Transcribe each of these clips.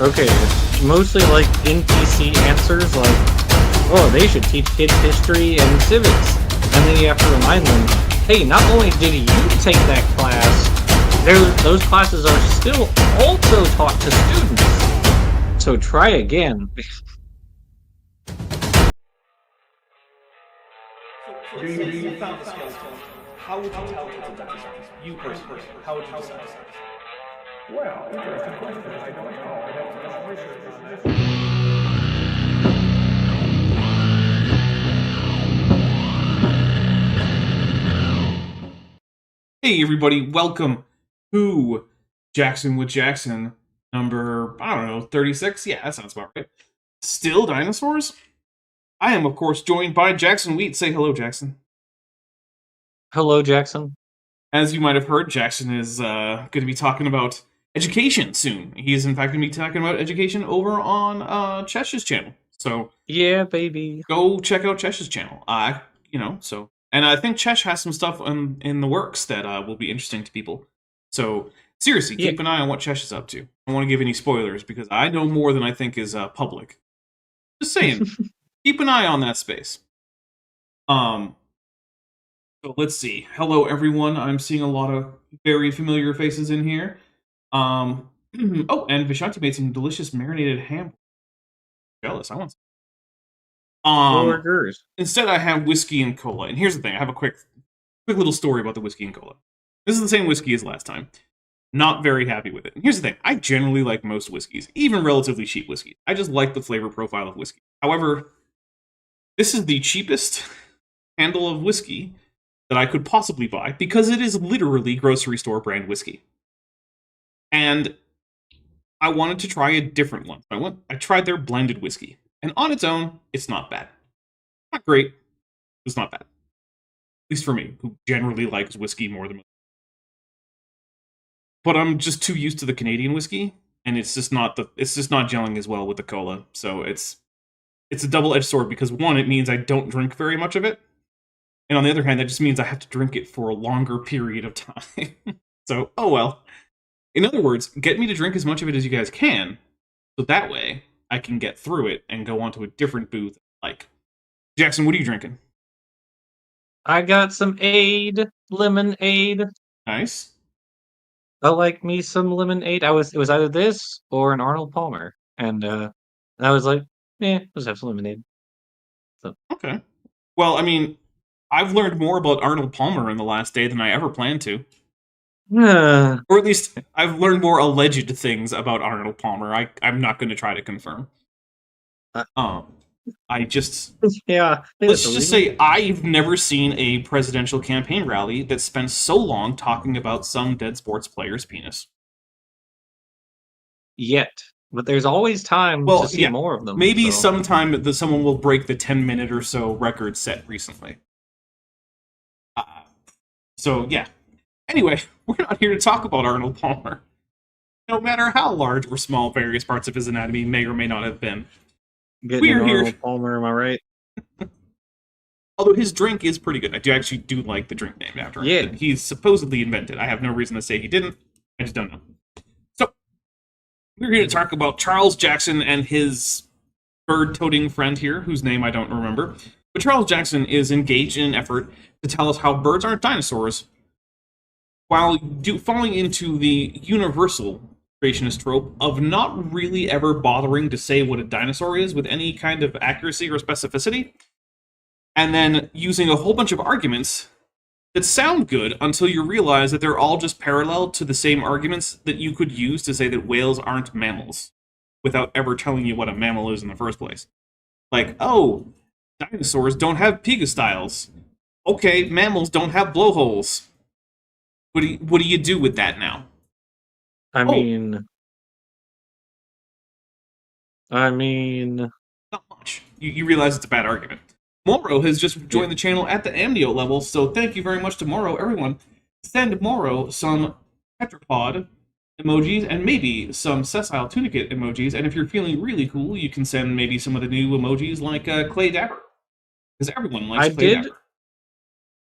Okay, it's mostly like NPC answers, like, oh, they should teach kids history and civics. And then you have to remind them, hey, not only did you take that class, those classes are still also taught to students. So try again. So you found the skeleton. How would you tell it's a dinosaur? You personally, how would you decide? Well, interesting question. I don't know. I don't know research on that. Hey everybody, welcome to Jackson with Jackson, number, 36? Yeah, that sounds about right. Still Dinosaurs? I am, of course, joined by Jackson Wheat. Say hello, Jackson. Hello, Jackson. As you might have heard, Jackson is going to be talking about education soon. He is, in fact, going to be talking about education over on Chesh's channel. So, yeah, baby. Go check out Chesh's channel. And I think Chesh has some stuff in the works that will be interesting to people. So, seriously, keep an eye on what Chesh is up to. I don't want to give any spoilers because I know more than I think is public. Just saying, keep an eye on that space. So let's see. Hello, everyone. I'm seeing a lot of very familiar faces in here. Oh, and Vishanti made some delicious marinated ham. Jealous. I want some. Burgers. Instead, I have whiskey and cola. And here's the thing: I have a quick little story about the whiskey and cola. This is the same whiskey as last time. Not very happy with it. And here's the thing: I generally like most whiskeys, even relatively cheap whiskeys. I just like the flavor profile of whiskey. However, this is the cheapest handle of whiskey that I could possibly buy because it is literally grocery store brand whiskey. And I wanted to try a different one. I tried their blended whiskey. And on its own, it's not bad. Not great. It's not bad. At least for me, who generally likes whiskey more than most. But I'm just too used to the Canadian whiskey, and it's just not gelling as well with the cola. So it's a double-edged sword because one, it means I don't drink very much of it. And on the other hand, that just means I have to drink it for a longer period of time. So, oh well. In other words, get me to drink as much of it as you guys can, so that way I can get through it and go on to a different booth. Like, Jackson, what are you drinking? I got some lemonade. Nice. I like me some lemonade. It was either this or an Arnold Palmer, and I was like, let's have some lemonade. So. Okay. Well, I mean, I've learned more about Arnold Palmer in the last day than I ever planned to. Or at least, I've learned more alleged things about Arnold Palmer. I'm not going to try to confirm. I just... Yeah. Let's just say I've never seen a presidential campaign rally that spent so long talking about some dead sports player's penis. Yet. But there's always time to see more of them. Maybe sometime someone will break the 10-minute or so record set recently. So, yeah. Anyway, we're not here to talk about Arnold Palmer. No matter how large or small various parts of his anatomy may or may not have been. We're here. Arnold Palmer, am I right? Although his drink is pretty good. I actually do like the drink named after him. Yeah. He's supposedly invented. I have no reason to say he didn't. I just don't know. So, we're here to talk about Charles Jackson and his bird-toting friend here, whose name I don't remember. But Charles Jackson is engaged in an effort to tell us how birds aren't dinosaurs, while falling into the universal creationist trope of not really ever bothering to say what a dinosaur is with any kind of accuracy or specificity, and then using a whole bunch of arguments that sound good until you realize that they're all just parallel to the same arguments that you could use to say that whales aren't mammals, without ever telling you what a mammal is in the first place. Like, oh, dinosaurs don't have pigostyles. Okay, mammals don't have blowholes. What do you do with that now? I mean, not much. You realize it's a bad argument. Moro has just joined the channel at the amnio level, so thank you very much to Moro, everyone. Send Moro some tetrapod emojis and maybe some sessile tunicate emojis, and if you're feeling really cool, you can send maybe some of the new emojis like Clay Dapper. Because everyone likes Clay Dapper.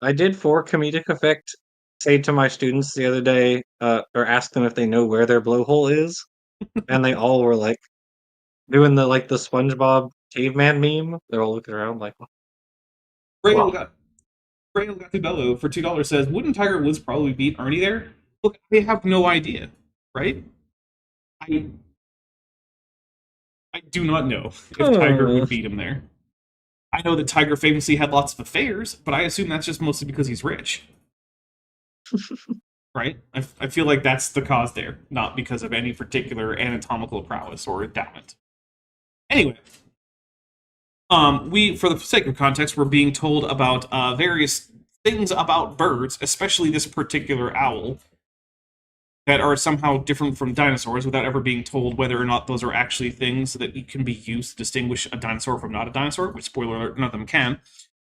I did, for comedic effect, say to my students the other day, or ask them if they know where their blowhole is. and they all were like doing the SpongeBob caveman meme. They're all looking around like, Braille wow. got Braille Gatubello for $2 says, wouldn't Tiger Woods probably beat Ernie there? Look, I have no idea, right? I I do not know if Tiger would beat him there. I know that Tiger famously had lots of affairs, but I assume that's just mostly because he's rich. Right? I feel like that's the cause there, not because of any particular anatomical prowess or endowment. Anyway, we, for the sake of context, we're being told about various things about birds, especially this particular owl, that are somehow different from dinosaurs without ever being told whether or not those are actually things that can be used to distinguish a dinosaur from not a dinosaur, which, spoiler alert, none of them can.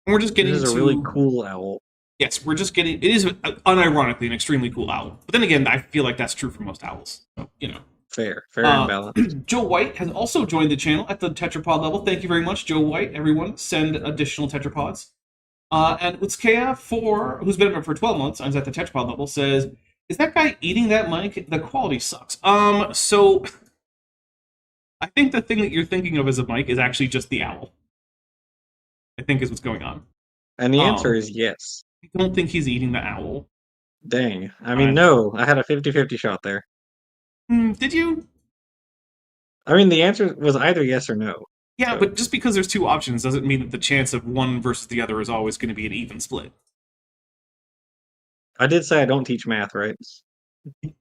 And we're just getting This is a to... really cool owl. Yes, we're just getting... It is, unironically, an extremely cool owl. But then again, I feel like that's true for most owls. So, you know. Fair and balanced. Joe White has also joined the channel at the tetrapod level. Thank you very much, Joe White. Everyone, send additional tetrapods. And Utskea, who's been a member for 12 months and is at the tetrapod level, says, is that guy eating that mic? The quality sucks. So I think the thing that you're thinking of as a mic is actually just the owl. I think is what's going on. And the answer is yes. I don't think he's eating the owl. Dang. I mean, no. I had a 50-50 shot there. Did you? I mean, the answer was either yes or no. Yeah, So- but just because there's two options doesn't mean that the chance of one versus the other is always going to be an even split. I did say I don't teach math, right?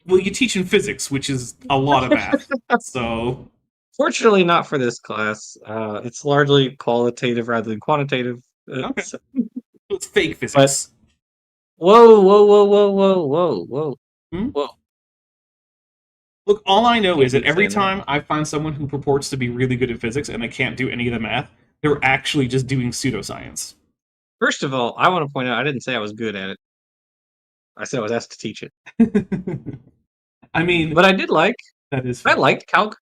Well, you teach in physics, which is a lot of math. So, Fortunately, not for this class. It's largely qualitative rather than quantitative. Okay. So- it's fake physics. Whoa, whoa, whoa, whoa, whoa, whoa, whoa. Hmm? Whoa. Look, all I know is that keep every saying that. time I find someone who purports to be really good at physics and they can't do any of the math, they're actually just doing pseudoscience. First of all, I want to point out I didn't say I was good at it. I said I was asked to teach it. I mean, But I did like. that is I fun. liked Calc.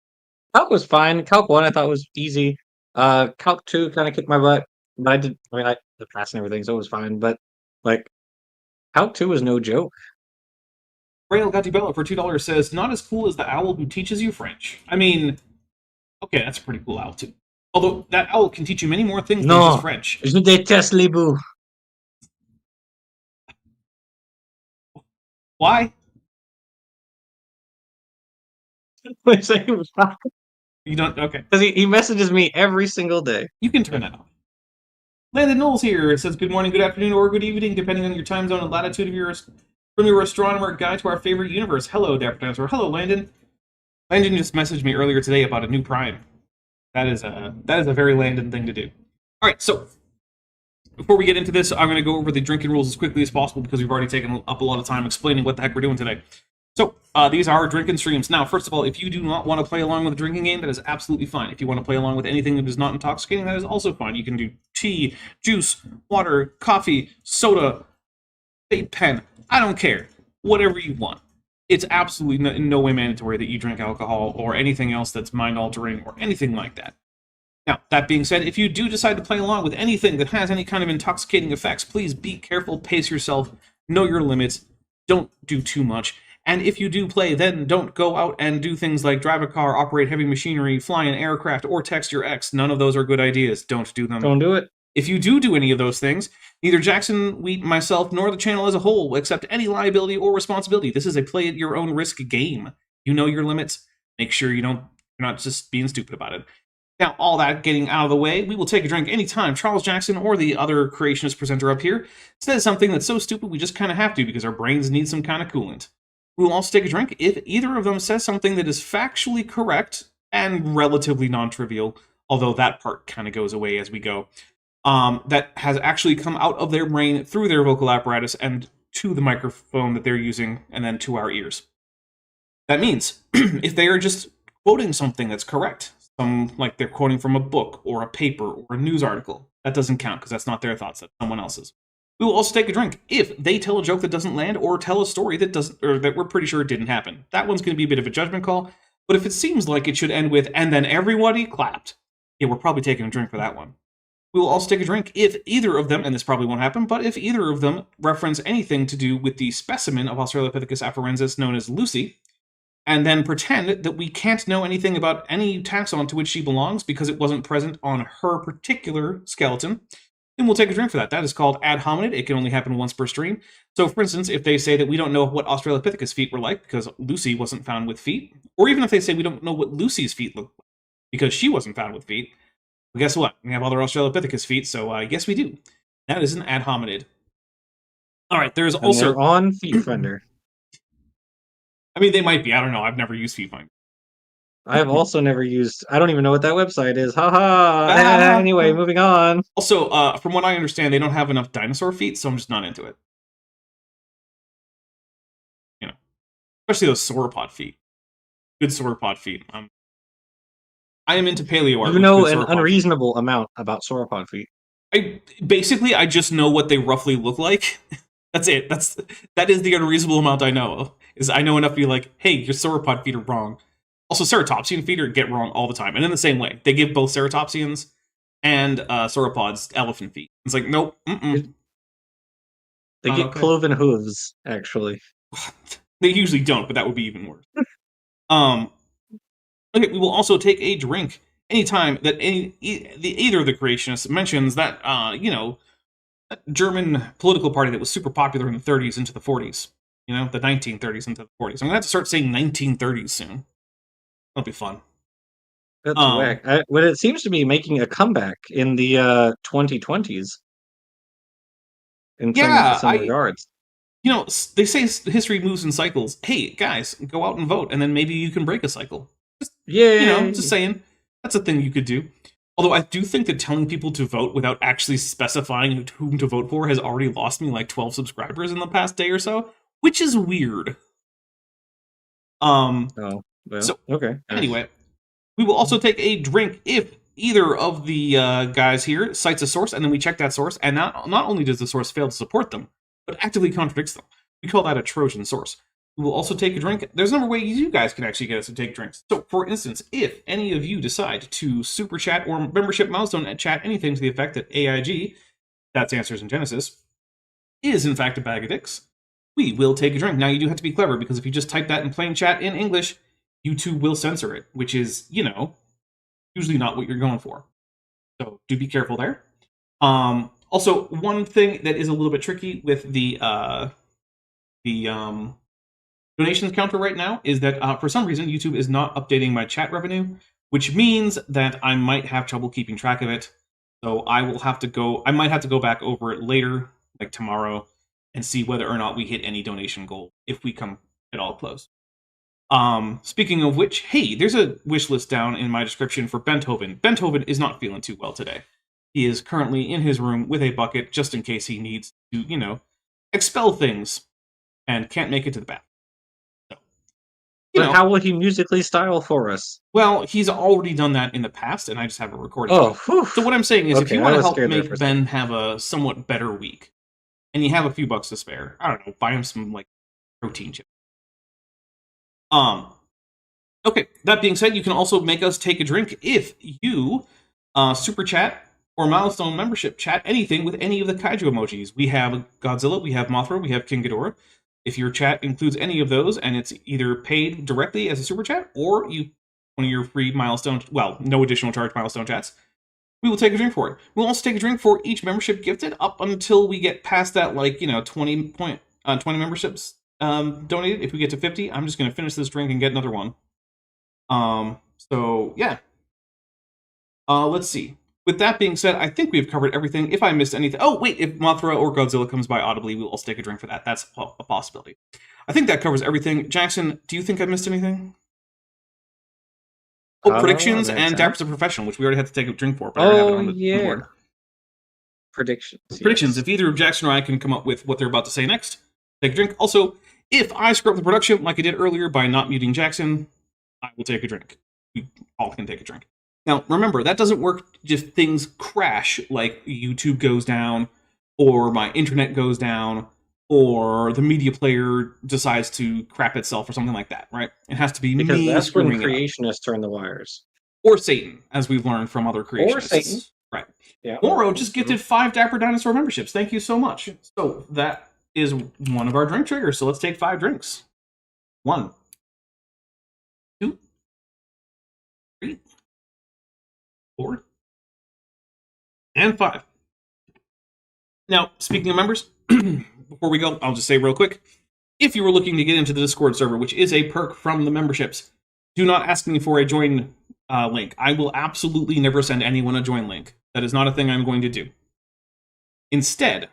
Calc was fine. Calc 1 I thought was easy. Calc 2 kind of kicked my butt. But I the pass and everything, so it was fine. But, like, Calc 2 was no joke. Rail Gatibella for $2 says, not as cool as the owl who teaches you French. I mean, okay, that's a pretty cool owl, too. Although, that owl can teach you many more things than No. just French. Je déteste les bouts. Why? Because You don't... Okay. he messages me every single day. You can turn that off. Landon Knowles here. It says, good morning, good afternoon, or good evening, depending on your time zone and latitude of your... From your astronomer guide to our favorite universe. Hello, Dapper Dinosaur. Hello, Landon. Landon just messaged me earlier today about a new prime. That is a very Landon thing to do. All right, so before we get into this, I'm going to go over the drinking rules as quickly as possible because we've already taken up a lot of time explaining what the heck we're doing today. So these are drinking streams. Now, first of all, if you do not want to play along with a drinking game, that is absolutely fine. If you want to play along with anything that is not intoxicating, that is also fine. You can do tea, juice, water, coffee, soda, vape pen. I don't care. Whatever you want. It's absolutely in no way mandatory that you drink alcohol or anything else that's mind-altering or anything like that. Now, that being said, if you do decide to play along with anything that has any kind of intoxicating effects, please be careful, pace yourself, know your limits, don't do too much. And if you do play, then don't go out and do things like drive a car, operate heavy machinery, fly an aircraft, or text your ex. None of those are good ideas. Don't do them. Don't do it. If you do any of those things, neither Jackson, Wheat, myself, nor the channel as a whole will accept any liability or responsibility. This is a play-at-your-own-risk game. You know your limits. Make sure you're not just being stupid about it. Now, all that getting out of the way, we will take a drink anytime Charles Jackson or the other creationist presenter up here says something that's so stupid we just kind of have to because our brains need some kind of coolant. We will also take a drink if either of them says something that is factually correct and relatively non-trivial, although that part kind of goes away as we go. That has actually come out of their brain through their vocal apparatus and to the microphone that they're using, and then to our ears. That means, if they are just quoting something that's correct, like they're quoting from a book, or a paper, or a news article, that doesn't count, because that's not their thoughts, that's someone else's. We will also take a drink if they tell a joke that doesn't land, or tell a story that doesn't, or that we're pretty sure didn't happen. That one's going to be a bit of a judgment call, but if it seems like it should end with, and then everybody clapped, yeah, we're probably taking a drink for that one. We will also take a drink if either of them, and this probably won't happen, but if either of them reference anything to do with the specimen of Australopithecus afarensis known as Lucy, and then pretend that we can't know anything about any taxon to which she belongs because it wasn't present on her particular skeleton, then we'll take a drink for that. That is called ad hominid. It can only happen once per stream. So, for instance, if they say that we don't know what Australopithecus' feet were like because Lucy wasn't found with feet, or even if they say we don't know what Lucy's feet look like because she wasn't found with feet, well, guess what? We have other Australopithecus feet, so yes, we do. That is an ad hominid. All right, there's And also... they're on Feet Finder. I mean, they might be. I don't know. I've never used Feet Finder. I have also never used. I don't even know what that website is. Haha. Ah. Anyway, moving on. Also, from what I understand, they don't have enough dinosaur feet, so I'm just not into it. You know, especially those sauropod feet. Good sauropod feet. I am into paleo art. You know an unreasonable amount about sauropod feet. I just know what they roughly look like. That's it. That is the unreasonable amount I know. Is I know enough to be like, hey, your sauropod feet are wrong. Also, ceratopsian feet get wrong all the time, and in the same way, they give both ceratopsians and sauropods elephant feet. It's like, nope. They get cloven hooves, actually. They usually don't, but that would be even worse. Okay, we will also take a drink anytime that either of the creationists mentions that, that German political party that was super popular in the 30s into the 40s. You know, the 1930s into the 40s. I'm going to have to start saying 1930s soon. That'll be fun. That's whack. But it seems to be making a comeback in the 2020s. In some regards. You know, they say history moves in cycles. Hey, guys, go out and vote, and then maybe you can break a cycle. Just saying. That's a thing you could do. Although I do think that telling people to vote without actually specifying whom to vote for has already lost me like 12 subscribers in the past day or so, which is weird. Okay. Anyway, we will also take a drink if either of the guys here cites a source, and then we check that source, and not only does the source fail to support them, but actively contradicts them. We call that a Trojan source. We will also take a drink. There's a number of ways you guys can actually get us to take drinks. So, for instance, if any of you decide to super chat or membership milestone and chat anything to the effect that AIG, that's Answers in Genesis, is in fact a bag of dicks, we will take a drink. Now, you do have to be clever, because if you just type that in plain chat in English, YouTube will censor it, which is, usually not what you're going for. So do be careful there. Also, one thing that is a little bit tricky with the donations counter right now is that for some reason YouTube is not updating my chat revenue, which means that I might have trouble keeping track of it. So I might have to go back over it later, like tomorrow, and see whether or not we hit any donation goal if we come at all close. Speaking of which, hey, there's a wish list down in my description for Beethoven. Beethoven is not feeling too well today. He is currently in his room with a bucket just in case he needs to, expel things and can't make it to the bathroom. So, how will he musically style for us? Well, he's already done that in the past, and I just have a recording. So what I'm saying is, if you want to help make Ben have a somewhat better week, and you have a few bucks to spare, I don't know, buy him some, protein chips. Okay, that being said, you can also make us take a drink if you super chat or milestone membership chat anything with any of the kaiju emojis. We have Godzilla, we have Mothra, we have King Ghidorah. If your chat includes any of those and it's either paid directly as a super chat or one of your free milestone, no additional charge milestone chats, we will take a drink for it. We'll also take a drink for each membership gifted up until we get past that 20 memberships donated. If we get to 50, I'm just going to finish this drink and get another one. Let's see. With that being said, I think we've covered everything. If I missed anything... Oh, wait, if Mothra or Godzilla comes by audibly, we'll also take a drink for that. That's a possibility. I think that covers everything. Jackson, do you think I missed anything? Predictions and Dapper's a Professional, which we already had to take a drink for. But I have it on the board. Predictions. Predictions. If either Jackson or I can come up with what they're about to say next, take a drink. Also, if I screw up the production like I did earlier by not muting Jackson, I will take a drink. We all can take a drink. Now, remember, that doesn't work if things crash, like YouTube goes down, or my internet goes down, or the media player decides to crap itself, or something like that, right? It has to be because me that's when screwing creationists turn the wires. Or Satan, as we've learned from other creationists. Or Satan. Right. Yeah. Moro just gifted 5 Dapper Dinosaur memberships. Thank you so much. So that is one of our drink triggers. So let's take 5 drinks. 1, 3, 4, and 5. Now, speaking of members, before we go, I'll just say real quick, if you were looking to get into the Discord server, which is a perk from the memberships, do not ask me for a join link. I will absolutely never send anyone a join link. That is not a thing I'm going to do. Instead,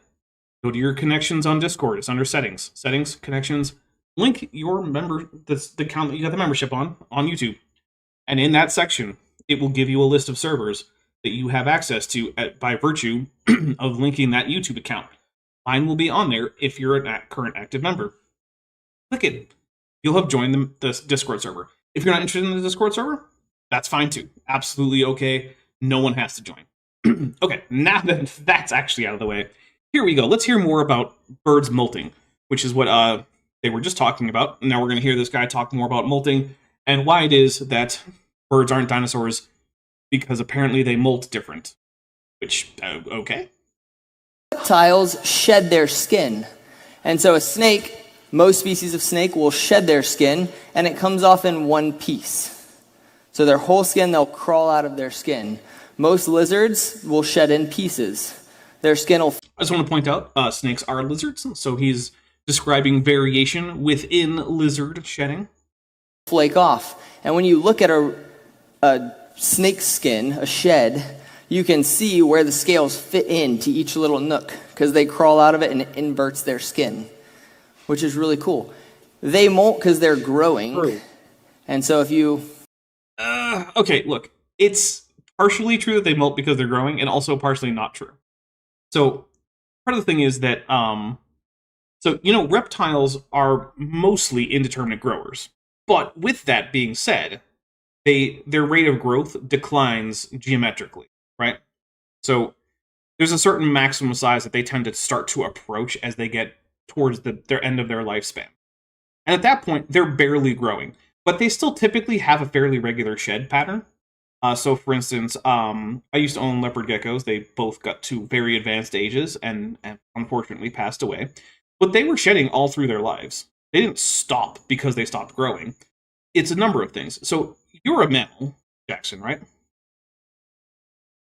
go to your connections on Discord. It's under settings. Settings, connections. Link your the account that you got the membership on YouTube. And in that section, it will give you a list of servers that you have access to by virtue of linking that YouTube account. Mine will be on there if you're a current active member. Click it. You'll have joined the Discord server. If you're not interested in the Discord server, that's fine too. Absolutely okay. No one has to join. Okay, now that that's actually out of the way, here we go. Let's hear more about birds molting, which is what they were just talking about. Now we're going to hear this guy talk more about molting and why it is that birds aren't dinosaurs, because apparently they molt different. Which, okay. Reptiles shed their skin. And so a snake, most species of snake will shed their skin, and it comes off in one piece. So their whole skin, they'll crawl out of their skin. Most lizards will shed in pieces. Their skin will... I just want to point out, snakes are lizards, so he's describing variation within lizard shedding. Flake off. And when you look at a snake's skin, a shed, you can see where the scales fit into each little nook, because they crawl out of it and it inverts their skin, which is really cool. They molt because they're growing. True. And so if you... Okay, look, it's partially true that they molt because they're growing, and also partially not true. So, part of the thing is that, reptiles are mostly indeterminate growers. But with that being said, their rate of growth declines geometrically, right? So, there's a certain maximum size that they tend to start to approach as they get towards their end of their lifespan. And at that point, they're barely growing. But they still typically have a fairly regular shed pattern. So, for instance, I used to own leopard geckos. They both got to very advanced ages and unfortunately passed away. But they were shedding all through their lives. They didn't stop because they stopped growing. It's a number of things. So, you're a mammal, Jackson, right?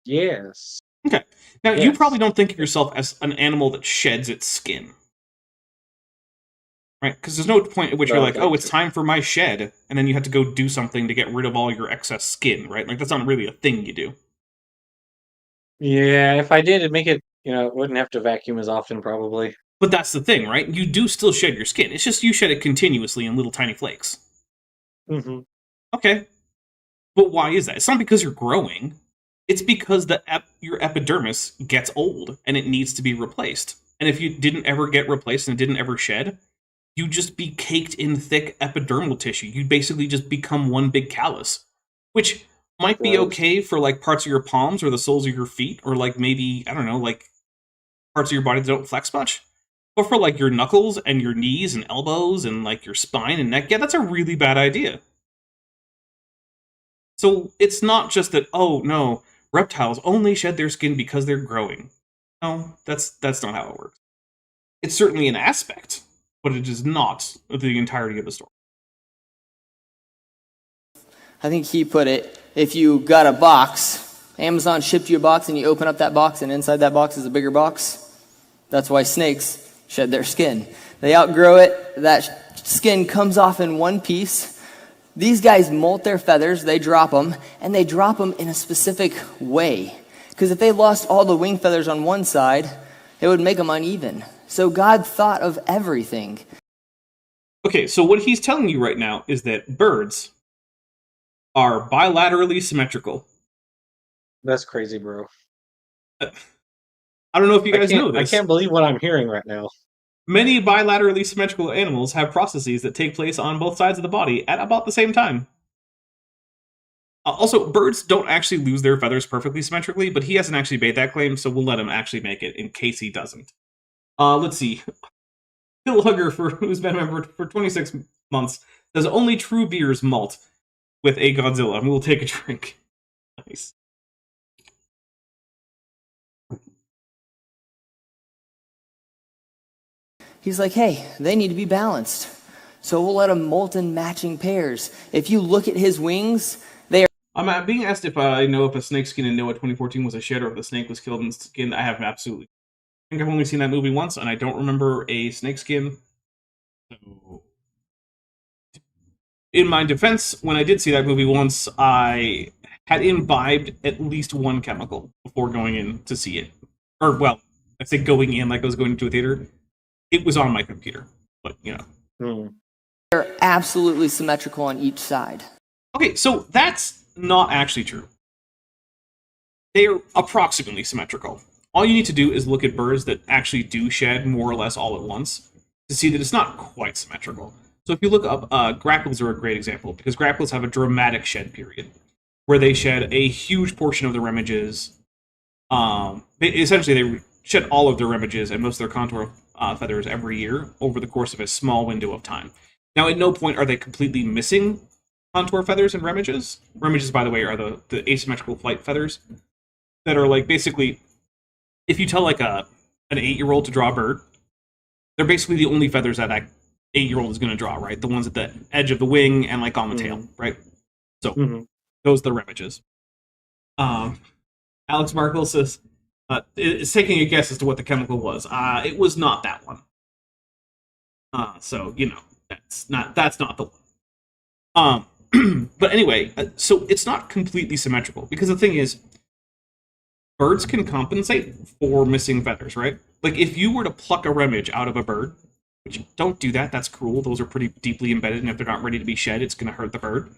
Yes. Okay. Now, Yes. you probably don't think of yourself as an animal that sheds its skin. Right? Because there's no point at which you're like, oh, it's time for my shed, and then you have to go do something to get rid of all your excess skin, right? Like, that's not really a thing you do. Yeah, if I did, it'd make it, wouldn't have to vacuum as often, probably. But that's the thing, right? You do still shed your skin. It's just you shed it continuously in little tiny flakes. Mm-hmm. Okay. But why is that? It's not because you're growing. It's because your epidermis gets old, and it needs to be replaced. And if you didn't ever get replaced and it didn't ever shed, you'd just be caked in thick epidermal tissue. You'd basically just become one big callus. Which might be okay for, like, parts of your palms or the soles of your feet, or, like, maybe, I don't know, like, parts of your body that don't flex much. But for, like, your knuckles and your knees and elbows and, like, your spine and neck, yeah, that's a really bad idea. So it's not just that, oh, no, reptiles only shed their skin because they're growing. No, that's not how it works. It's certainly an aspect, but it is not the entirety of the story. I think he put it, if you got a box, Amazon shipped you a box and you open up that box and inside that box is a bigger box. That's why snakes shed their skin. They outgrow it, that skin comes off in one piece. These guys molt their feathers, they drop them, and they drop them in a specific way. Because if they lost all the wing feathers on one side, it would make them uneven. So God thought of everything. Okay, so what he's telling you right now is that birds are bilaterally symmetrical. That's crazy, bro. I don't know if you guys know this. I can't believe what I'm hearing right now. Many bilaterally symmetrical animals have processes that take place on both sides of the body at about the same time. Also, birds don't actually lose their feathers perfectly symmetrically, but he hasn't actually made that claim, so we'll let him actually make it in case he doesn't. Let's see. Phil Hugger, who's been a member for 26 months, says only true beers malt with a Godzilla. We will take a drink. Nice. He's like, hey, they need to be balanced. So we'll let them molt in matching pairs. If you look at his wings, they are... I'm being asked if I know if a snake skin in Noah 2014 was a shed or if the snake was killed in skin. I have absolutely. I think I've only seen that movie once, and I don't remember a snake skin. So, in my defense, when I did see that movie once, I had imbibed at least one chemical before going in to see it. Or, well, I say going in like I was going into a theater. It was on my computer, but, you know. Hmm. They're absolutely symmetrical on each side. Okay, so that's not actually true. They are approximately symmetrical. All you need to do is look at birds that actually do shed more or less all at once to see that it's not quite symmetrical. So if you look up, grackles are a great example, because grackles have a dramatic shed period, where they shed a huge portion of their remiges. Essentially, they shed all of their remiges and most of their contour feathers every year over the course of a small window of time. Now, at no point are they completely missing contour feathers and remiges. Remiges, by the way, are the asymmetrical flight feathers that are like basically, if you tell like an 8-year-old to draw a bird, they're basically the only feathers that 8-year-old is going to draw, right? The ones at the edge of the wing and like on the tail, right? So those are the remiges. Alex Markle says, is taking a guess as to what the chemical was. It was not that one. So, you know, that's not the one. But anyway, so it's not completely symmetrical, because the thing is, birds can compensate for missing feathers, right? Like, if you were to pluck a remage out of a bird, which don't do that, that's cruel, those are pretty deeply embedded, and if they're not ready to be shed, it's going to hurt the bird.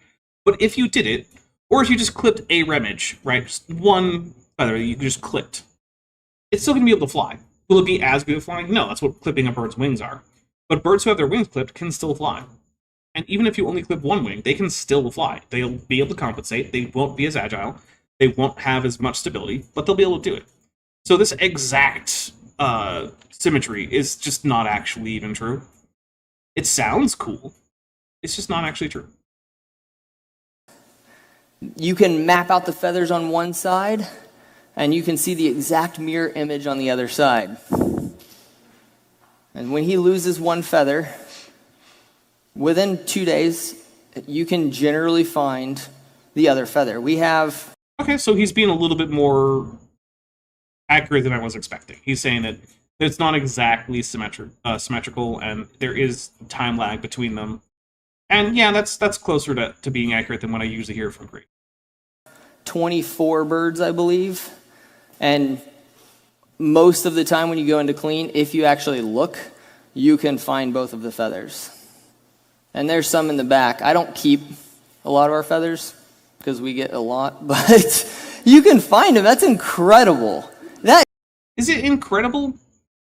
But if you did it, or if you just clipped a remage, right, just one feather you just clipped, it's still going to be able to fly. Will it be as good at flying? No, that's what clipping a bird's wings are. But birds who have their wings clipped can still fly. And even if you only clip one wing, they can still fly. They'll be able to compensate. They won't be as agile. They won't have as much stability, but they'll be able to do it. So this exact symmetry is just not actually even true. It sounds cool. It's just not actually true. You can map out the feathers on one side, and you can see the exact mirror image on the other side. And when he loses one feather, within 2 days, you can generally find the other feather. We have... Okay, so he's being a little bit more accurate than I was expecting. He's saying that it's not exactly symmetrical, and there is time lag between them. And yeah, that's closer to being accurate than what I usually hear from Greek. 24 birds, I believe. And most of the time when you go into clean, if you actually look, you can find both of the feathers. And there's some in the back. I don't keep a lot of our feathers because we get a lot, but you can find them. That's incredible. Is it incredible?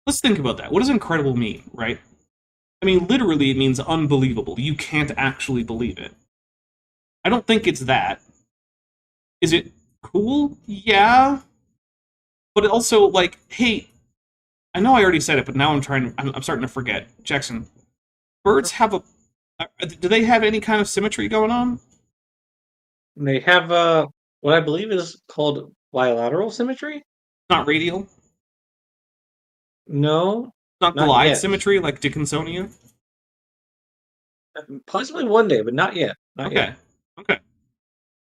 Let's think about that. What does incredible mean, right? I mean, literally, it means unbelievable. You can't actually believe it. I don't think it's that. Is it cool? Yeah. But also, like, hey, I know I already said it, but now I'm starting to forget. Jackson, birds have do they have any kind of symmetry going on? They have what I believe is called bilateral symmetry. Not radial? No, Not not glide yet. symmetry like Dickinsonia? Possibly one day, but not yet. Not yet. Okay.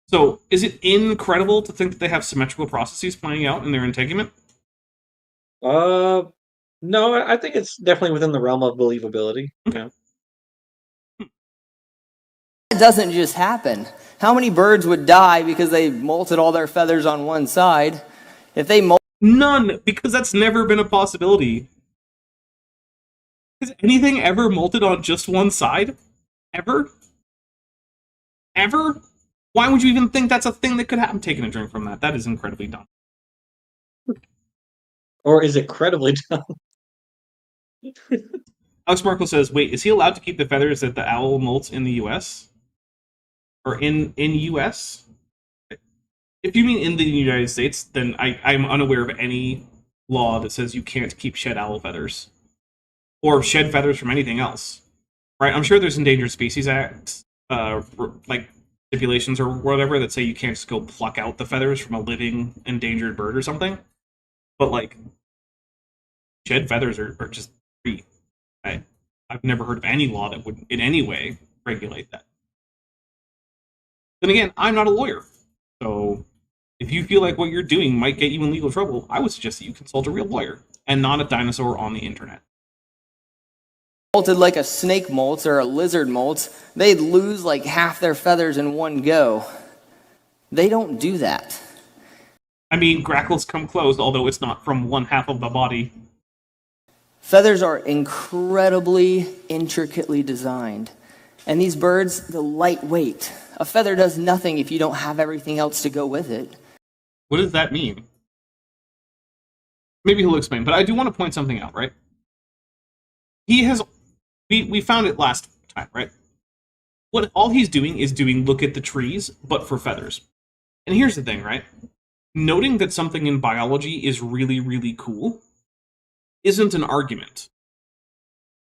So, is it incredible to think that they have symmetrical processes playing out in their integument? No, I think it's definitely within the realm of believability. Okay. Yeah. It doesn't just happen. How many birds would die because they molted all their feathers on one side? If they None, because that's never been a possibility. Has anything ever molted on just one side? Ever? Ever? Why would you even think that's a thing that could happen? I'm taking a drink from that. That is incredibly dumb. Or is it credibly dumb? Alex Markle says, wait, is he allowed to keep the feathers that the owl molts in the US? Or in US? If you mean in the United States, then I'm unaware of any law that says you can't keep shed owl feathers. Or shed feathers from anything else. Right? I'm sure there's Endangered Species Act, like stipulations or whatever that say you can't just go pluck out the feathers from a living endangered bird or something. But like, shed feathers are just free. I've never heard of any law that would in any way regulate that. Then again, I'm not a lawyer. If you feel like what you're doing might get you in legal trouble, I would suggest that you consult a real lawyer and not a dinosaur on the internet. Molted like a snake molts or a lizard molts, they'd lose like half their feathers in one go. They don't do that. I mean, grackles come close, although it's not from one half of the body. Feathers are incredibly intricately designed. And these birds, they're lightweight. A feather does nothing if you don't have everything else to go with it. What does that mean? Maybe he'll explain, but I do want to point something out, right? He has... We found it last time, right? What all he's doing is look at the trees, but for feathers. And here's the thing, right? Noting that something in biology is really, really cool isn't an argument.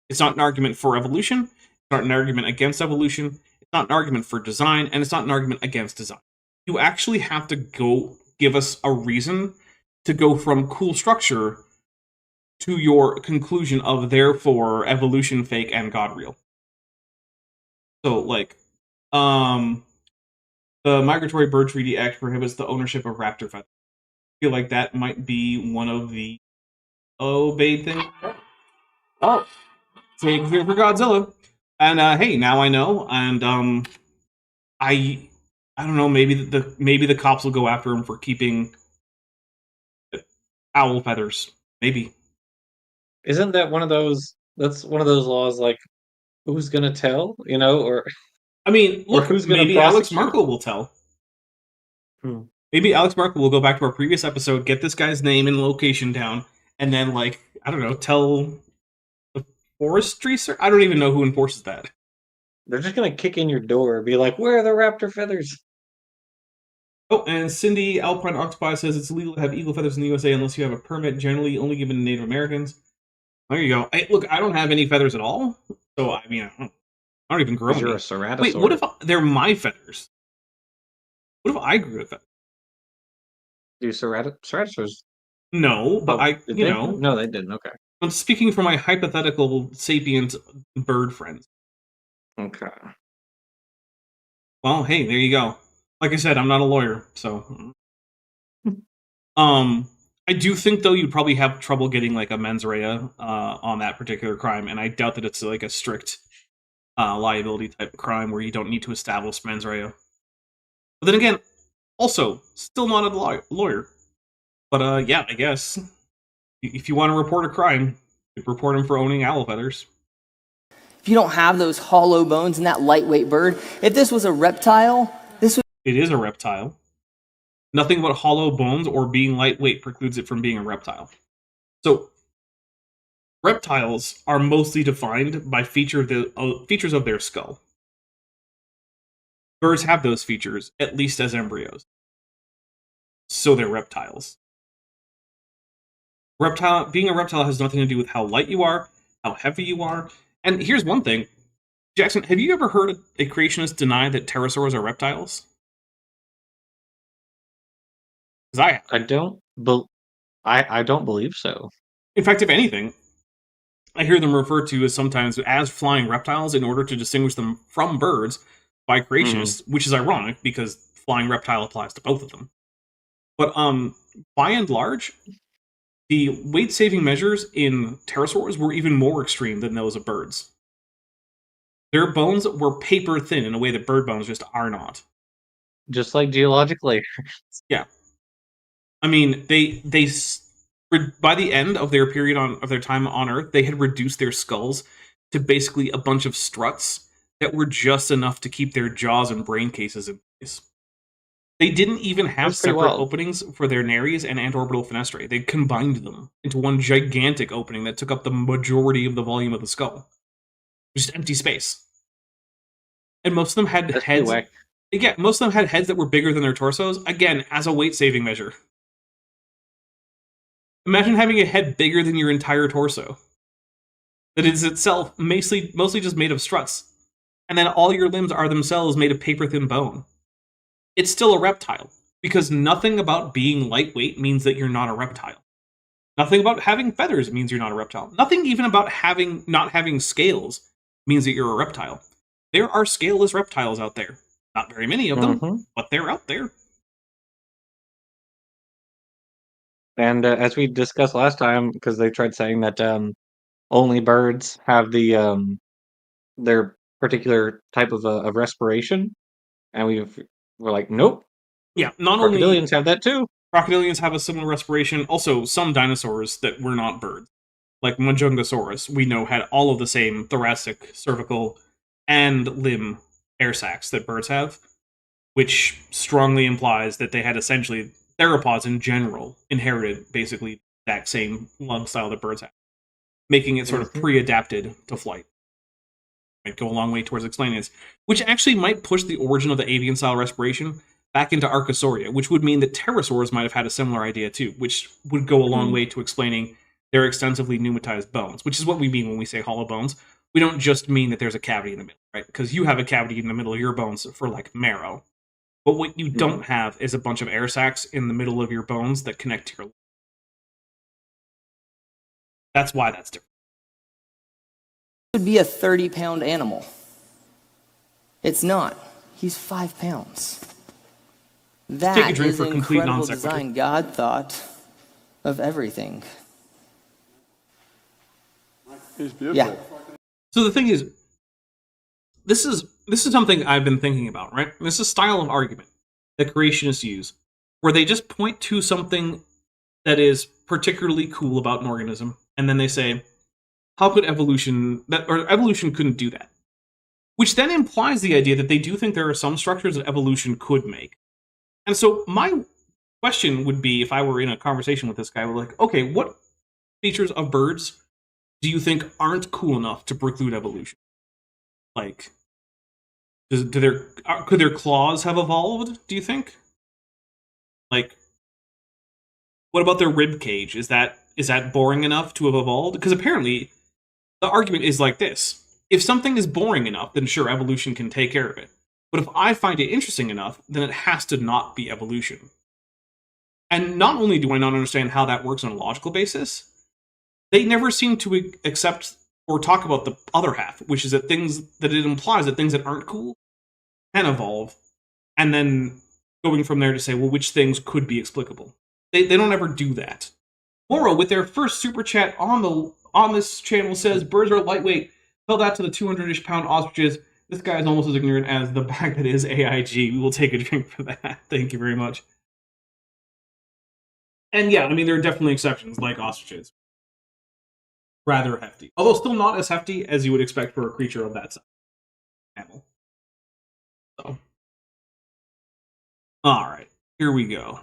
It's not an argument for evolution, it's not an argument against evolution, it's not an argument for design, and it's not an argument against design. You actually have to go give us a reason to go from cool structure to your conclusion of therefore evolution fake and God real. So, like, the Migratory Bird Treaty Act prohibits the ownership of raptor feathers. I feel like that might be one of the obeyed things. Oh, take clear for Godzilla. And hey, now I know. And I don't know. Maybe the cops will go after him for keeping owl feathers. Maybe. Isn't that one of those? That's one of those laws. Like, who's gonna tell? You know, or I mean, look, who's gonna maybe Alex prosecute? Markle will tell. Hmm. Maybe Alex Markle will go back to our previous episode, get this guy's name and location down, and then, like, I don't know, tell the forestry sir. I don't even know who enforces that. They're just gonna kick in your door, and be like, "Where are the raptor feathers?" Oh, and Cindy Alpine Octopi says it's illegal to have eagle feathers in the USA unless you have a permit, generally only given to Native Americans. There you go. Hey, look, I don't have any feathers at all, so I mean, I don't even grow You're any. a ceratosaur. Wait, what if they're my feathers? What if I grew a feather? do ceratosaurs? No, but Did they? No, they didn't. Okay. I'm speaking for my hypothetical sapient bird friends. Okay. Well, hey, there you go. Like I said, I'm not a lawyer, so. I do think though you'd probably have trouble getting like a mens rea on that particular crime, and I doubt that it's like a strict liability type of crime where you don't need to establish mens rea. But then again, also still not a lawyer. But yeah, I guess if you want to report a crime, you report him for owning owl feathers. If you don't have those hollow bones in that lightweight bird, if this was a reptile, this would... It is a reptile. Nothing but hollow bones or being lightweight precludes it from being a reptile. So, reptiles are mostly defined by features of their skull. Birds have those features, at least as embryos. So they're reptiles. Being a reptile has nothing to do with how light you are, how heavy you are. And here's one thing. Jackson, have you ever heard a creationist deny that pterosaurs are reptiles? Because I don't believe so. In fact, if anything, I hear them referred to as sometimes as flying reptiles in order to distinguish them from birds by creationists, which is ironic because flying reptile applies to both of them. But by and large, the weight-saving measures in pterosaurs were even more extreme than those of birds. Their bones were paper thin in a way that bird bones just are not. Just like geologic layers. Yeah. I mean, they by the end of their period of their time on Earth, they had reduced their skulls to basically a bunch of struts that were just enough to keep their jaws and brain cases in place. They didn't even have That's pretty separate wild. openings for their nares and antorbital fenestrae. They combined them into one gigantic opening that took up the majority of the volume of the skull. Just empty space. And most of them had That's pretty heads. whack. Yeah, most of them had heads that were bigger than their torsos, again, as a weight-saving measure. Imagine having a head bigger than your entire torso. That is itself mostly just made of struts. And then all your limbs are themselves made of paper-thin bone. It's still a reptile, because nothing about being lightweight means that you're not a reptile. Nothing about having feathers means you're not a reptile. Nothing even about not having scales means that you're a reptile. There are scaleless reptiles out there. Not very many of them, but they're out there. And as we discussed last time, because they tried saying that only birds have their particular type of respiration, and we're like, nope, Yeah, not only crocodilians have that too. crocodilians have a similar respiration, also some dinosaurs that were not birds, like Majungasaurus, we know had all of the same thoracic, cervical, and limb air sacs that birds have, which strongly implies that they had essentially theropods in general inherited basically the exact same lung style that birds have, making it sort of pre-adapted to flight. Might go a long way towards explaining this, which actually might push the origin of the avian style respiration back into Archosauria, which would mean that pterosaurs might have had a similar idea too, which would go a long way to explaining their extensively pneumatized bones, which is what we mean when we say hollow bones. We don't just mean that there's a cavity in the middle, right? Because you have a cavity in the middle of your bones for like marrow. But what you don't have is a bunch of air sacs in the middle of your bones that connect to your lungs. That's why that's different. Would be a 30-pound animal. It's not. He's 5 pounds. That Take a drink is for complete incredible non sequitur. design God thought of everything. He's beautiful. Yeah. So the thing is, this is something I've been thinking about, right? This is a style of argument that creationists use, where they just point to something that is particularly cool about an organism, and then they say, how could evolution couldn't do that? Which then implies the idea that they do think there are some structures that evolution could make. And so my question would be, if I were in a conversation with this guy, we're like, okay, what features of birds do you think aren't cool enough to preclude evolution? Like, could their claws have evolved, do you think? Like, what about their rib cage? Is that boring enough to have evolved? Because apparently the argument is like this. If something is boring enough, then sure, evolution can take care of it. But if I find it interesting enough, then it has to not be evolution. And not only do I not understand how that works on a logical basis, they never seem to accept or talk about the other half, which is that it implies that things that aren't cool can evolve, and then going from there to say, well, which things could be explicable. They don't ever do that. Moro, with their first super chat on this channel, says birds are lightweight. Tell that to the 200-ish pound ostriches. This guy is almost as ignorant as the bag that is AIG. We will take a drink for that. Thank you very much. And yeah, I mean, there are definitely exceptions, like ostriches. Rather hefty. Although still not as hefty as you would expect for a creature of that size. Mammal. So. Alright, here we go.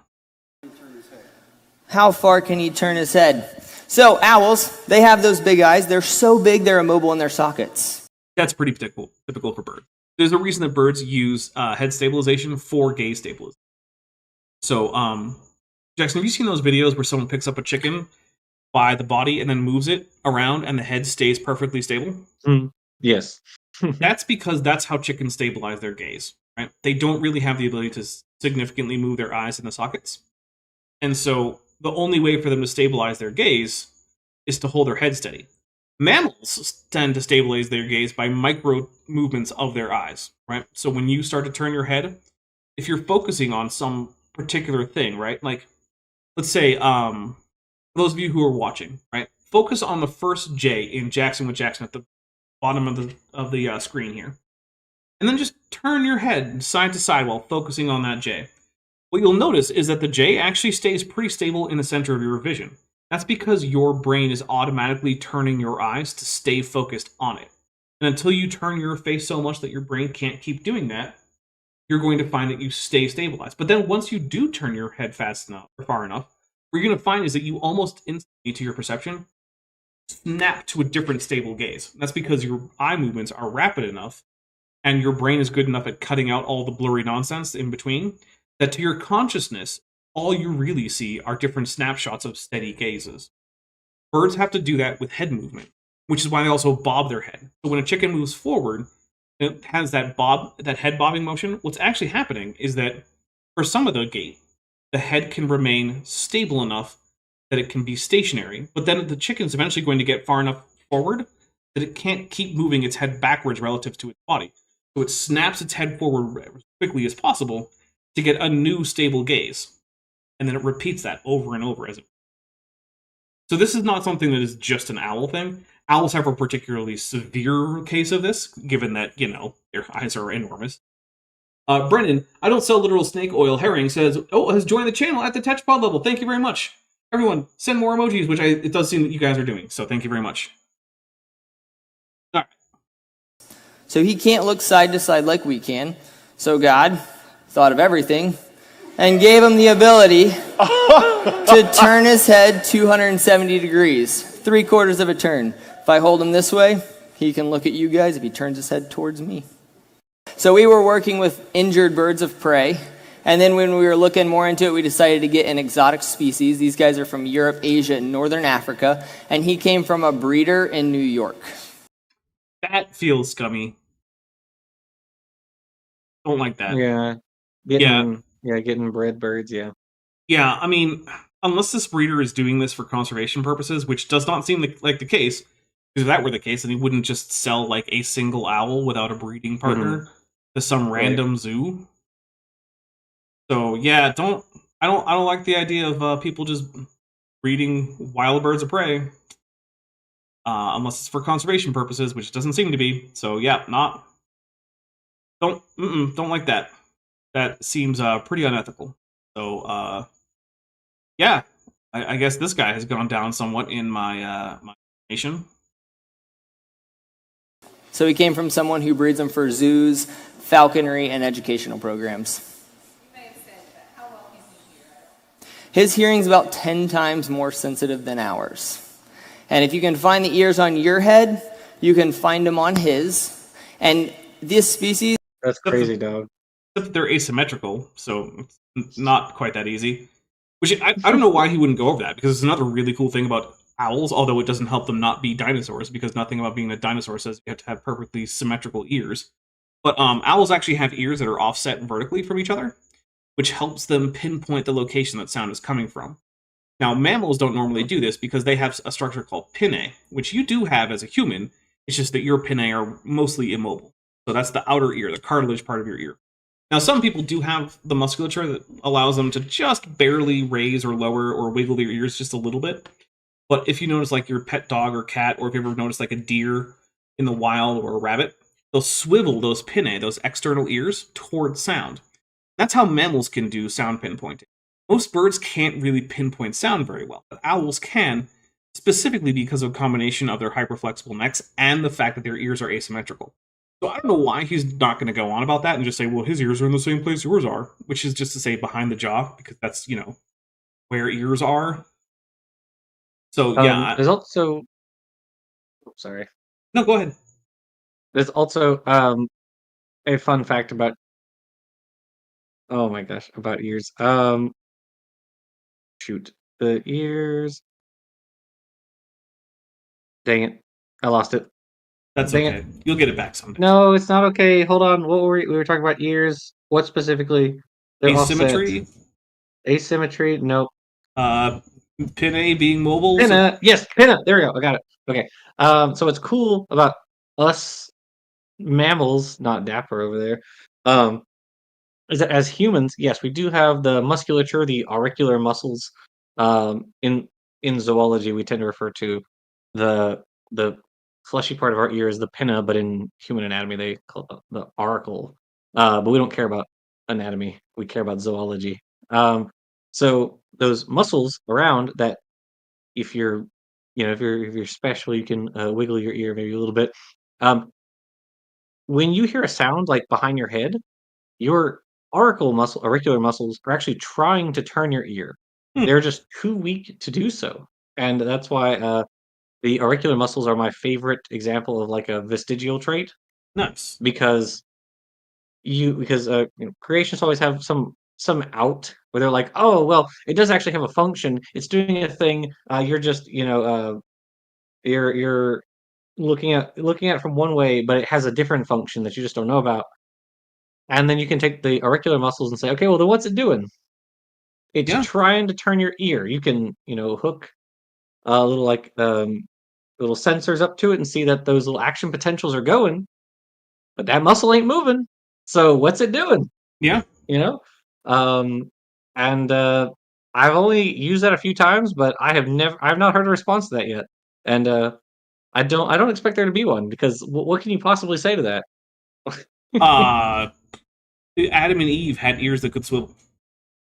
How far can he turn his head? So owls, they have those big eyes. They're so big they're immobile in their sockets. That's pretty typical for birds. There's a reason that birds use head stabilization for gaze stabilization. So, Jackson, have you seen those videos where someone picks up a chicken by the body and then moves it around and the head stays perfectly stable? Yes. That's because that's how chickens stabilize their gaze, right? They don't really have the ability to significantly move their eyes in the sockets. And so the only way for them to stabilize their gaze is to hold their head steady. Mammals tend to stabilize their gaze by micro movements of their eyes, right? So when you start to turn your head, if you're focusing on some particular thing, right? Like, let's say, for those of you who are watching, right? Focus on the first J in Jackson with Jackson at the bottom of the screen here. And then just turn your head side to side while focusing on that J. What you'll notice is that the J actually stays pretty stable in the center of your vision. That's because your brain is automatically turning your eyes to stay focused on it. And until you turn your face so much that your brain can't keep doing that, you're going to find that you stay stabilized. But then once you do turn your head fast enough or far enough, what you're going to find is that you almost instantly, to your perception, snap to a different stable gaze. That's because your eye movements are rapid enough and your brain is good enough at cutting out all the blurry nonsense in between that to your consciousness, all you really see are different snapshots of steady gazes. Birds have to do that with head movement, which is why they also bob their head. So when a chicken moves forward, it has that head bobbing motion. What's actually happening is that for some of the gait, the head can remain stable enough that it can be stationary, but then the chicken's eventually going to get far enough forward that it can't keep moving its head backwards relative to its body. So it snaps its head forward as quickly as possible to get a new stable gaze. And then it repeats that over and over as it So this is not something that is just an owl thing. Owls have a particularly severe case of this, given that, their eyes are enormous. Brennan, I don't sell literal snake oil herring, says, has joined the channel at the Tetchpod level. Thank you very much. Everyone, send more emojis, which it does seem that you guys are doing, so thank you very much. All right. So he can't look side to side like we can. So God thought of everything and gave him the ability to turn his head 270 degrees, 3/4 of a turn. If I hold him this way, he can look at you guys if he turns his head towards me. So we were working with injured birds of prey. And then when we were looking more into it, we decided to get an exotic species. These guys are from Europe, Asia, and Northern Africa. And he came from a breeder in New York. That feels scummy. Don't like that. Yeah. Getting bred birds, yeah. Yeah, I mean, unless this breeder is doing this for conservation purposes, which does not seem like the case, because if that were the case, then he wouldn't just sell like a single owl without a breeding partner to some random zoo. So yeah, I don't like the idea of people just breeding wild birds of prey, unless it's for conservation purposes, which doesn't seem to be. So yeah, don't like that. That seems pretty unethical. So yeah, I guess this guy has gone down somewhat in my my nation. So he came from someone who breeds them for zoos, falconry, and educational programs. His hearing's about 10 times more sensitive than ours. And if you can find the ears on your head, you can find them on his. And this species... That's crazy, dog. Except they're asymmetrical, so it's not quite that easy. Which I don't know why he wouldn't go over that, because it's another really cool thing about owls, although it doesn't help them not be dinosaurs, because nothing about being a dinosaur says you have to have perfectly symmetrical ears. But owls actually have ears that are offset vertically from each other, which helps them pinpoint the location that sound is coming from. Now, mammals don't normally do this because they have a structure called pinnae, which you do have as a human. It's just that your pinnae are mostly immobile. So that's the outer ear, the cartilage part of your ear. Now, some people do have the musculature that allows them to just barely raise or lower or wiggle their ears just a little bit. But if you notice like your pet dog or cat, or if you ever notice like a deer in the wild or a rabbit, they'll swivel those pinnae, those external ears, towards sound. That's how mammals can do sound pinpointing. Most birds can't really pinpoint sound very well, but owls can, specifically because of a combination of their hyperflexible necks and the fact that their ears are asymmetrical. So I don't know why he's not going to go on about that and just say, well, his ears are in the same place yours are, which is just to say behind the jaw, because that's, where ears are. So, yeah. There's also... sorry. No, go ahead. There's also a fun fact about... oh my gosh, about ears. Shoot. The ears... dang it. I lost it. That's Dang okay. it. You'll get it back someday. No, it's not okay. Hold on. What were we were talking about ears? What specifically? They're Asymmetry? offset. Asymmetry? Nope. Pinnae being mobile? Pinna. Yes, pinna. There we go. I got it. Okay. So what's cool about us mammals, not Dapper over there, is that as humans, yes, we do have the musculature, the auricular muscles. In zoology, we tend to refer to the fleshy part of our ear as the pinna, but in human anatomy, they call it the auricle. But we don't care about anatomy; we care about zoology. So those muscles around that, if you're, if you're special, you can wiggle your ear maybe a little bit. When you hear a sound like behind your head, your auricular muscles are actually trying to turn your ear. They're just too weak to do so, and that's why the auricular muscles are my favorite example of like a vestigial trait. Nice. Because creationists always have some out where they're like, oh well, it does actually have a function. It's doing a thing. You're just you're looking at it from one way, but it has a different function that you just don't know about. And then you can take the auricular muscles and say, okay, well then what's it doing? It's trying to turn your ear. You can hook a little little sensors up to it and see that those little action potentials are going, but that muscle ain't moving. So what's it doing? Yeah. And I've only used that a few times, but I've not heard a response to that yet. And I don't expect there to be one because what can you possibly say to that? Uh, Adam and Eve had ears that could swivel,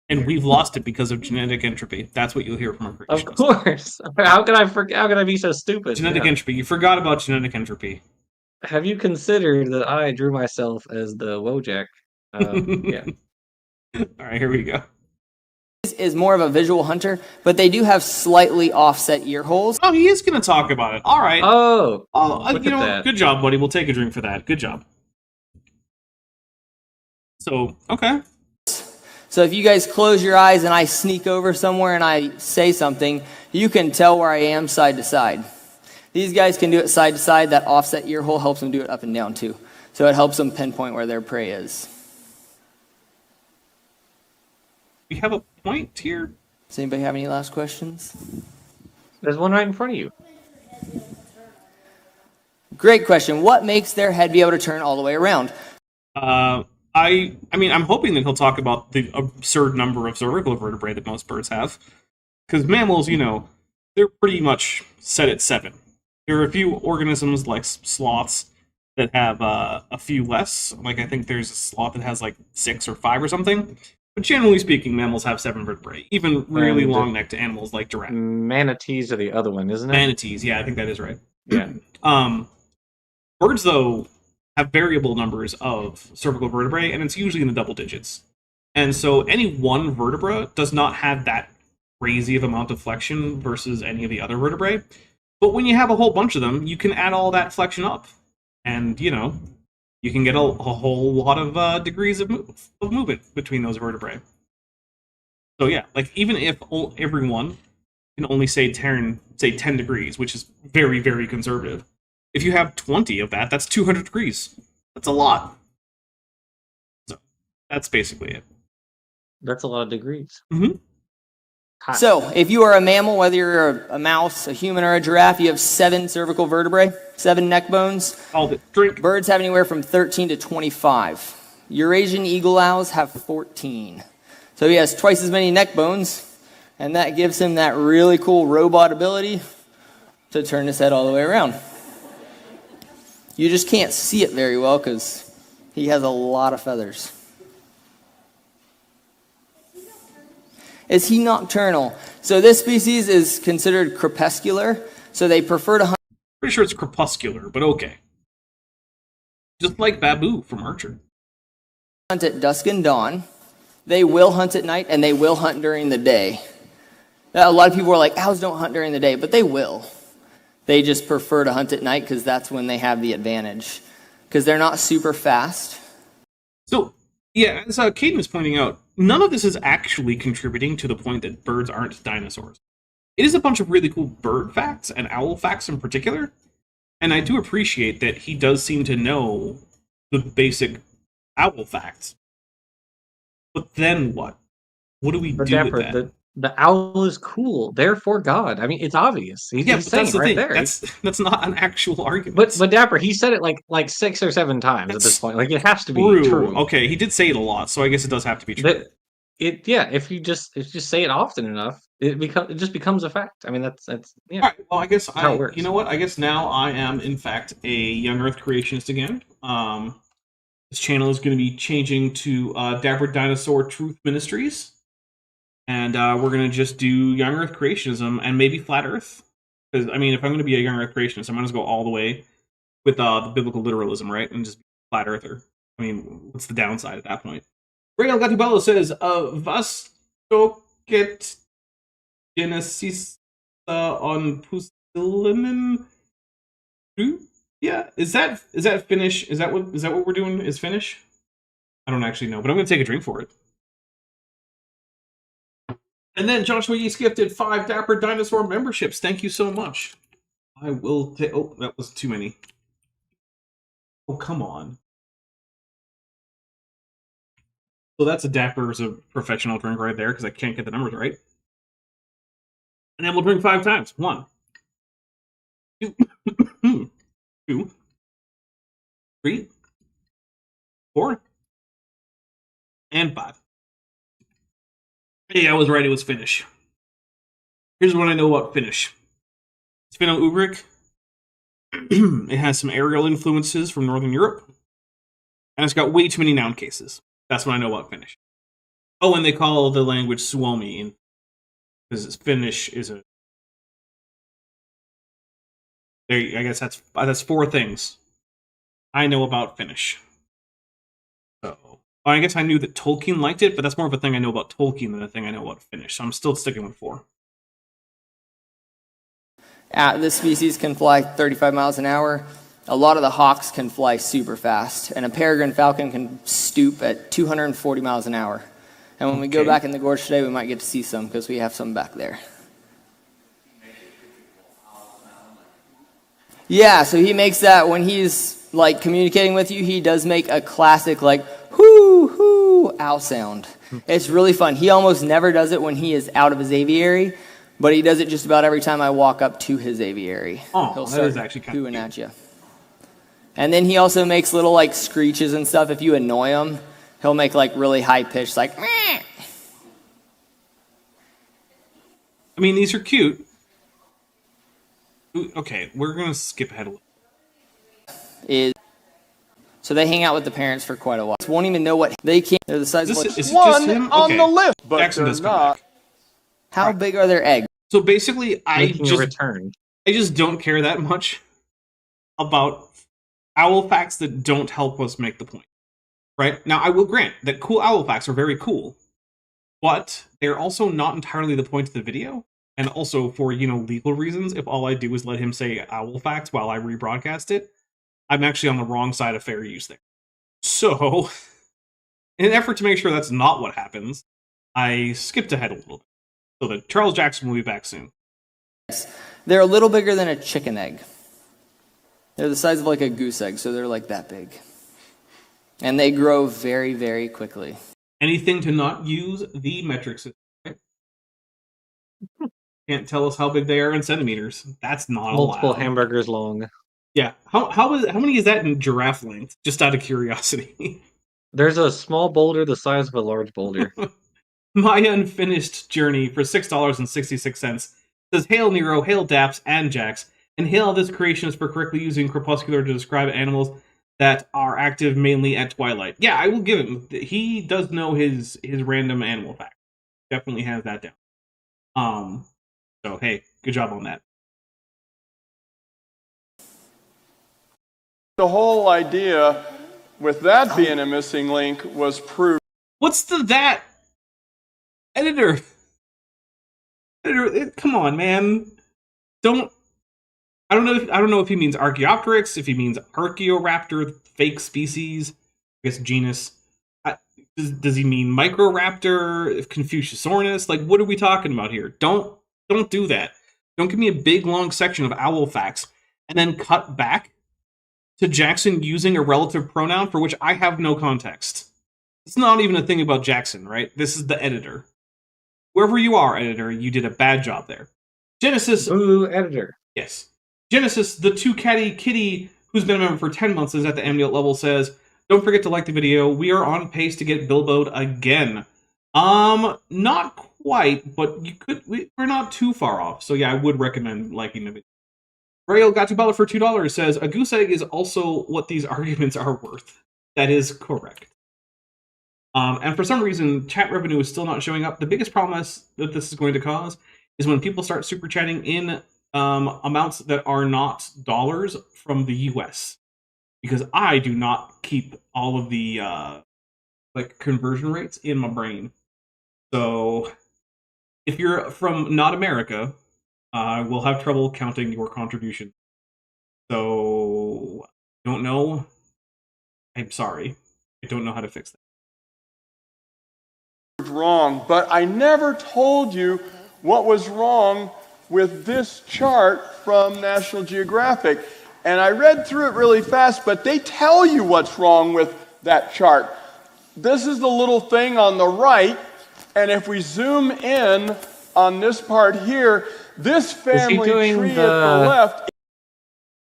and we've lost it because of genetic entropy. That's what you'll hear from a Of creationist. course. How can I forget? How can I be so stupid? Genetic Yeah. entropy. You forgot about genetic entropy. Have you considered that I drew myself as the Wojak? Yeah. All right, here we go. Is more of a visual hunter, but they do have slightly offset ear holes. Oh, he is going to talk about it. All right. Oh, look You at know, that. good job, buddy. We'll take a drink for that. Good job. So, okay. So if you guys close your eyes and I sneak over somewhere and I say something, you can tell where I am side to side. These guys can do it side to side. That offset ear hole helps them do it up and down too. So it helps them pinpoint where their prey is. We have a point here. Does anybody have any last questions? There's one right in front of you. Great question. What makes their head be able to turn all the way around? I mean, I'm hoping that he'll talk about the absurd number of cervical vertebrae that most birds have. Because mammals, you know, they're pretty much set at 7. There are a few organisms like sloths that have a few less. Like, I think there's a sloth that has like 6 or 5 or something. But generally speaking, mammals have 7 vertebrae. Even really And long-necked animals like giraffe. Manatees are the other one, isn't it? Manatees, yeah, I think that is right. Yeah. Birds, though, have variable numbers of cervical vertebrae, and it's usually in the double digits. And so any one vertebra does not have that crazy of amount of flexion versus any of the other vertebrae. But when you have a whole bunch of them, you can add all that flexion up. And, you know, you can get a whole lot of degrees of movement between those vertebrae. So yeah, like even if everyone can only say 10 degrees, which is very, very conservative, if you have 20 of that, that's 200 degrees. That's a lot. So that's basically it. That's a lot of degrees. Mm-hmm. Hot. So if you are a mammal, whether you're a mouse, a human, or a giraffe, you have 7 cervical vertebrae, 7 neck bones. Called it. Drink. Birds have anywhere from 13 to 25. Eurasian eagle owls have 14. So he has twice as many neck bones, and that gives him that really cool robot ability to turn his head all the way around. You just can't see it very well because he has a lot of feathers. Is he nocturnal? So this species is considered crepuscular, so they prefer to hunt. Pretty sure it's crepuscular, but okay. Just like Babu from Archer. Hunt at dusk and dawn. They will hunt at night, and they will hunt during the day. A lot of people are like, owls don't hunt during the day, but they will. They just prefer to hunt at night because that's when they have the advantage. Because they're not super fast. So, yeah, as Caden was pointing out, none of this is actually contributing to the point that birds aren't dinosaurs. It is a bunch of really cool bird facts, and owl facts in particular. And I do appreciate that he does seem to know the basic owl facts. But then what? What do we But do Dapper, with that? the owl is cool. Therefore, God. I mean, it's obvious. He's Yeah, but saying that's the right thing. there. That's not an actual argument. But Dapper, he said it like 6 or 7 times at That's this point. Like it has to be True. true. Okay, he did say it a lot, so I guess it does have to be true. But if you just say it often enough, it just becomes a fact. I mean, that's yeah. All right. Well, I guess how it works. You know what? I guess now I am, in fact, a young Earth creationist again. This channel is going to be changing to Dapper Dinosaur Truth Ministries, and we're going to just do young Earth creationism and maybe flat Earth. Because I mean, if I'm going to be a young Earth creationist, I might as well go all the way with the biblical literalism, right? And just be flat Earther. I mean, what's the downside at that point? Real Gatibello says, "Was get Genesis on Pusillinen?" Yeah, is that Finnish? Is that what we're doing? Is Finnish? I don't actually know, but I'm going to take a drink for it. And then Joshua Yeast gifted 5 Dapper Dinosaur memberships. Thank you so much. I will take. Oh, that was too many. Oh, come on. So that's a Dapper's a professional drink right there because I can't get the numbers right. And then we'll drink 5 times. 1, 2, 2, 3, 4, and 5. Hey, I was right. It was Finnish. Here's what I know about Finnish. It's Finno-Ugric. It has some aerial influences from Northern Europe. And it's got way too many noun cases. That's what I know about Finnish. Oh, and they call the language Suomi, because Finnish is a... I guess that's 4 things I know about Finnish. So, I guess I knew that Tolkien liked it, but that's more of a thing I know about Tolkien than a thing I know about Finnish. So I'm still sticking with 4. This species can fly 35 miles an hour. A lot of the hawks can fly super fast, and a peregrine falcon can stoop at 240 miles an hour. And when we go back in the gorge today, we might get to see some, because we have some back there. Yeah, so he makes that when he's like communicating with you, he does make a classic like whoo hoo owl sound. It's really fun. He almost never does it when he is out of his aviary, but he does it just about every time I walk up to his aviary. Oh, he'll that start is actually kind of cooing at you. And then he also makes little like screeches and stuff. If you annoy him, he'll make like really high pitched like. Meh. I mean, these are cute. Okay, we're gonna skip ahead a little. So they hang out with the parents for quite a while. Won't even know what they can't. They're the size of like, Is it One just him? on Okay. the list, but Jackson they're does come not. back. how big are their eggs? So basically, I Making a return. just don't care that much about owl facts that don't help us make the point. Right? Now, I will grant that cool owl facts are very cool, but they're also not entirely the point of the video. And also for, legal reasons, if all I do is let him say owl facts while I rebroadcast it, I'm actually on the wrong side of fair use there. So, in an effort to make sure that's not what happens, I skipped ahead a little bit. So that Charles Jackson will be back soon. They're a little bigger than a chicken egg. They're the size of like a goose egg, so they're like that big. And they grow very, very quickly. Anything to not use the metric system, right? Can't tell us how big they are in centimeters. That's not Multiple allowed. hamburgers long. Yeah. How many is that in giraffe length? Just out of curiosity. There's a small boulder the size of a large boulder. My unfinished journey for $6.66 says, "Hail Nero, hail Daps and Jax, and hail this creationist for correctly using crepuscular to describe animals that are active mainly at twilight." Yeah, I will give him. He does know his random animal fact. Definitely has that down. So hey, good job on that. The whole idea with that being a missing link was proved. What's that? Editor, come on, man. I don't know if he means Archaeopteryx, if he means Archaeoraptor, fake species, I guess genus. Does he mean Microraptor, Confuciusornis? Like, what are we talking about here? Don't do that. Don't give me a big long section of owl facts and then cut back to Jackson using a relative pronoun for which I have no context. It's not even a thing about Jackson, right? This is the editor. Whoever you are, editor, you did a bad job there. Genesis. Ooh, editor. Yes. Genesis, the 2 kitty who's been a member for 10 months is at the amniote level, says, "Don't forget to like the video. We are on pace to get Bilbo'd again." Not quite, but we're not too far off. So yeah, I would recommend liking the video. Rail got to Bella for $2 says, "A goose egg is also what these arguments are worth." That is correct. And for some reason, chat revenue is still not showing up. The biggest problem that this is going to cause is when people start super chatting in amounts that are not dollars from the US. Because I do not keep all of the conversion rates in my brain. So if you're from not America, we'll have trouble counting your contribution. So don't know. I'm sorry. I don't know how to fix that. Wrong, but I never told you what was wrong with this chart from National Geographic. And I read through it really fast, but they tell you what's wrong with that chart. This is the little thing on the right, and if we zoom in on this part here, this family tree at the left.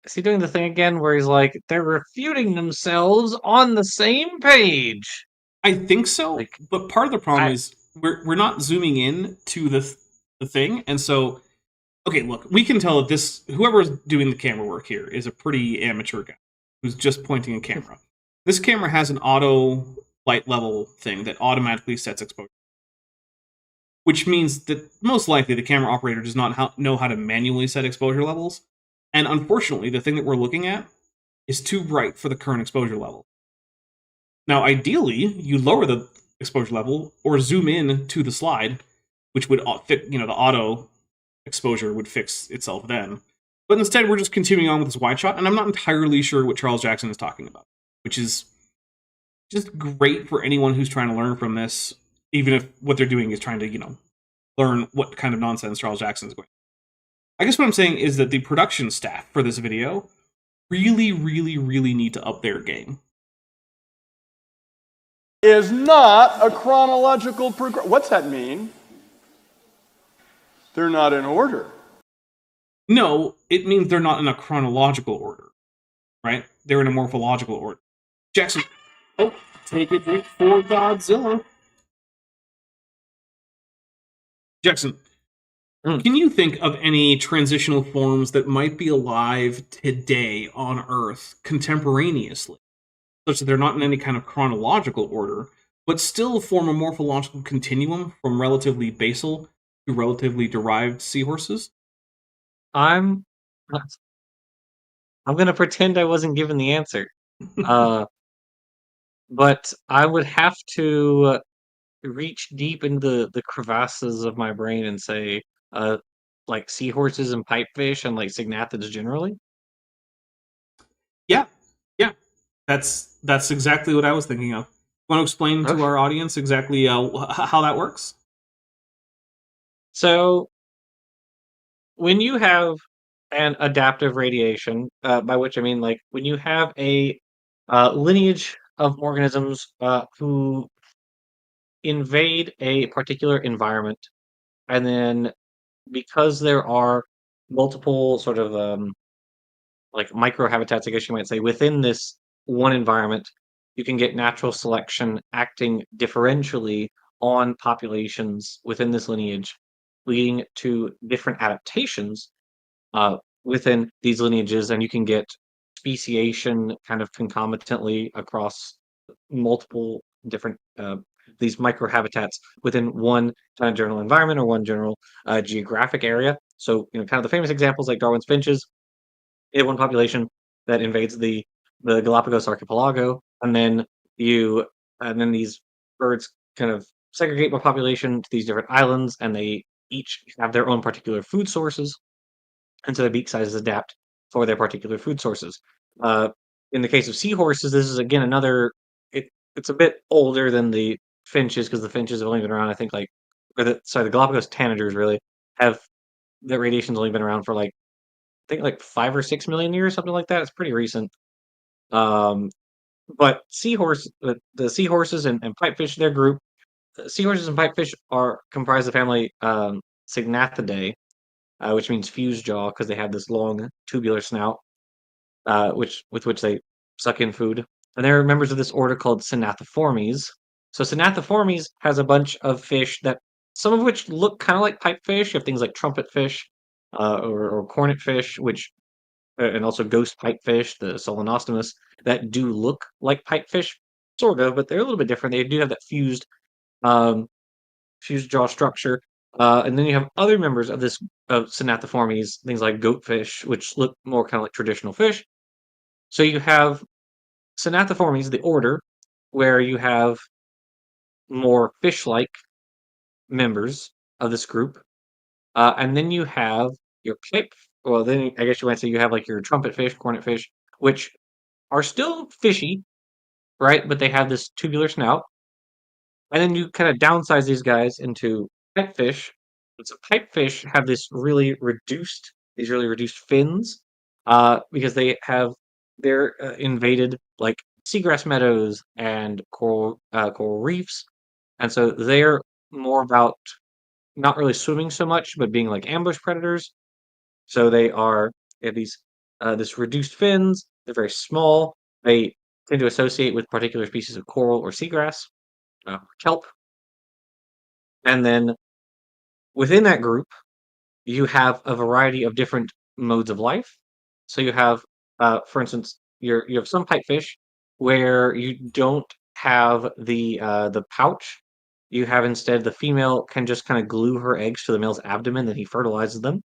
Is he doing the thing again where he's like, they're refuting themselves on the same page? I think so, but part of the problem is we're not zooming in to the thing, and so okay, look, we can tell that this whoever's doing the camera work here is a pretty amateur guy who's just pointing a camera. This camera has an auto light level thing that automatically sets exposure, which means that most likely the camera operator does not know how to manually set exposure levels. And unfortunately, the thing that we're looking at is too bright for the current exposure level. Now, ideally, you lower the exposure level or zoom in to the slide, which would fit, the auto exposure would fix itself then. But instead, we're just continuing on with this wide shot, and I'm not entirely sure what Charles Jackson is talking about, which is just great for anyone who's trying to learn from this, even if what they're doing is trying to, learn what kind of nonsense Charles Jackson is going. I guess what I'm saying is that the production staff for this video really, really, really need to up their game. Is not a chronological progression. What's that mean? They're not in order. No, it means they're not in a chronological order, right? They're in a morphological order. Jackson, take a drink for Godzilla. Jackson, can you think of any transitional forms that might be alive today on Earth contemporaneously, such that they're not in any kind of chronological order, but still form a morphological continuum from relatively basal to relatively derived seahorses? I'm gonna pretend I wasn't given the answer. But I would have to reach deep into the crevasses of my brain and say, like seahorses and pipefish and like signathids generally. Yeah, that's exactly what I was thinking of. Want to explain to Okay. our audience exactly how that works? So when you have an adaptive radiation, by which I mean like when you have a lineage of organisms who invade a particular environment, and then because there are multiple sort of like microhabitats, I guess you might say, within this one environment, you can get natural selection acting differentially on populations within this lineage, leading to different adaptations within these lineages, and you can get speciation kind of concomitantly across multiple different these microhabitats within one kind of general environment or one general geographic area. So, kind of the famous examples like Darwin's finches, you have one population that invades the Galapagos archipelago, and then these birds kind of segregate by population to these different islands, and they each have their own particular food sources, and so their beak sizes adapt for their particular food sources. In the case of seahorses, this is again another. It's a bit older than the finches because the finches have only been around, I think, the Galapagos tanagers really have their radiation's only been around for like I think like 5 or 6 million years, something like that. It's pretty recent. Um, but the seahorses and pipefish, their group, seahorses and pipefish are comprise the family Signathidae, which means fused jaw because they have this long tubular snout, with which they suck in food. And they're members of this order called Synathiformes. So Synathiformes has a bunch of fish that some of which look kind of like pipefish. You have things like trumpetfish or cornet fish, which and also ghost pipefish, the Solenostomus, that do look like pipefish, sort of, but they're a little bit different. They do have that um, fused jaw structure. And then you have other members of this of Synathiformes, things like goatfish, which look more kind of like traditional fish. So you have Synathiformes, the order, where you have more fish-like members of this group, and then you have your pipe. Well, then I guess you might say you have like your trumpet fish, cornet fish, which are still fishy, right? But they have this tubular snout. And then you kind of downsize these guys into pipefish. So pipefish have these really reduced fins, because they're invaded like seagrass meadows and coral reefs, and so they're more about not really swimming so much, but being like ambush predators. So they have this reduced fins. They're very small. They tend to associate with particular species of coral or seagrass, kelp. And then within that group, you have a variety of different modes of life. So you have, for instance, you have some pipefish where you don't have the pouch. You have instead the female can just kind of glue her eggs to the male's abdomen, then he fertilizes them.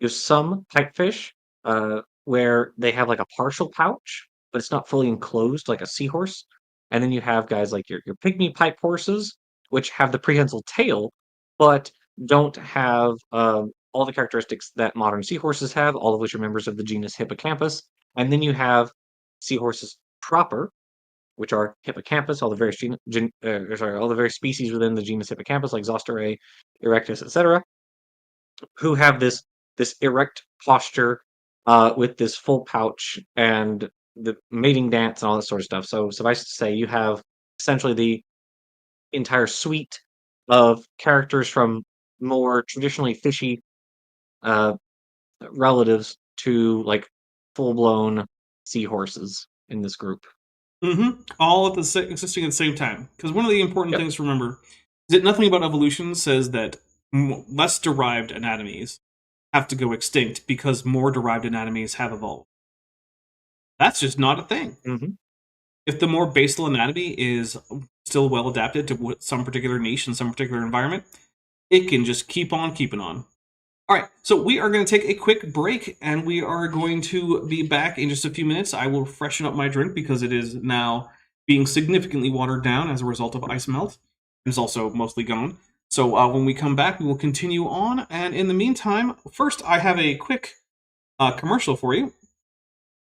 You have some pipefish where they have like a partial pouch, but it's not fully enclosed like a seahorse. And then you have guys like your pygmy pipe horses, which have the prehensile tail, but don't have all the characteristics that modern seahorses have, all of which are members of the genus Hippocampus. And then you have seahorses proper, which are Hippocampus, all the various all the various species within the genus Hippocampus, like Zosterae, Erectus, etc., who have this erect posture with this full pouch and the mating dance and all this sort of stuff. So suffice to say, you have essentially the entire suite of characters from more traditionally fishy uh, relatives to like full blown seahorses in this group. All at the existing at the same time. Because one of the important Yep. things to remember is that nothing about evolution says that less derived anatomies have to go extinct because more derived anatomies have evolved. That's just not a thing. Mm-hmm. If the more basal anatomy is still well adapted to some particular niche in some particular environment, it can just keep on keeping on. All right, so we are going to take a quick break, and we are going to be back in just a few minutes. I will freshen up my drink because it is now being significantly watered down as a result of ice melt. It's also mostly gone. So when we come back, we will continue on. And in the meantime, first I have a quick commercial for you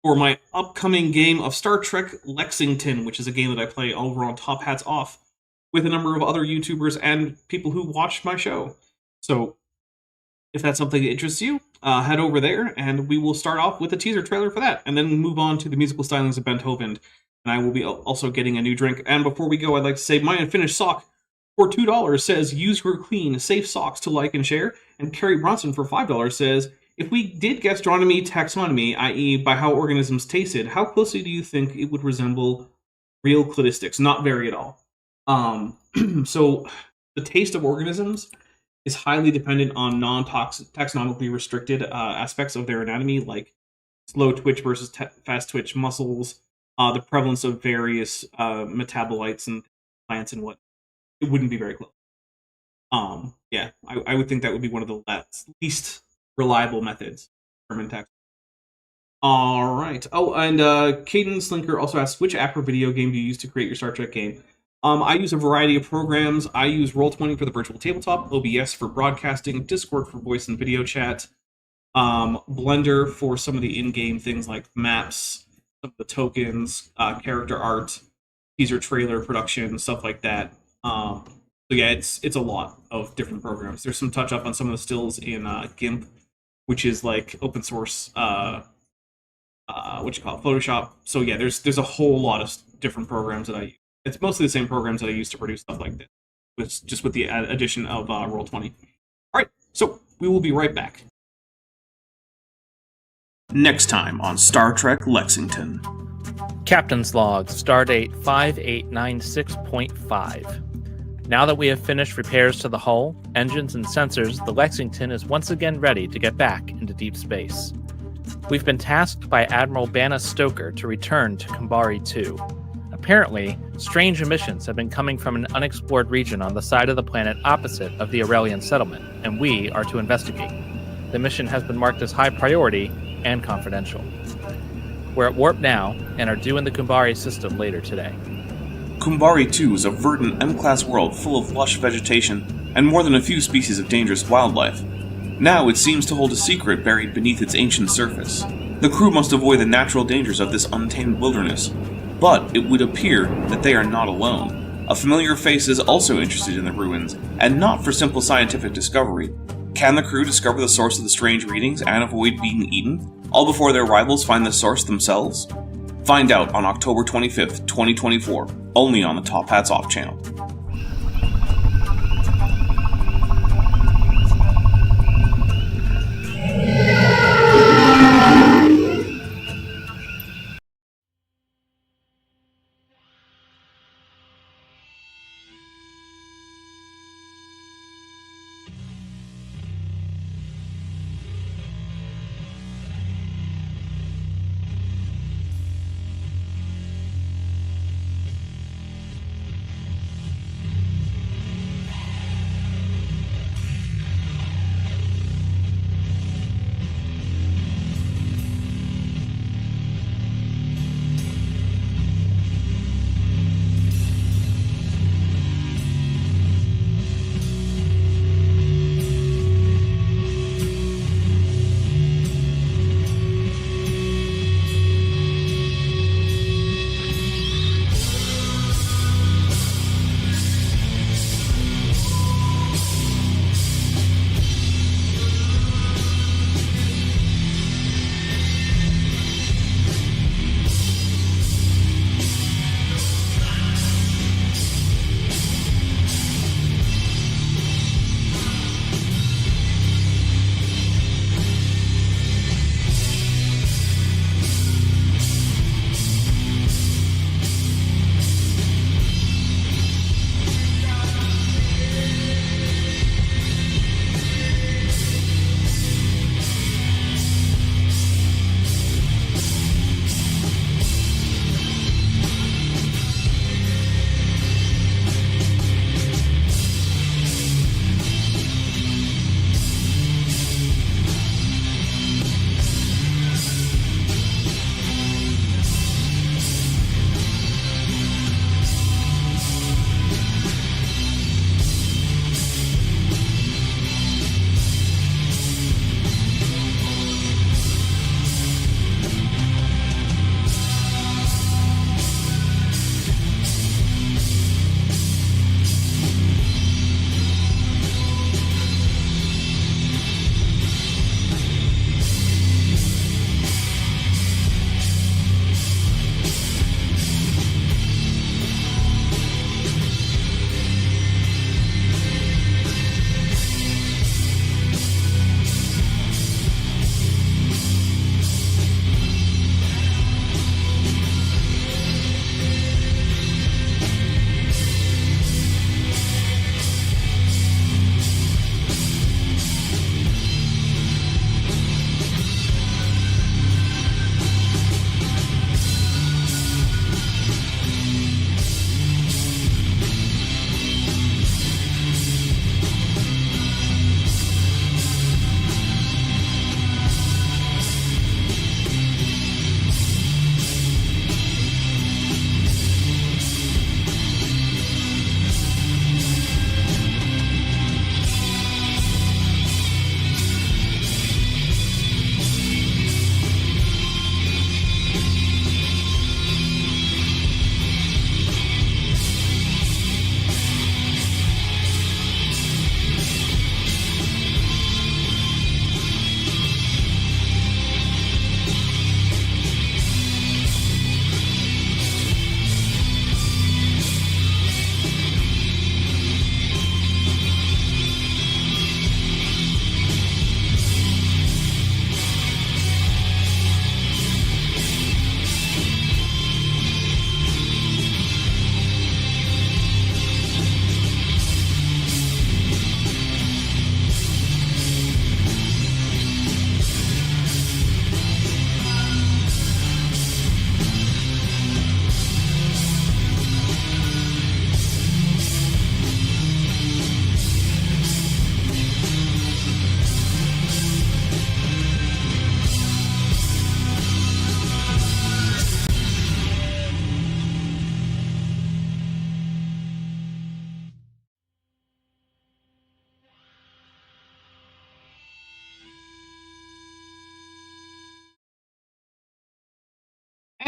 for my upcoming game of Star Trek Lexington, which is a game that I play over on Top Hats Off with a number of other YouTubers and people who watch my show. So if that's something that interests you, head over there, and we will start off with a teaser trailer for that, and then move on to the musical stylings of Beethoven. And I will be also getting a new drink. And before we go, I'd like to say my unfinished sock for $2 says, use your clean, safe socks to like and share. And Carrie Bronson for $5 says, if we did gastronomy taxonomy, i.e. by how organisms tasted, how closely do you think it would resemble real cladistics? Not very at all. So the taste of organisms is highly dependent on non-taxonomically restricted aspects of their anatomy, like slow twitch versus fast twitch muscles, the prevalence of various metabolites and plants and what. It wouldn't be very close. Yeah, I would think that would be one of the least reliable methods for determining taxonomy. All right. Oh, and Caden Slinker also asks, which app or video game do you use to create your Star Trek game? I use a variety of programs. I use Roll20 for the virtual tabletop, OBS for broadcasting, Discord for voice and video chat, Blender for some of the in-game things like maps, some of the tokens, character art, teaser trailer production, stuff like that. So yeah, it's a lot of different programs. There's some touch up on some of the stills in GIMP, which is like open source. Photoshop. So yeah, there's a whole lot of different programs that I use. It's mostly the same programs that I use to produce stuff like this, just with the addition of Roll20. All right, so we will be right back. Next time on Star Trek Lexington. Captain's Log, Stardate 5896.5. Now that we have finished repairs to the hull, engines, and sensors, the Lexington is once again ready to get back into deep space. We've been tasked by Admiral Banna Stoker to return to Kumbari 2. Apparently, strange emissions have been coming from an unexplored region on the side of the planet opposite of the Aurelian settlement, and we are to investigate. The mission has been marked as high priority and confidential. We're at warp now, and are due in the Kumbari system later today. Kumbari 2 is a verdant M-class world full of lush vegetation, and more than a few species of dangerous wildlife. Now it seems to hold a secret buried beneath its ancient surface. The crew must avoid the natural dangers of this untamed wilderness. But it would appear that they are not alone. A familiar face is also interested in the ruins, and not for simple scientific discovery. Can the crew discover the source of the strange readings and avoid being eaten, all before their rivals find the source themselves? Find out on October 25th, 2024, only on the Top Hats Off channel.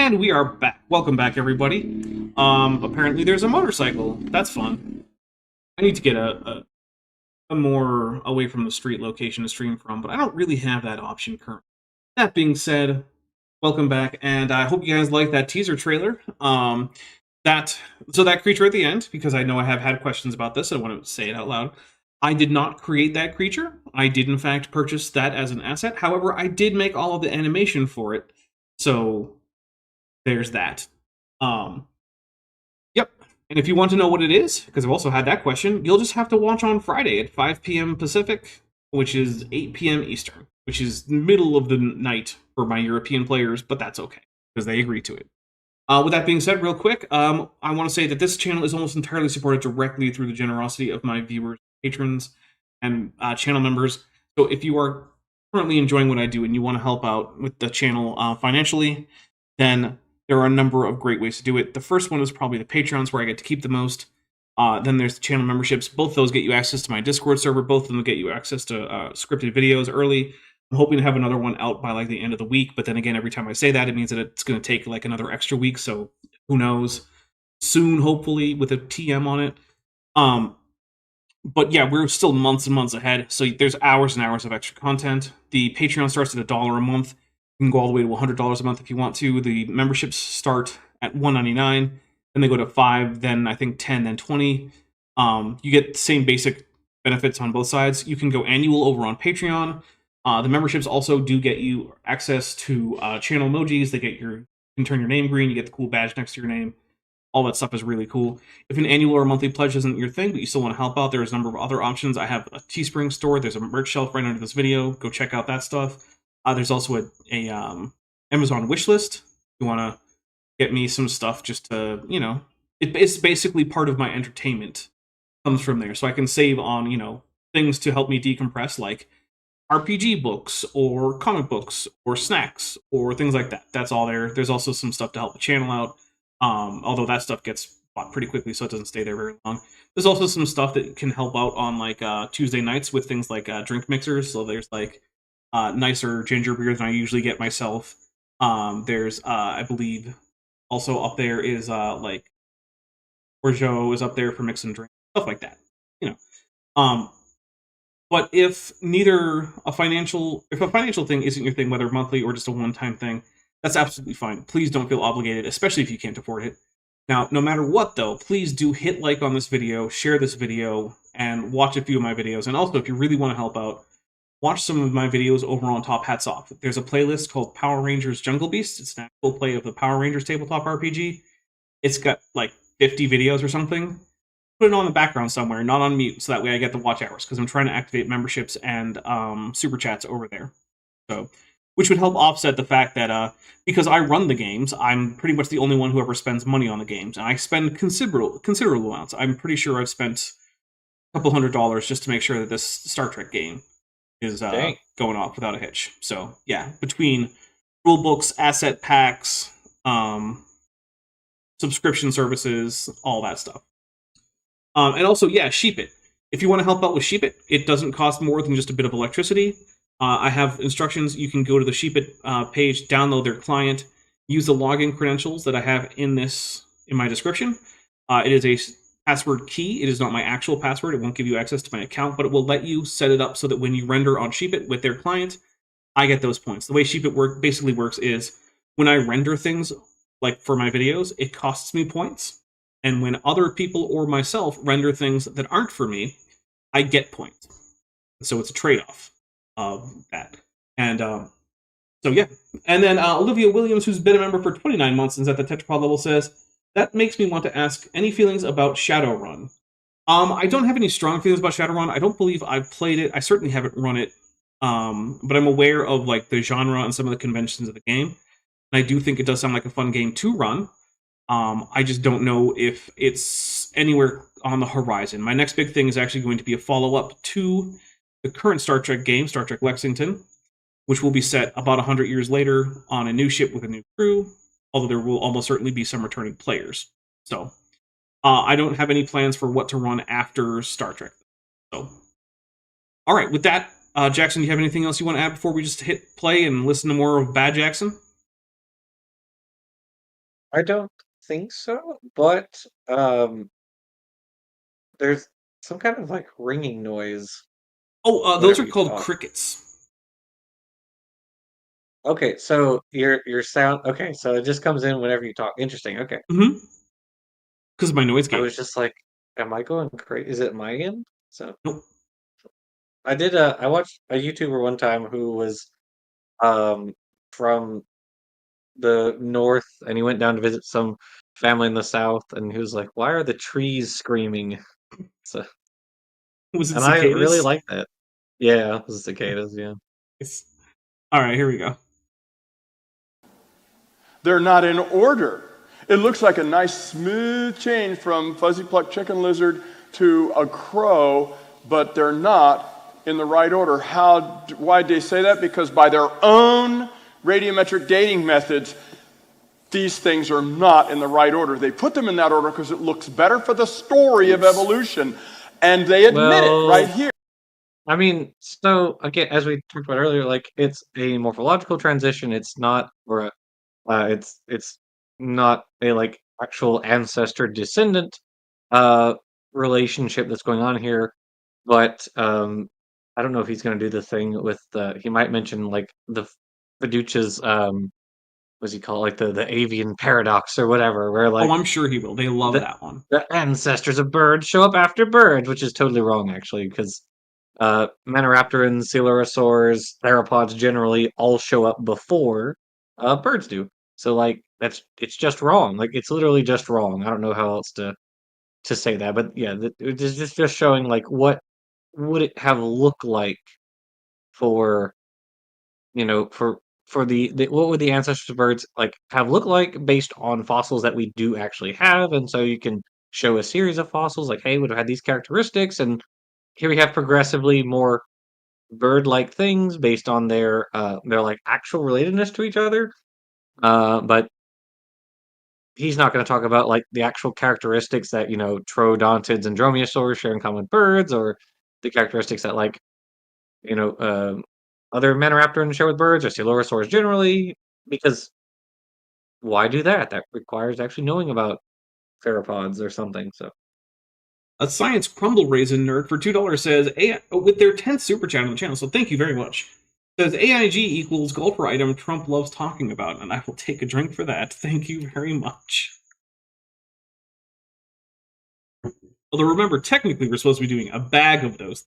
And we are back. Welcome back, everybody. Apparently there's a motorcycle. That's fun. I need to get a more away from the street location to stream from, but I don't really have that option currently. That being said, welcome back, and I hope you guys like that teaser trailer. That creature at the end, because I know I have had questions about this, I want to say it out loud. I did not create that creature. I did, in fact, purchase that as an asset. However, I did make all of the animation for it. So, there's that. Yep. And if you want to know what it is, because I've also had that question, you'll just have to watch on Friday at 5 p.m. Pacific, which is 8 p.m. Eastern, which is middle of the night for my European players, but that's okay, because they agree to it. With that being said, real quick, I want to say that this channel is almost entirely supported directly through the generosity of my viewers, patrons, and channel members. So if you are currently enjoying what I do and you want to help out with the channel financially, then there are a number of great ways to do it. The first one is probably the Patreons, where I get to keep the most. Then there's the channel memberships. Both of those get you access to my Discord server. Both of them get you access to scripted videos early. I'm hoping to have another one out by like the end of the week, but then again, every time I say that, it means that it's going to take like another extra week, so who knows. Soon, hopefully, with a TM on it. But yeah, we're still months and months ahead, so there's hours and hours of extra content. The Patreon starts at $1 a month. You can go all the way to $100 a month if you want to. The memberships start at $1.99, then they go to $5, then I think $10, then $20. You get the same basic benefits on both sides. You can go annual over on Patreon. The memberships also do get you access to channel emojis. You can turn your name green. You get the cool badge next to your name. All that stuff is really cool. If an annual or monthly pledge isn't your thing, but you still want to help out, there's a number of other options. I have a Teespring store. There's a merch shelf right under this video. Go check out that stuff. There's also a Amazon wish list. If you want to get me some stuff just to, it's basically part of my entertainment comes from there. So I can save on, things to help me decompress, like RPG books or comic books or snacks or things like that. That's all there. There's also some stuff to help the channel out. Although that stuff gets bought pretty quickly, so it doesn't stay there very long. There's also some stuff that can help out on like Tuesday nights with things like drink mixers. So there's like nicer ginger beer than I usually get myself. There's I believe also up there is like Orgeau is up there for mix and drink, stuff like that. But if a financial thing isn't your thing, whether monthly or just a one-time thing, that's absolutely fine. Please don't feel obligated, especially if you can't afford it. Now, no matter what, though, please do hit like on this video, share this video, and watch a few of my videos. And also, if you really want to help out, watch some of my videos over on Top Hats Off. There's a playlist called Power Rangers Jungle Beast. It's an actual play of the Power Rangers tabletop RPG. It's got like 50 videos or something. Put it on the background somewhere, not on mute, so that way I get the watch hours, because I'm trying to activate memberships and super chats over there. So, which would help offset the fact that because I run the games, I'm pretty much the only one who ever spends money on the games, and I spend considerable amounts. I'm pretty sure I've spent a couple $100 just to make sure that this Star Trek game is going off without a hitch. So yeah, between rule books, asset packs, subscription services, all that stuff. And also, yeah, Sheep It. If you want to help out with Sheep It, it doesn't cost more than just a bit of electricity. I have instructions. You can go to the Sheep It page, download their client, use the login credentials that I have in my description. It is a password key. It is not my actual password. It won't give you access to my account, but it will let you set it up so that when you render on Sheep It with their client, I get those points. The way Sheep It basically works is when I render things, like for my videos, it costs me points. And when other people or myself render things that aren't for me, I get points. So it's a trade-off of that. And so yeah. And then Olivia Williams, who's been a member for 29 months and is at the Tetrapod level, says, that makes me want to ask, any feelings about Shadowrun? I don't have any strong feelings about Shadowrun. I don't believe I've played it. I certainly haven't run it. But I'm aware of like the genre and some of the conventions of the game. And I do think it does sound like a fun game to run. I just don't know if it's anywhere on the horizon. My next big thing is actually going to be a follow-up to the current Star Trek game, Star Trek Lexington, which will be set about 100 years later on a new ship with a new crew, although there will almost certainly be some returning players. So, I don't have any plans for what to run after Star Trek. So, all right, with that, Jackson, do you have anything else you want to add before we just hit play and listen to more of Bad Jackson? I don't think so, but there's some kind of like ringing noise Oh, those whenever are you called talk. crickets. Okay, so your sound. Okay, so it just comes in whenever you talk. Interesting. Okay, Mm-hmm. Because of my noise I gate. was just like, am I going crazy? Is it my end? So Nope. I did. I watched a YouTuber one time who was um from the north, and he went down to visit some family in the south, and he was like, "Why are the trees screaming?" So, Was it and I really cicadas? like that. Yeah, the cicadas. Yeah. It's... All right, here we go. They're not in order. It looks like a nice smooth change from fuzzy plucked chicken lizard to a crow, but they're not in the right order. Why did they say that? Because by their own radiometric dating methods, these things are not in the right order. They put them in that order because it looks better for the story of evolution, and they admit it right Well, here. I mean, so again, as we talked about earlier, like it's a morphological transition. It's not, or it's not a like actual ancestor descendant uh relationship that's going on here. But I don't know if he's going to do the thing with the. He might mention like the Fiducia's what's he call it? Like the avian paradox or whatever, where Oh, like I'm sure he will. They love the that one. the ancestors of birds show up after birds, which is totally wrong actually, because Maniraptorans, Coelurosaurs, theropods generally all show up before birds do. So like it's just wrong. Like it's literally just wrong. I don't know how else to say that, but yeah, it's just showing like what would it have looked like for for the what would the ancestors of birds like have looked like based on fossils that we do actually have, and so you can show a series of fossils like, hey, would have had these characteristics, and here we have progressively more bird-like things based on their like actual relatedness to each other. But he's not going to talk about like the actual characteristics that troodontids and dromaeosaurs share in common with birds, or the characteristics that like you know other Maniraptorans share with birds, or Coelurosaurs generally. Because why do that? That requires actually knowing about theropods or something. So A science crumble raisin nerd for $2 says AI, with their 10th super chat on the channel. So thank you very much. Says AIG equals golfer item Trump loves talking about, and I will take a drink for that. Thank you very much. Although remember, technically we're supposed to be doing a bag of those.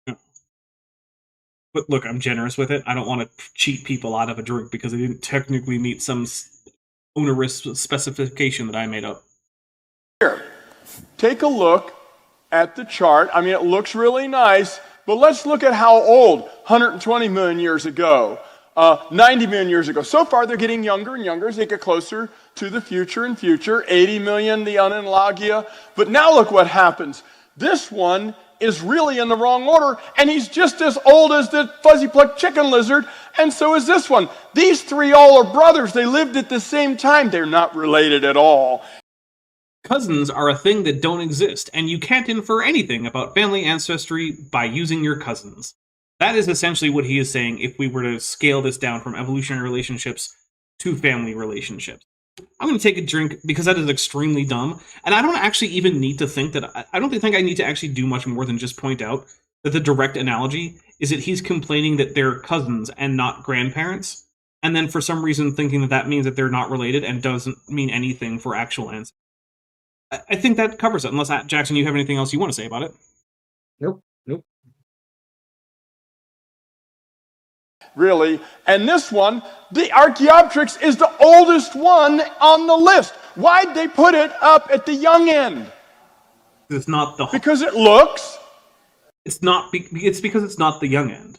But look, I'm generous with it. I don't want to cheat people out of a drink because they didn't technically meet some onerous specification that I made up. Here, take a look at the chart. I mean, it looks really nice, but let's look at how old. 120 million years ago, 90 million years ago. So far, they're getting younger and younger as they get closer to the future and future. 80 million, the Unenlagia. But now look what happens. This one is really in the wrong order, and he's just as old as the fuzzy plucked chicken lizard, and so is this one. These three all are brothers. They lived at the same time. They're not related at all. Cousins are a thing that don't exist, and you can't infer anything about family ancestry by using your cousins. That is essentially what he is saying if we were to scale this down from evolutionary relationships to family relationships. I'm going to take a drink because that is extremely dumb, and I don't actually even need to think that... I don't think I need to actually do much more than just point out that the direct analogy is that he's complaining that they're cousins and not grandparents, and then for some reason thinking that that means that they're not related and doesn't mean anything for actual ancestors. I think that covers it, unless, Jackson, you have anything else you want to say about it? nope. Really. And this one, the Archaeopteryx, is the oldest one on the list. Why'd they put it up at the young end? It's not the... Because it looks... It's not... It's because it's not the young end.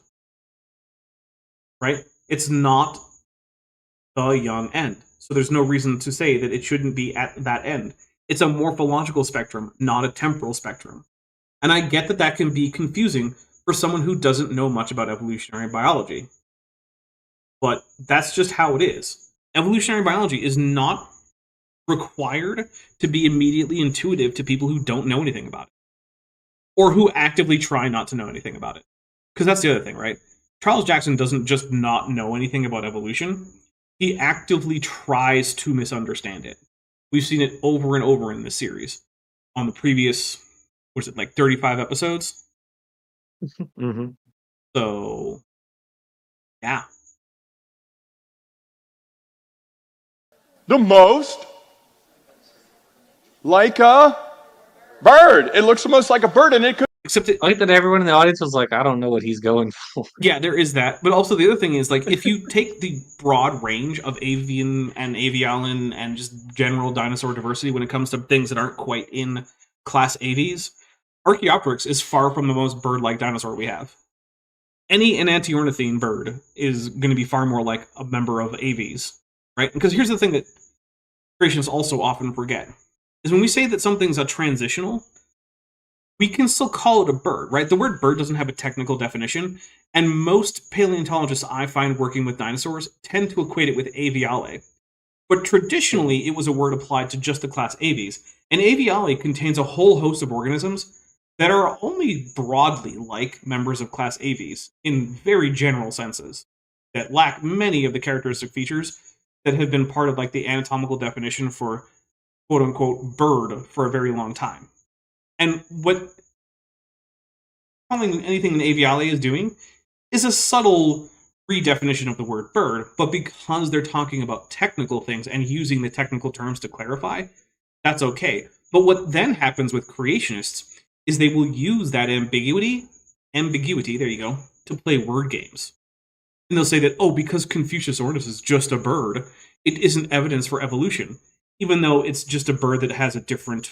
Right? It's not the young end. So there's no reason to say that it shouldn't be at that end. It's a morphological spectrum, not a temporal spectrum. And I get that that can be confusing for someone who doesn't know much about evolutionary biology. But that's just how it is. Evolutionary biology is not required to be immediately intuitive to people who don't know anything about it. Or who actively try not to know anything about it. Because that's the other thing, right? Charles Jackson doesn't just not know anything about evolution. he actively tries to misunderstand it. We've seen it over and over in this series. On the previous, what is it, like 35 episodes? Mm-hmm. So, yeah. The most like a bird. It looks the most like a bird, and it could. Except it, I like that everyone in the audience was like, I don't know what he's going for. yeah, there is that. But also the other thing is, like, if you take the broad range of avian and avialan and just general dinosaur diversity when it comes to things that aren't quite in class Aves, Archaeopteryx is far from the most bird-like dinosaur we have. Any enantiornithine bird is going to be far more like a member of Aves, right? Because here's the thing that creationists also often forget, is when we say that something's a transitional, we can still call it a bird, right? The word bird doesn't have a technical definition, and most paleontologists I find working with dinosaurs tend to equate it with aviale. But traditionally, it was a word applied to just the class Aves, and aviale contains a whole host of organisms that are only broadly like members of class Aves, in very general senses, that lack many of the characteristic features that have been part of like the anatomical definition for quote-unquote bird for a very long time. And what calling anything an aviale is doing is a subtle redefinition of the word bird, but because they're talking about technical things and using the technical terms to clarify, that's okay. But what then happens with creationists is they will use that ambiguity, there you go, to play word games. And they'll say that, oh, because Confuciusornis is just a bird, it isn't evidence for evolution, even though it's just a bird that has a different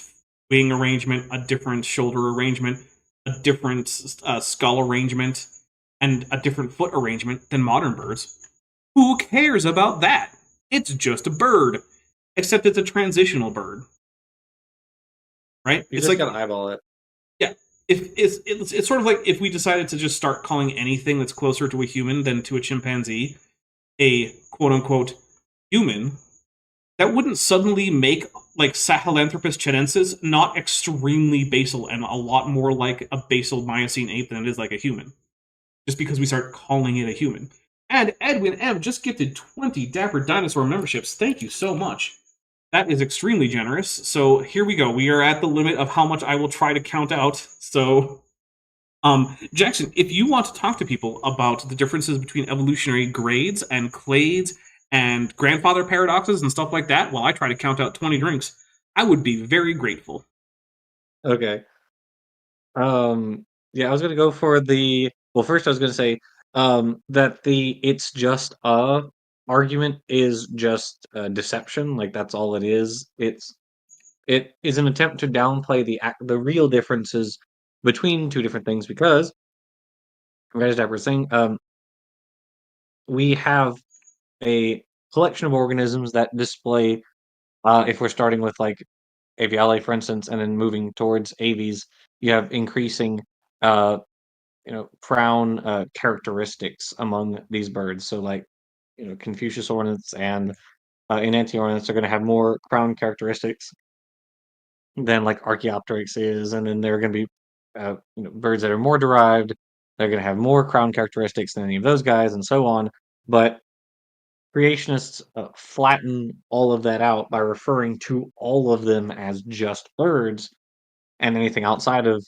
wing arrangement, a different shoulder arrangement, a different skull arrangement, and a different foot arrangement than modern birds. Who cares about that? It's just a bird. Except it's a transitional bird. Right? You It's just like, gotta eyeball it. yeah. If it's sort of like if we decided to just start calling anything that's closer to a human than to a chimpanzee a quote-unquote human, that wouldn't suddenly make like Sahelanthropus chinensis not extremely basal and a lot more like a basal Miocene ape than it is like a human. Just because we start calling it a human. And Edwin M. just gifted 20 Dapper Dinosaur memberships. Thank you so much. That is extremely generous. So here we go. We are at the limit of how much I will try to count out. So, Jackson, if you want to talk to people about the differences between evolutionary grades and clades and grandfather paradoxes and stuff like that, while I try to count out 20 drinks, I would be very grateful. Okay. Yeah, I was gonna go for the. Well, first I was gonna say that the "it's just a" argument is just deception. Like that's all it is. It is an attempt to downplay the real differences between two different things because, as Dapper was saying, we have a collection of organisms that display. If we're starting with like aviale, for instance, and then moving towards aves, you have increasing crown characteristics among these birds. So like Confucius orniths and Enantiorniths are going to have more crown characteristics than like Archaeopteryx is, and then there are going to be birds that are more derived. They're going to have more crown characteristics than any of those guys, and so on. But creationists flatten all of that out by referring to all of them as just birds, and anything outside of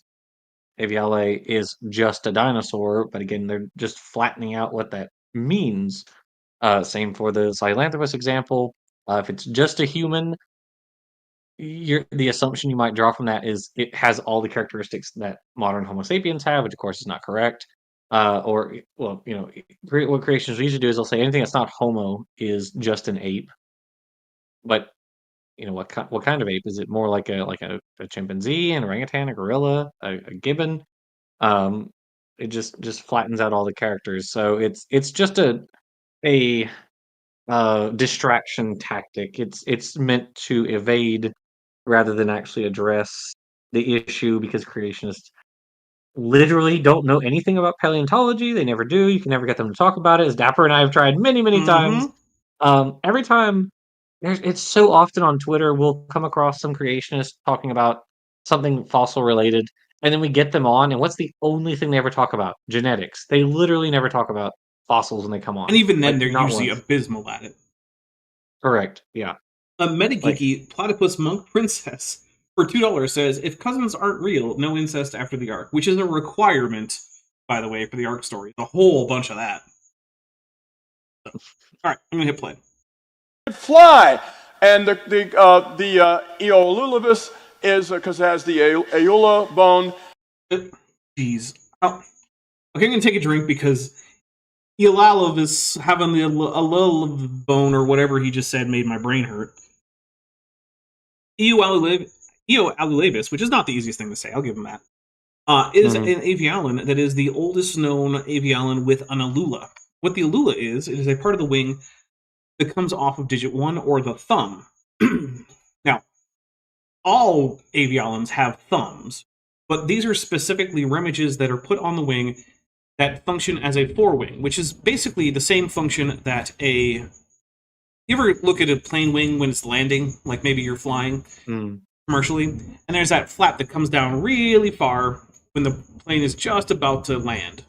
aviale is just a dinosaur. But again, they're just flattening out what that means. Same for the Sahelanthropus example. If it's just a human, the assumption you might draw from that is it has all the characteristics that modern Homo sapiens have, which of course is not correct. What creationists usually do is they'll say anything that's not Homo is just an ape. But what kind of ape is it? More like a chimpanzee, an orangutan, a gorilla, a gibbon. It just flattens out all the characters. So it's just a distraction tactic. It's meant to evade rather than actually address the issue because creationists literally don't know anything about paleontology. They never do. You can never get them to talk about it. As Dapper and I have tried many times. Every time, it's so often on Twitter, we'll come across some creationist talking about something fossil related, and then we get them on, and what's the only thing they ever talk about? Genetics. They literally never talk about fossils when they come on. And even then, Like, they're not usually once. abysmal at it. Correct. Yeah. A metageeky platypus monk princess for $2 says, if cousins aren't real, no incest after the arc, which is a requirement, by the way, for the arc story. A whole bunch of that. So, all right, I'm gonna hit play. Fly, and the Eolulibus is because it has the alula bone. Jeez. Oh. Okay, I'm gonna take a drink because Eolulibus having a little bone or whatever he just said made my brain hurt. Eolulibus, which is not the easiest thing to say, I'll give him that, is an avialin that is the oldest known avialin with an alula. What the alula is, it is a part of the wing that comes off of digit 1 or the thumb. Now, all avialins have thumbs, but these are specifically remiges that are put on the wing that function as a forewing, which is basically the same function that a... You ever look at a plane wing when it's landing, like maybe you're flying commercially, and there's that flap that comes down really far when the plane is just about to land.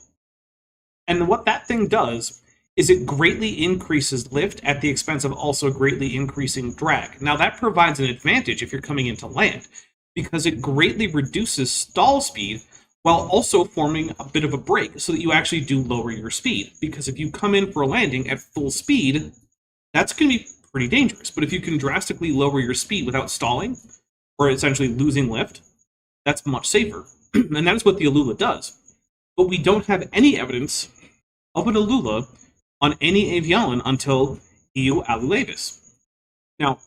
And what that thing does is it greatly increases lift at the expense of also greatly increasing drag. Now that provides an advantage if you're coming into land, because it greatly reduces stall speed while also forming a bit of a brake so that you actually do lower your speed. Because if you come in for a landing at full speed, that's going to be pretty dangerous. But if you can drastically lower your speed without stalling, or essentially losing lift, that's much safer. And that is what the alula does. But we don't have any evidence of an alula on any avialin until Eolulibus. Now,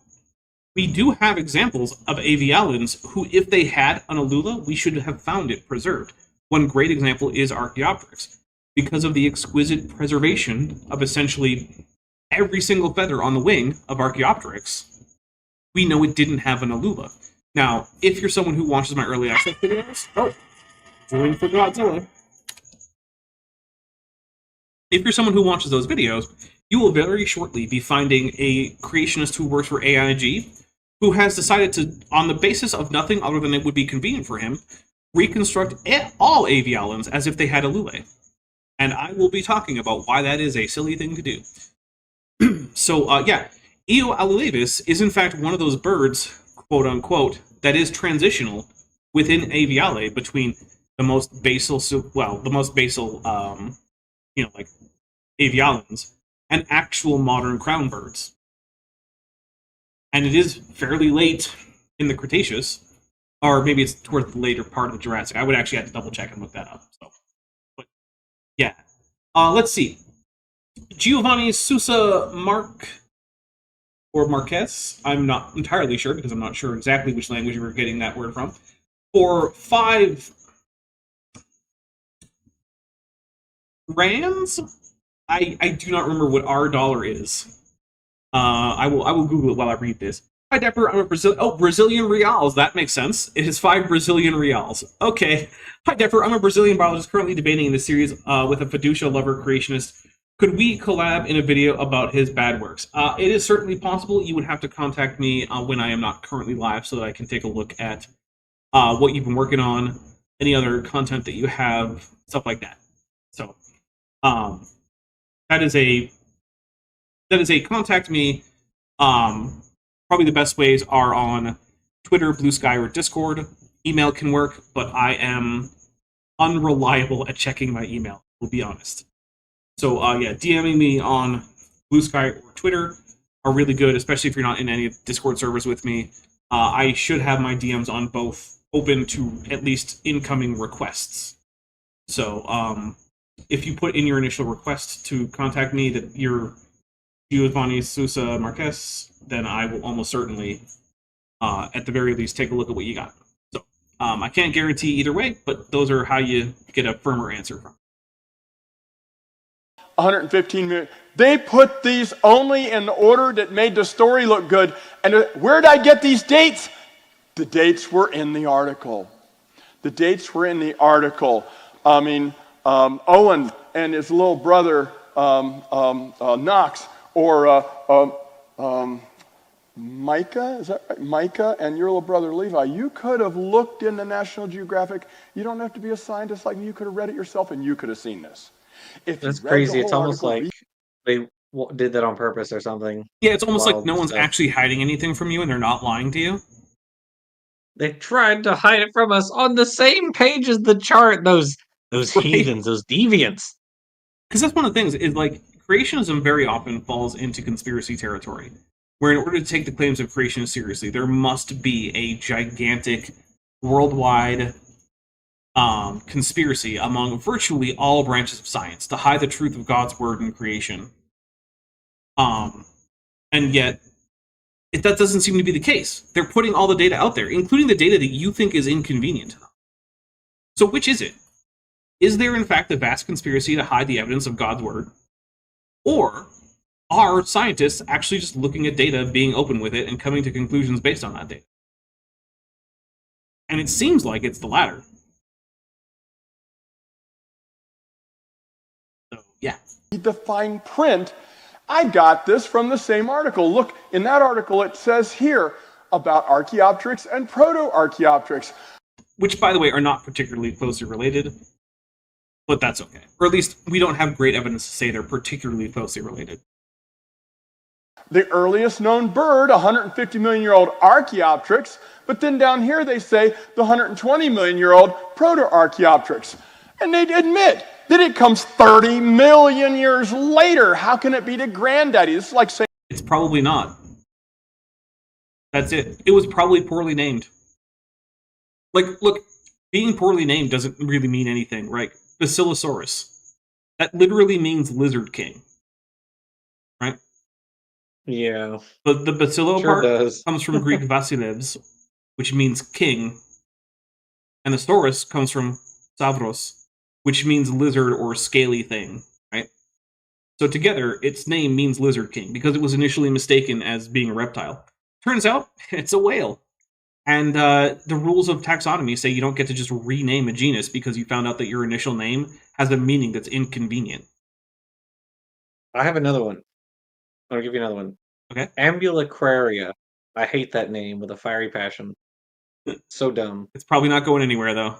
we do have examples of avialins who, if they had an alula, we should have found it preserved. One great example is Archaeopteryx. Because of the exquisite preservation of essentially every single feather on the wing of Archaeopteryx, we know it didn't have an alula. Now, if you're someone who watches my early access videos, going for Godzilla. If you're someone who watches those videos, you will very shortly be finding a creationist who works for AIG, who has decided to, on the basis of nothing other than it would be convenient for him, reconstruct all avialins as if they had alulae. And I will be talking about why that is a silly thing to do. So, yeah, Eolulibus is in fact one of those birds, quote unquote, that is transitional within avialae between the most basal, like avialins and actual modern crown birds. And it is fairly late in the Cretaceous, or maybe it's towards the later part of the Jurassic. I would actually have to double check and look that up. So, but yeah, let's see. Giovanni Sousa Marquez, I'm not entirely sure because I'm not sure exactly which language you were getting that word from, for 5 rands? I do not remember what our dollar is. I will Google it while I read this. Hi, Dapper, I'm a Brazilian reals. That makes sense. It is 5 Brazilian reals. Okay. Hi, Dapper, I'm a Brazilian biologist currently debating in this series with a fiducia lover creationist. Could we collab in a video about his bad works? It is certainly possible. You would have to contact me when I am not currently live so that I can take a look at what you've been working on, any other content that you have, stuff like that. So, that is a contact me. Probably the best ways are on Twitter, Blue Sky, or Discord. Email can work, but I am unreliable at checking my email, we'll be honest. So, yeah, DMing me on Blue Sky or Twitter are really good, especially if you're not in any Discord servers with me. I should have my DMs on both open to at least incoming requests. So, if you put in your initial request to contact me that you're Giovanni Sousa Marquez, then I will almost certainly, at the very least, take a look at what you got. So, I can't guarantee either way, but those are how you get a firmer answer from. 115 million. They put these only in the order that made the story look good. And where did I get these dates? The dates were in the article. The dates were in the article. I mean, Owen and his little brother, Knox, or Micah, is that right? Micah and your little brother Levi. You could have looked in the National Geographic. You don't have to be a scientist like me. You could have read it yourself and you could have seen this. That's crazy. It's almost like did that on purpose or something. Yeah, it's almost like Wild no one's stuff. actually hiding anything from you and they're not lying to you. They tried to hide it from us on the same page as the chart. Those Right. heathens, those deviants. Because that's one of the things, is like creationism very often falls into conspiracy territory, where in order to take the claims of creation seriously, there must be a gigantic worldwide conspiracy among virtually all branches of science to hide the truth of God's word in creation. And yet, that doesn't seem to be the case. They're putting all the data out there, including the data that you think is inconvenient. So which is it? Is there, in fact, a vast conspiracy to hide the evidence of God's word? Or are scientists actually just looking at data, being open with it, and coming to conclusions based on that data? And it seems like it's the latter. So, yeah. The fine print, I got this from the same article. Look, in that article it says here about Archaeopteryx and Proto-Archaeopteryx. Which, by the way, are not particularly closely related, but that's okay. Or at least we don't have great evidence to say they're particularly closely related. The earliest known bird, 150 million year old Archaeopteryx, but then down here they say the 120 million year old Proto-Archaeopteryx. And they admit that it comes 30 million years later. How can it be the granddaddy? This is like saying It's probably not. That's it. It was probably poorly named. Like, look, being poorly named doesn't really mean anything, right? Basilosaurus. That literally means lizard king. Right? Yeah. But the bacillo Sure part does. comes from Greek vasilevs, which means king. And the saurus comes from savros, which means lizard or scaly thing, right? So together, its name means lizard king, because it was initially mistaken as being a reptile. Turns out, it's a whale. And the rules of taxonomy say you don't get to just rename a genus because you found out that your initial name has a meaning that's inconvenient. I have another one. I'll give you another one. Okay. Ambulacraria. I hate that name with a fiery passion. So dumb. It's probably not going anywhere, though.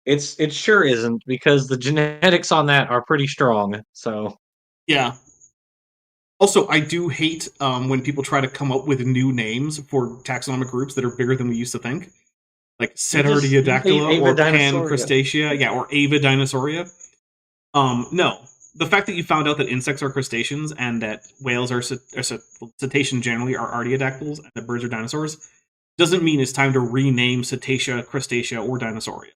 It sure isn't, because the genetics on that are pretty strong. So Yeah. Also, I do hate when people try to come up with new names for taxonomic groups that are bigger than we used to think. Like Cetardiodactyla or Pancrustacea, yeah, or Ava Dinosauria. No. The fact that you found out that insects are crustaceans and that whales are cetaceans generally are artiodactyls and that birds are dinosaurs doesn't mean it's time to rename Cetacea, Crustacea, or Dinosauria.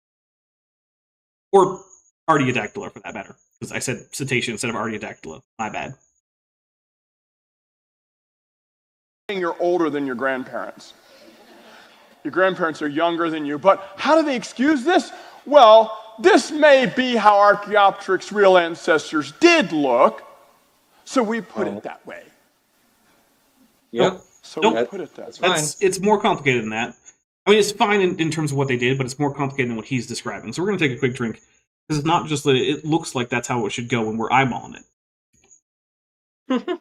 Or Artiodactyla, for that matter. Because I said Cetacea instead of Artiodactyla. My bad. you're older than your grandparents. Your grandparents are younger than you, but how do they excuse this? Well, this may be how Archaeopteryx' real ancestors did look, so we put it that way. Yep. So Nope. we put it that way. Fine. It's more complicated than that. I mean, it's fine in terms of what they did, but it's more complicated than what he's describing. So we're going to take a quick drink, because it's not just that it looks like that's how it should go when we're eyeballing it.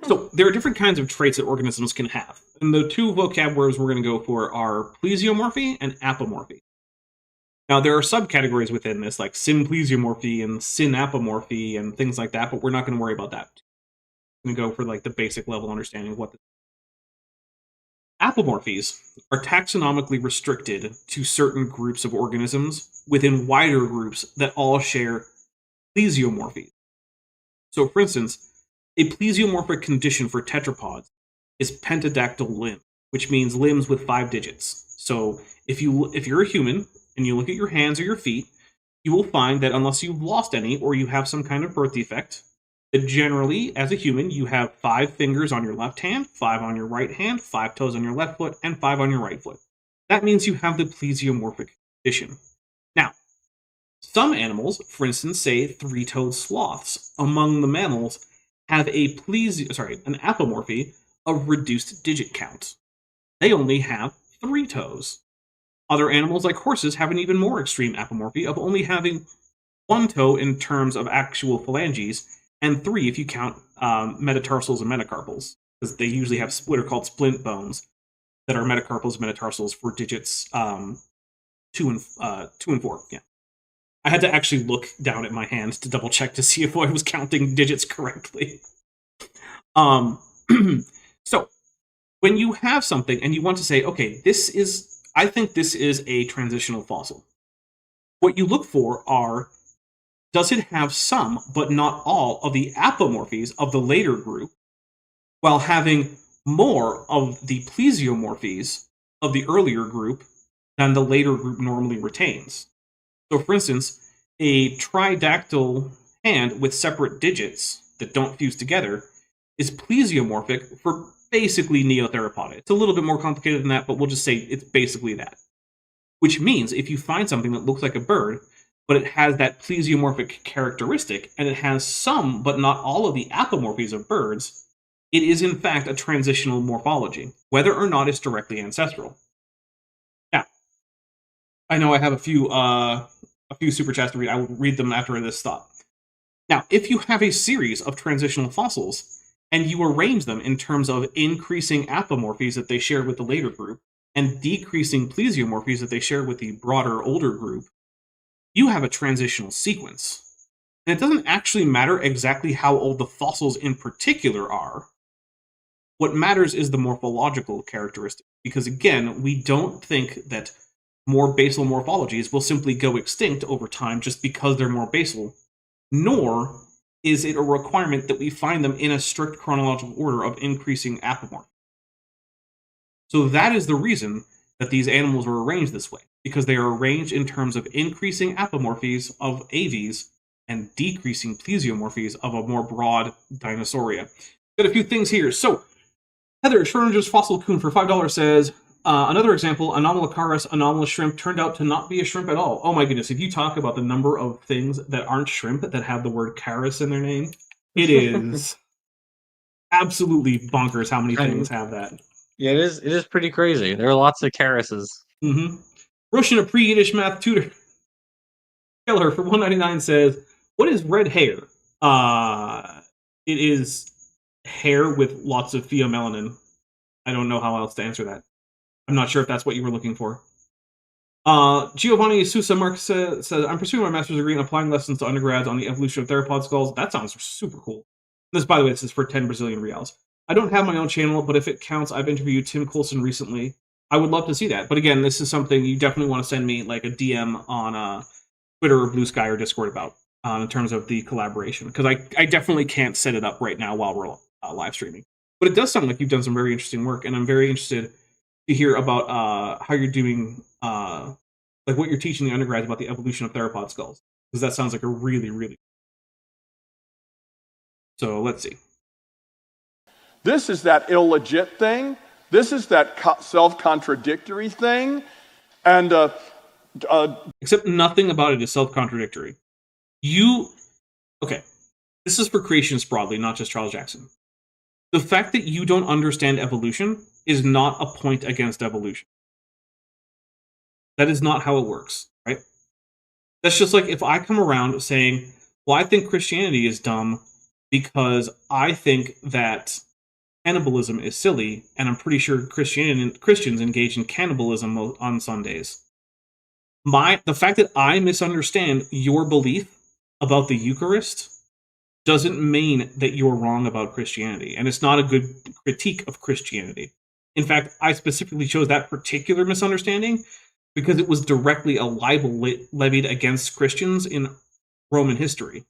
So there are different kinds of traits that organisms can have. And the two vocab words we're going to go for are plesiomorphy and apomorphy. Now, there are subcategories within this, like symplesiomorphy and synapomorphy and things like that, but we're not going to worry about that. We're going to go for like the basic level understanding of what apomorphies are taxonomically restricted to certain groups of organisms within wider groups that all share plesiomorphy. So, for instance, a plesiomorphic condition for tetrapods is pentadactyl limb, which means limbs with 5 digits. So, if you're a human and you look at your hands or your feet, you will find that unless you've lost any or you have some kind of birth defect, that generally, as a human, you have 5 fingers on your left hand, 5 on your right hand, 5 toes on your left foot, and 5 on your right foot. That means you have the plesiomorphic condition. Now, some animals, for instance, say 3-toed sloths, among the mammals, have an apomorphy of reduced digit count. They only have 3 toes. Other animals, like horses, have an even more extreme apomorphy of only having 1 toe in terms of actual phalanges, and 3 if you count metatarsals and metacarpals, because they usually have what are called splint bones that are metacarpals and metatarsals for digits 2 and 4. Yeah, I had to actually look down at my hands to double check to see if I was counting digits correctly. So when you have something and you want to say, okay, I think this is a transitional fossil. What you look for are, does it have some, but not all, of the apomorphies of the later group, while having more of the plesiomorphies of the earlier group than the later group normally retains? So, for instance, a tridactyl hand with separate digits that don't fuse together is plesiomorphic for basically neotheropod. It's a little bit more complicated than that, but we'll just say it's basically that. Which means if you find something that looks like a bird, but it has that plesiomorphic characteristic, and it has some, but not all of the apomorphies of birds, it is in fact a transitional morphology, whether or not it's directly ancestral. Now, I know I have a few super chats to read. I will read them after this thought. Now, if you have a series of transitional fossils, and you arrange them in terms of increasing apomorphies that they share with the later group, and decreasing plesiomorphies that they share with the broader, older group, you have a transitional sequence. And it doesn't actually matter exactly how old the fossils in particular are. What matters is the morphological characteristic. Because again, we don't think that more basal morphologies will simply go extinct over time just because they're more basal, nor is it a requirement that we find them in a strict chronological order of increasing apomorphy. So that is the reason that these animals are arranged this way, because they are arranged in terms of increasing apomorphies of aves and decreasing plesiomorphies of a more broad Dinosauria. Got a few things here. So, Heather, Schrodinger's fossil coon for $5 says, another example, Anomalocaris anomalous shrimp turned out to not be a shrimp at all. Oh my goodness, if you talk about the number of things that aren't shrimp that have the word caris in their name, it is absolutely bonkers how many things have that. Yeah, it is pretty crazy. There are lots of carises. Mm-hmm. Russian, a pre-Yiddish math tutor, Keller for $1.99 says, what is red hair? It is hair with lots of pheomelanin. I don't know how else to answer that. I'm not sure if that's what you were looking for. Giovanni Sousa Marx says, I'm pursuing my master's degree and applying lessons to undergrads on the evolution of theropod skulls. That sounds super cool. This, by the way, this is for 10 Brazilian reals. I don't have my own channel, but if it counts, I've interviewed Tim Coulson recently. I would love to see that. But again, this is something you definitely want to send me like a DM on Twitter or Blue Sky or Discord about in terms of the collaboration. Because I definitely can't set it up right now while we're live streaming. But it does sound like you've done some very interesting work, and I'm very interested to hear about how you're doing, like what you're teaching the undergrads about the evolution of theropod skulls. Because that sounds like a really, really... So, let's see. This is that illegit thing. This is that self-contradictory thing. And except nothing about it is self-contradictory. Okay, this is for creationists broadly, not just Charles Jackson. The fact that you don't understand evolution is not a point against evolution. That is not how it works, right? That's just like if I come around saying, well, I think Christianity is dumb because I think that cannibalism is silly, and I'm pretty sure Christians engage in cannibalism on Sundays. The fact that I misunderstand your belief about the Eucharist doesn't mean that you're wrong about Christianity, and it's not a good critique of Christianity. In fact, I specifically chose that particular misunderstanding because it was directly a libel levied against Christians in Roman history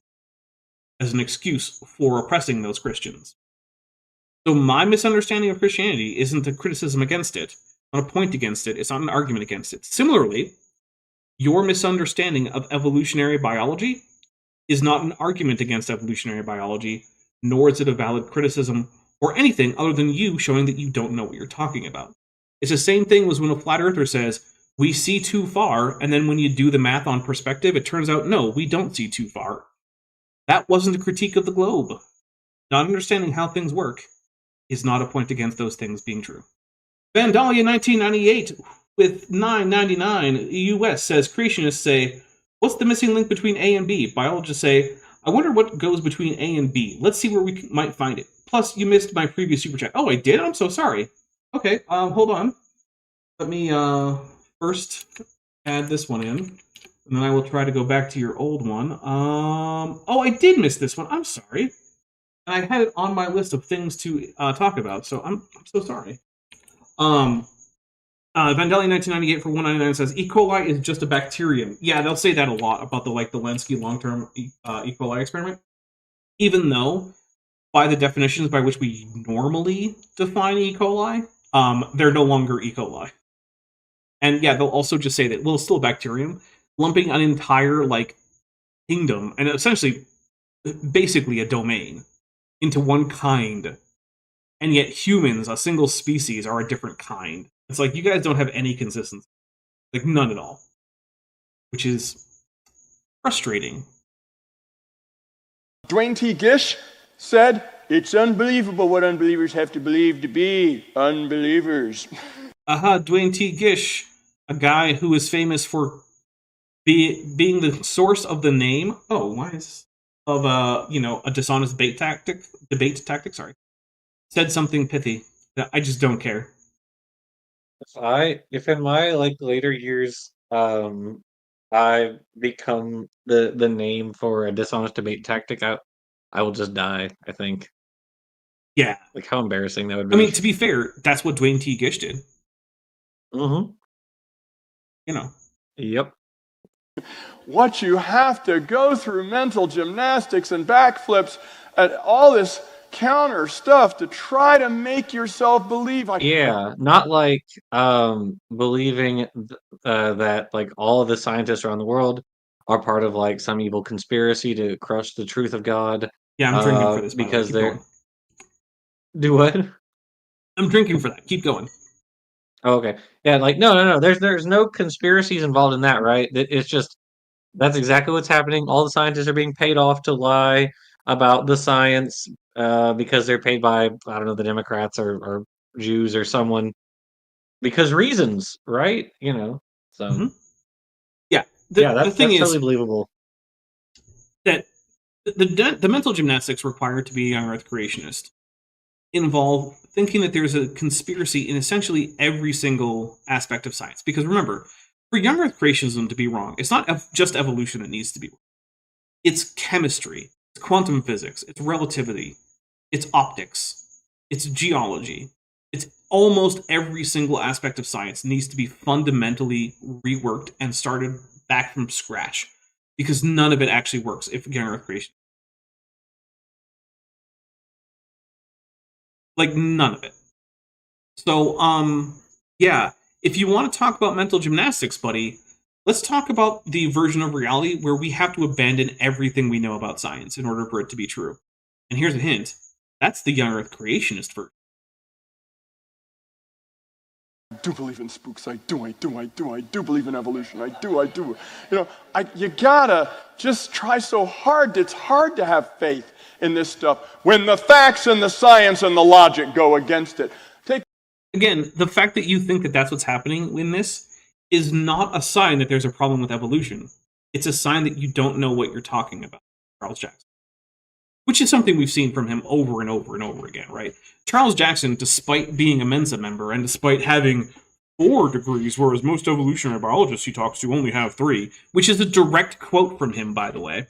as an excuse for oppressing those Christians. So my misunderstanding of Christianity isn't a criticism against it, not a point against it, it's not an argument against it. Similarly, your misunderstanding of evolutionary biology is not an argument against evolutionary biology, nor is it a valid criticism or anything other than you showing that you don't know what you're talking about. It's the same thing as when a flat earther says, we see too far, and then when you do the math on perspective, it turns out, no, we don't see too far. That wasn't a critique of the globe. Not understanding how things work is not a point against those things being true. Vandalia 1998 with $9.99 US says, creationists say, what's the missing link between A and B? Biologists say, I wonder what goes between A and B. Let's see where we might find it. Plus, you missed my previous super chat. Oh, I did? I'm so sorry. Okay, hold on. Let me first add this one in, and then I will try to go back to your old one. Oh, I did miss this one. I'm sorry. and I had it on my list of things to talk about, so I'm so sorry. Vandelli 1998 for 199 says E. coli is just a bacterium. Yeah, they'll say that a lot about the Lenski long-term E. coli experiment. Even though, by the definitions by which we normally define E. coli, they're no longer E. coli. And yeah, they'll also just say that, well, it's still a bacterium, lumping an entire kingdom and essentially, basically a domain into one kind. And yet humans, a single species, are a different kind. It's like, you guys don't have any consistency. None at all. Which is frustrating. Dwayne T. Gish said, "It's unbelievable what unbelievers have to believe to be unbelievers." Dwayne T. Gish, a guy who is famous for being the source of the name. Oh, why is of a dishonest debate tactic. Sorry, said something pithy. I just don't care. If in my later years, I become the name for a dishonest debate tactic, I will just die, I think. Yeah. How embarrassing that would be. I mean, to be fair, that's what Dwayne T. Gish did. Mm-hmm. Yep. What you have to go through mental gymnastics and backflips and all this counter stuff to try to make yourself believe. Yeah, not believing that all of the scientists around the world are part of some evil conspiracy to crush the truth of God. Yeah, I'm drinking for this because they're. Do what? I'm drinking for that. Keep going. Oh, okay. Yeah, no. There's no conspiracies involved in that, right? It's just that's exactly what's happening. All the scientists are being paid off to lie about the science because they're paid by, I don't know, the Democrats or Jews or someone because reasons, right? So mm-hmm. Yeah. That's thing is totally believable. That the mental gymnastics required to be a young Earth creationist involve thinking that there's a conspiracy in essentially every single aspect of science. Because remember, for young Earth creationism to be wrong, it's not just evolution that needs to be wrong. It's chemistry, it's quantum physics, it's relativity, it's optics, it's geology. It's almost every single aspect of science needs to be fundamentally reworked and started back from scratch. Because none of it actually works if young Earth creation. None of it. So, yeah, if you want to talk about mental gymnastics, buddy, let's talk about the version of reality where we have to abandon everything we know about science in order for it to be true. And here's a hint. That's the young Earth creationist version. I do believe in spooks. I do believe in evolution. I do. You gotta just try so hard. It's hard to have faith in this stuff when the facts and the science and the logic go against it. Again, the fact that you think that that's what's happening in this is not a sign that there's a problem with evolution. It's a sign that you don't know what you're talking about, Charles Jackson. Which is something we've seen from him over and over and over again, right? Charles Jackson, despite being a Mensa member and despite having 4 degrees, whereas most evolutionary biologists he talks to only have 3, which is a direct quote from him, by the way.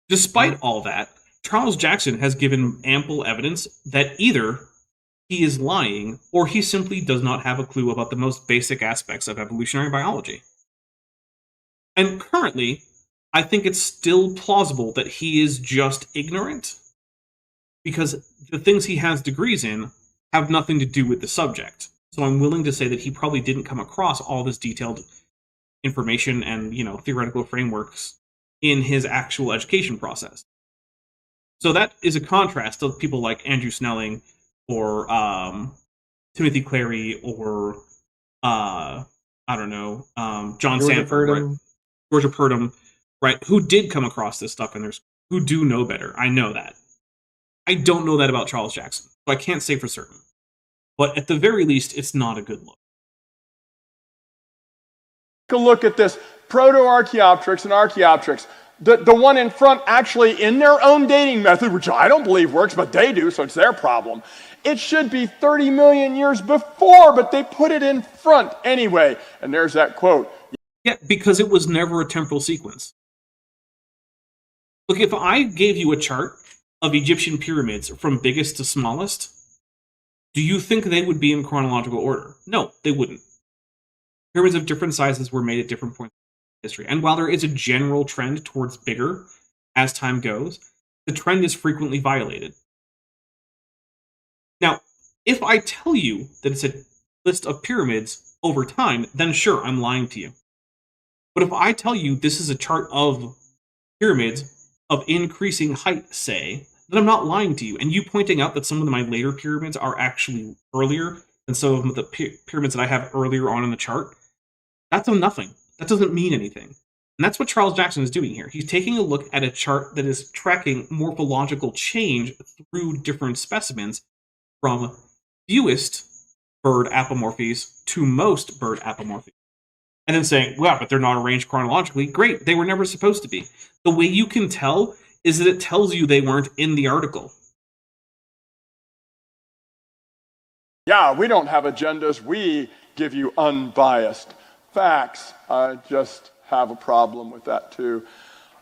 Despite all that, Charles Jackson has given ample evidence that either he is lying or he simply does not have a clue about the most basic aspects of evolutionary biology. And currently, I think it's still plausible that he is just ignorant because the things he has degrees in have nothing to do with the subject. So I'm willing to say that he probably didn't come across all this detailed information and, theoretical frameworks in his actual education process. So that is a contrast to people like Andrew Snelling or Timothy Clary or, John Sanford, right? Georgia Purdom, right, who did come across this stuff and who do know better. I know that. I don't know that about Charles Jackson, so I can't say for certain. But at the very least, it's not a good look. Take a look at this Proto-Archaeopteryx and Archaeopteryx. The one in front actually in their own dating method, which I don't believe works, but they do, so it's their problem. It should be 30 million years before, but they put it in front anyway. And there's that quote. Yeah, because it was never a temporal sequence. Look, if I gave you a chart of Egyptian pyramids from biggest to smallest, do you think they would be in chronological order? No, they wouldn't. Pyramids of different sizes were made at different points in history. And while there is a general trend towards bigger as time goes, the trend is frequently violated. Now, if I tell you that it's a list of pyramids over time, then sure, I'm lying to you. But if I tell you this is a chart of pyramids of increasing height, say, then I'm not lying to you. And you pointing out that some of my later pyramids are actually earlier than some of the pyramids that I have earlier on in the chart, that's a nothing. That doesn't mean anything. And that's what Charles Jackson is doing here. He's taking a look at a chart that is tracking morphological change through different specimens from fewest bird apomorphies to most bird apomorphies. And then saying, well, but they're not arranged chronologically. Great, they were never supposed to be. The way you can tell is that it tells you they weren't in the article. Yeah, we don't have agendas. We give you unbiased facts. I just have a problem with that too.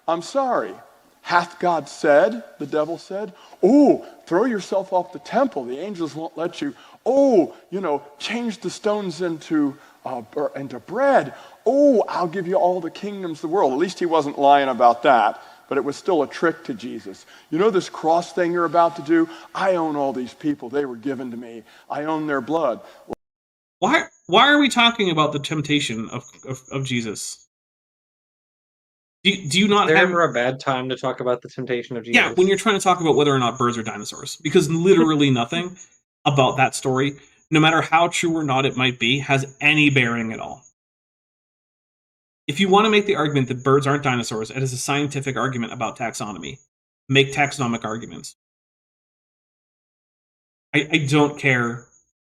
I'm sorry. Hath God said, the devil said, oh, throw yourself off the temple. The angels won't let you. Oh, change the stones into bread. Oh, I'll give you all the kingdoms of the world. At least he wasn't lying about that, but it was still a trick to Jesus. You know this cross thing you're about to do? I own all these people. They were given to me. I own their blood. Why are we talking about the temptation of Jesus? Do you not Is there have ever a bad time to talk about the temptation of Jesus? Yeah, when you're trying to talk about whether or not birds are dinosaurs, because literally nothing about that story, no matter how true or not it might be, has any bearing at all. If you want to make the argument that birds aren't dinosaurs, it is a scientific argument about taxonomy. Make taxonomic arguments. I don't care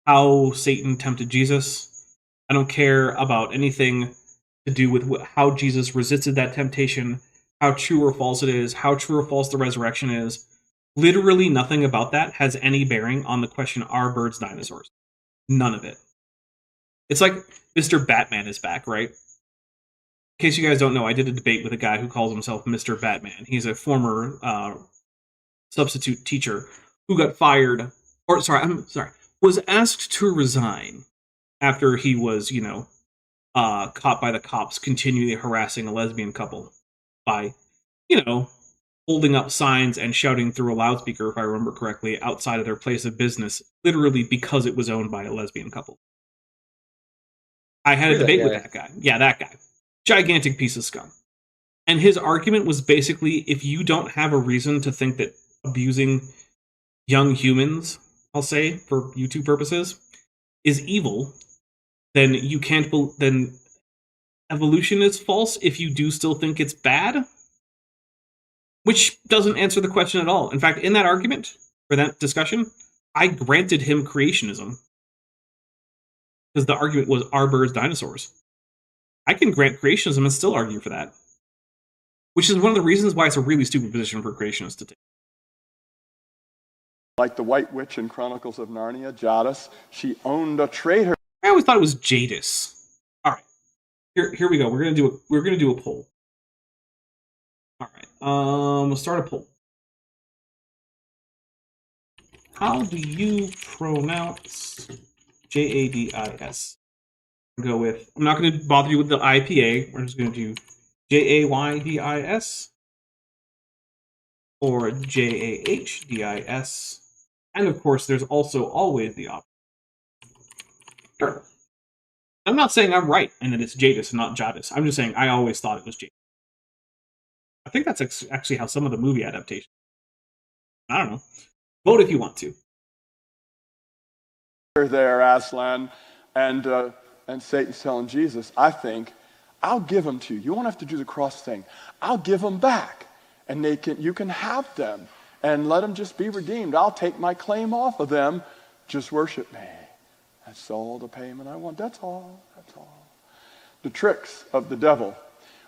how Satan tempted Jesus. I don't care about anything to do with how Jesus resisted that temptation, how true or false it is, how true or false the resurrection is. Literally nothing about that has any bearing on the question, are birds dinosaurs? None of it. It's like Mr. Batman is back, right? In case you guys don't know, I did a debate with a guy who calls himself Mr. Batman. He's a former substitute teacher who got fired, was asked to resign after he was, caught by the cops continually harassing a lesbian couple by, holding up signs and shouting through a loudspeaker, if I remember correctly, outside of their place of business, literally because it was owned by a lesbian couple. I had a debate with that guy. Yeah, that guy. Gigantic piece of scum. And his argument was basically, if you don't have a reason to think that abusing young humans, I'll say, for YouTube purposes, is evil, then you can't then evolution is false if you do still think it's bad, which doesn't answer the question at all. In fact, in that argument, for that discussion, I granted him creationism because the argument was, are birds dinosaurs? I can grant creationism and still argue for that, which is one of the reasons why it's a really stupid position for creationists to take. Like the White Witch in Chronicles of Narnia, Jadis, she owned a traitor. I always thought it was Jadis. All right, here we go. We're gonna do a poll. All right, we'll start a poll. How do you pronounce Jadis? Go with. I'm not going to bother you with the IPA. We're just going to do Jaydis or Jahdis, and of course, there's also always the option. Sure. I'm not saying I'm right and that it's Jadis and not Jadis. I'm just saying I always thought it was Jadis. I think that's actually how some of the movie adaptations. I don't know. Vote if you want to. There, Aslan, and Satan's telling Jesus, I think, I'll give them to you. You won't have to do the cross thing. I'll give them back, and you can have them, and let them just be redeemed. I'll take my claim off of them. Just worship me. That's all the payment I want. That's all. That's all. The tricks of the devil.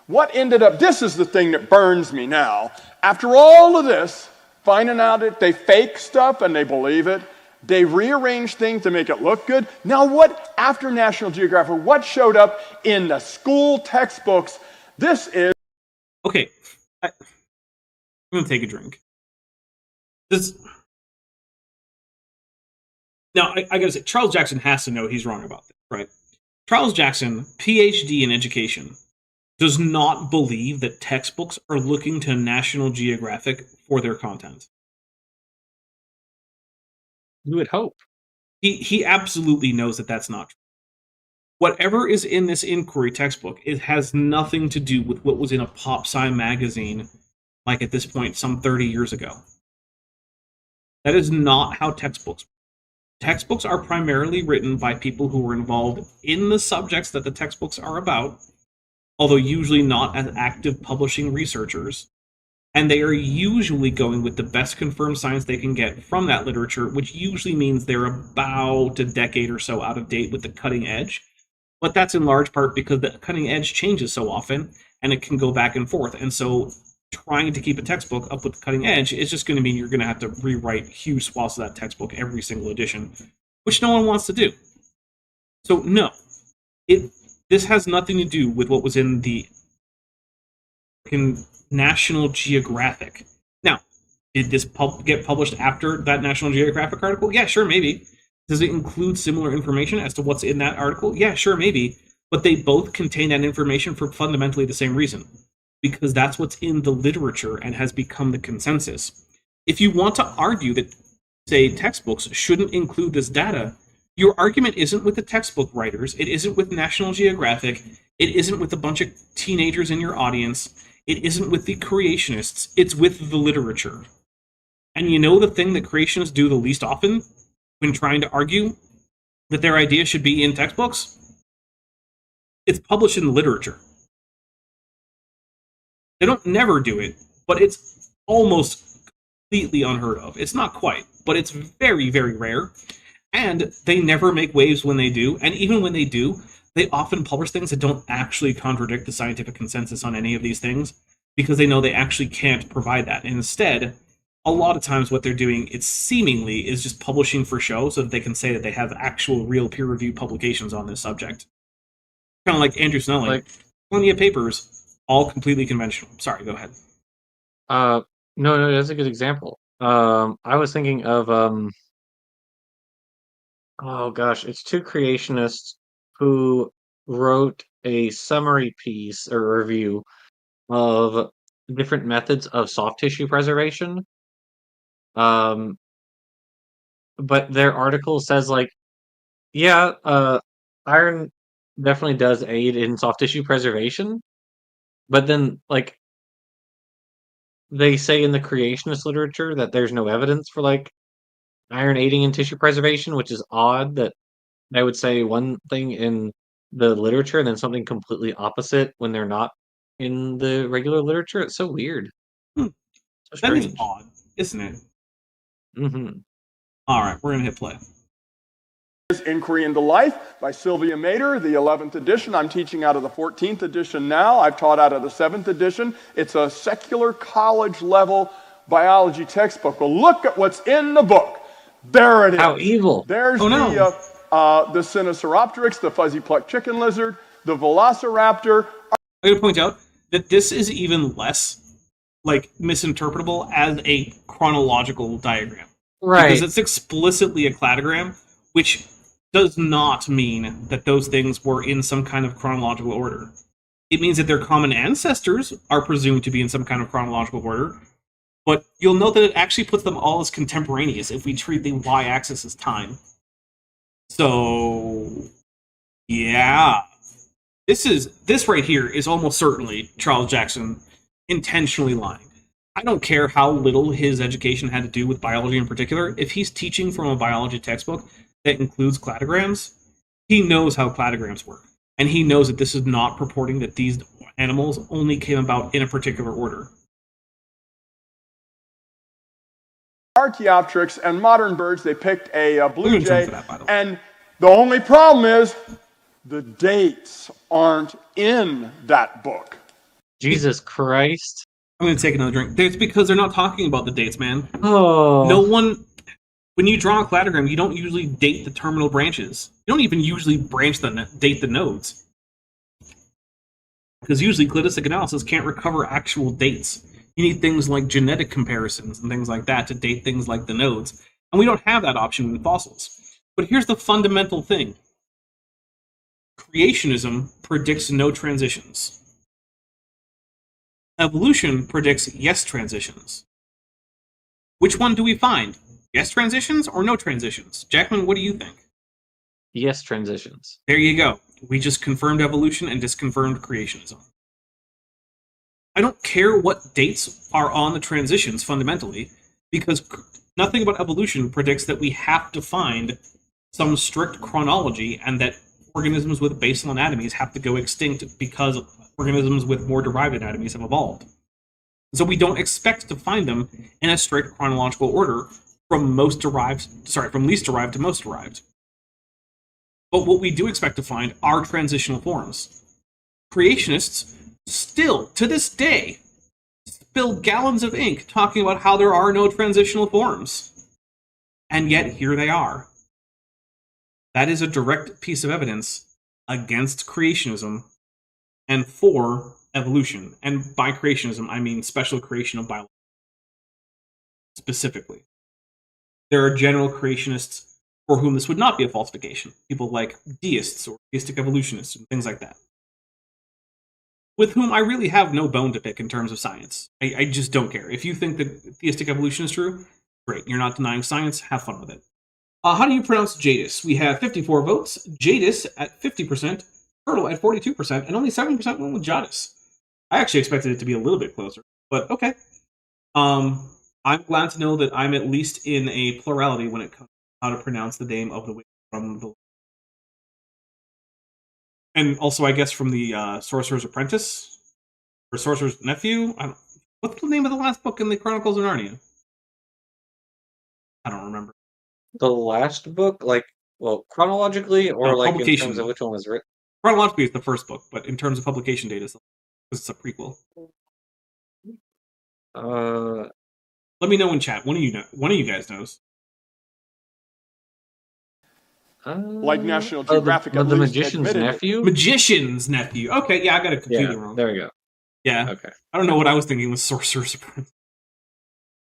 What ended up, this is the thing that burns me now. After all of this, finding out that they fake stuff and they believe it, they rearrange things to make it look good. Now what, after National Geographic, what showed up in the school textbooks? This is... Okay, I'm going to take a drink. Now, I gotta say, Charles Jackson has to know he's wrong about this, right? Charles Jackson, PhD in education, does not believe that textbooks are looking to National Geographic for their content. You would hope. He absolutely knows that that's not true. Whatever is in this inquiry textbook, it has nothing to do with what was in a pop sci magazine, like at this point, some 30 years ago. That is not how textbooks work. Textbooks are primarily written by people who are involved in the subjects that the textbooks are about, although usually not as active publishing researchers. And they are usually going with the best confirmed science they can get from that literature, which usually means they're about a decade or so out of date with the cutting edge. But that's in large part because the cutting edge changes so often, and it can go back and forth. And so trying to keep a textbook up with the cutting edge is just going to mean you're going to have to rewrite huge swaths of that textbook every single edition, which no one wants to do. So no, this has nothing to do with what was in the National Geographic. Now, did this get published after that National Geographic article? Yeah, sure, maybe. Does it include similar information as to what's in that article? Yeah, sure, maybe. But they both contain that information for fundamentally the same reason. Because that's what's in the literature and has become the consensus. If you want to argue that, say, textbooks shouldn't include this data, your argument isn't with the textbook writers, it isn't with National Geographic, it isn't with a bunch of teenagers in your audience, it isn't with the creationists, it's with the literature. And you know the thing that creationists do the least often when trying to argue that their idea should be in textbooks? It's published in the literature. They don't never do it, but it's almost completely unheard of. It's not quite, but it's very, very rare. And they never make waves when they do. And even when they do, they often publish things that don't actually contradict the scientific consensus on any of these things, because they know they actually can't provide that. And instead, a lot of times what they're doing, it seemingly is just publishing for show so that they can say that they have actual real peer-reviewed publications on this subject. Kind of like Andrew Snelling. Plenty of papers, all completely conventional. Sorry, go ahead. No, that's a good example. I was thinking of oh gosh, it's two creationists who wrote a summary piece or review of different methods of soft tissue preservation. But their article says like, yeah, iron definitely does aid in soft tissue preservation, but then like they say in the creationist literature that there's no evidence for like iron aiding in tissue preservation, which is odd that I would say one thing in the literature and then something completely opposite when they're not in the regular literature. It's so weird. So That is strange. odd, isn't it? Mm-hmm. All right, we're going to hit play. Inquiry into Life by Sylvia Mader, the 11th edition. I'm teaching out of the 14th edition now. I've taught out of the 7th edition. It's a secular college level biology textbook. Well, look at what's in the book. There it is. How evil. There's Oh, no. the Sinosauropteryx, the fuzzy-plucked chicken lizard, the velociraptor. I'm going to point out that this is even less like misinterpretable as a chronological diagram. Right. Because it's explicitly a cladogram, which does not mean that those things were in some kind of chronological order. It means that their common ancestors are presumed to be in some kind of chronological order, but you'll note that it actually puts them all as contemporaneous if we treat the y-axis as time. So, yeah. This right here is almost certainly Charles Jackson intentionally lying. I don't care how little his education had to do with biology in particular. If he's teaching from a biology textbook that includes cladograms, he knows how cladograms work. And he knows that this is not purporting that these animals only came about in a particular order. Archaeopteryx and modern birds, they picked a blue We're gonna jump jay. for that, by the way. And the only problem is the dates aren't in that book. Jesus Christ. I'm going to take another drink. It's because they're not talking about the dates, man. Oh. No one... When you draw a cladogram, you don't usually date the terminal branches. You don't even usually date the nodes. Because usually cladistic analysis can't recover actual dates. You need things like genetic comparisons and things like that to date things like the nodes. And we don't have that option in fossils. But here's the fundamental thing. Creationism predicts no transitions. Evolution predicts yes transitions. Which one do we find? Yes transitions or no transitions? Jackman, what do you think? Yes, transitions. There you go. We just confirmed evolution and disconfirmed creationism. I don't care what dates are on the transitions fundamentally, because nothing about evolution predicts that we have to find some strict chronology and that organisms with basal anatomies have to go extinct because organisms with more derived anatomies have evolved. So we don't expect to find them in a strict chronological order from least derived to most derived. But what we do expect to find are transitional forms. Creationists still, to this day, spill gallons of ink talking about how there are no transitional forms. And yet, here they are. That is a direct piece of evidence against creationism and for evolution. And by creationism, I mean special creation of biology. Specifically. There are general creationists for whom this would not be a falsification. People like deists or theistic evolutionists and things like that. With whom I really have no bone to pick in terms of science. I just don't care. If you think that theistic evolution is true, great. You're not denying science. Have fun with it. How do you pronounce Jadis? We have 54 votes. Jadis at 50%, Turtle at 42%, and only 7% went with Jadis. I actually expected it to be a little bit closer, but okay. I'm glad to know that I'm at least in a plurality when it comes to how to pronounce the name of the witch from the... And also, I guess, from the Sorcerer's Apprentice? Or Sorcerer's Nephew? What's the name of the last book in the Chronicles of Narnia? I don't remember. The last book, chronologically, or like in terms of which one was written? Chronologically, it's the first book, but in terms of publication date, it's a prequel. Let me know in chat. One of you guys knows. Like National Geographic, the Magician's Nephew? Magician's Nephew. Okay, yeah, I got it completely wrong. There we go. Yeah. Okay. I don't know what I was thinking with Sorcerer's Apprentice.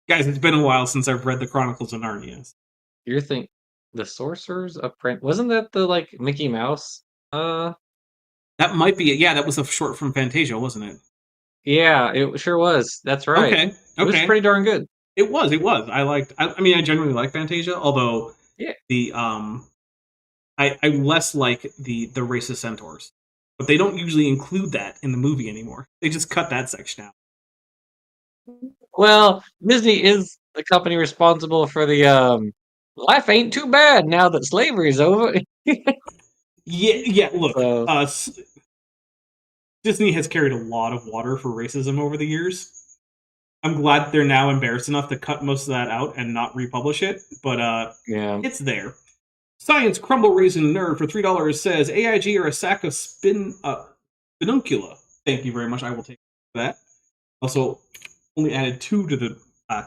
Guys, it's been a while since I've read the Chronicles of Narnia. You're thinking the Sorcerer's Apprentice? Wasn't that the Mickey Mouse? That might be it. Yeah, that was a short from Fantasia, wasn't it? Yeah, it sure was. That's right. Okay. It was pretty darn good. It was. I generally like Fantasia, although the I less like the racist centaurs. But they don't usually include that in the movie anymore. They just cut that section out. Well, Disney is the company responsible for the life ain't too bad now that slavery's over. Yeah, look, Disney has carried a lot of water for racism over the years. I'm glad they're now embarrassed enough to cut most of that out and not republish it, but it's there. Science Crumble Raisin Nerd for $3 says AIG are a sack of spinuncula. Thank you very much. I will take that. Also, only added 2 to the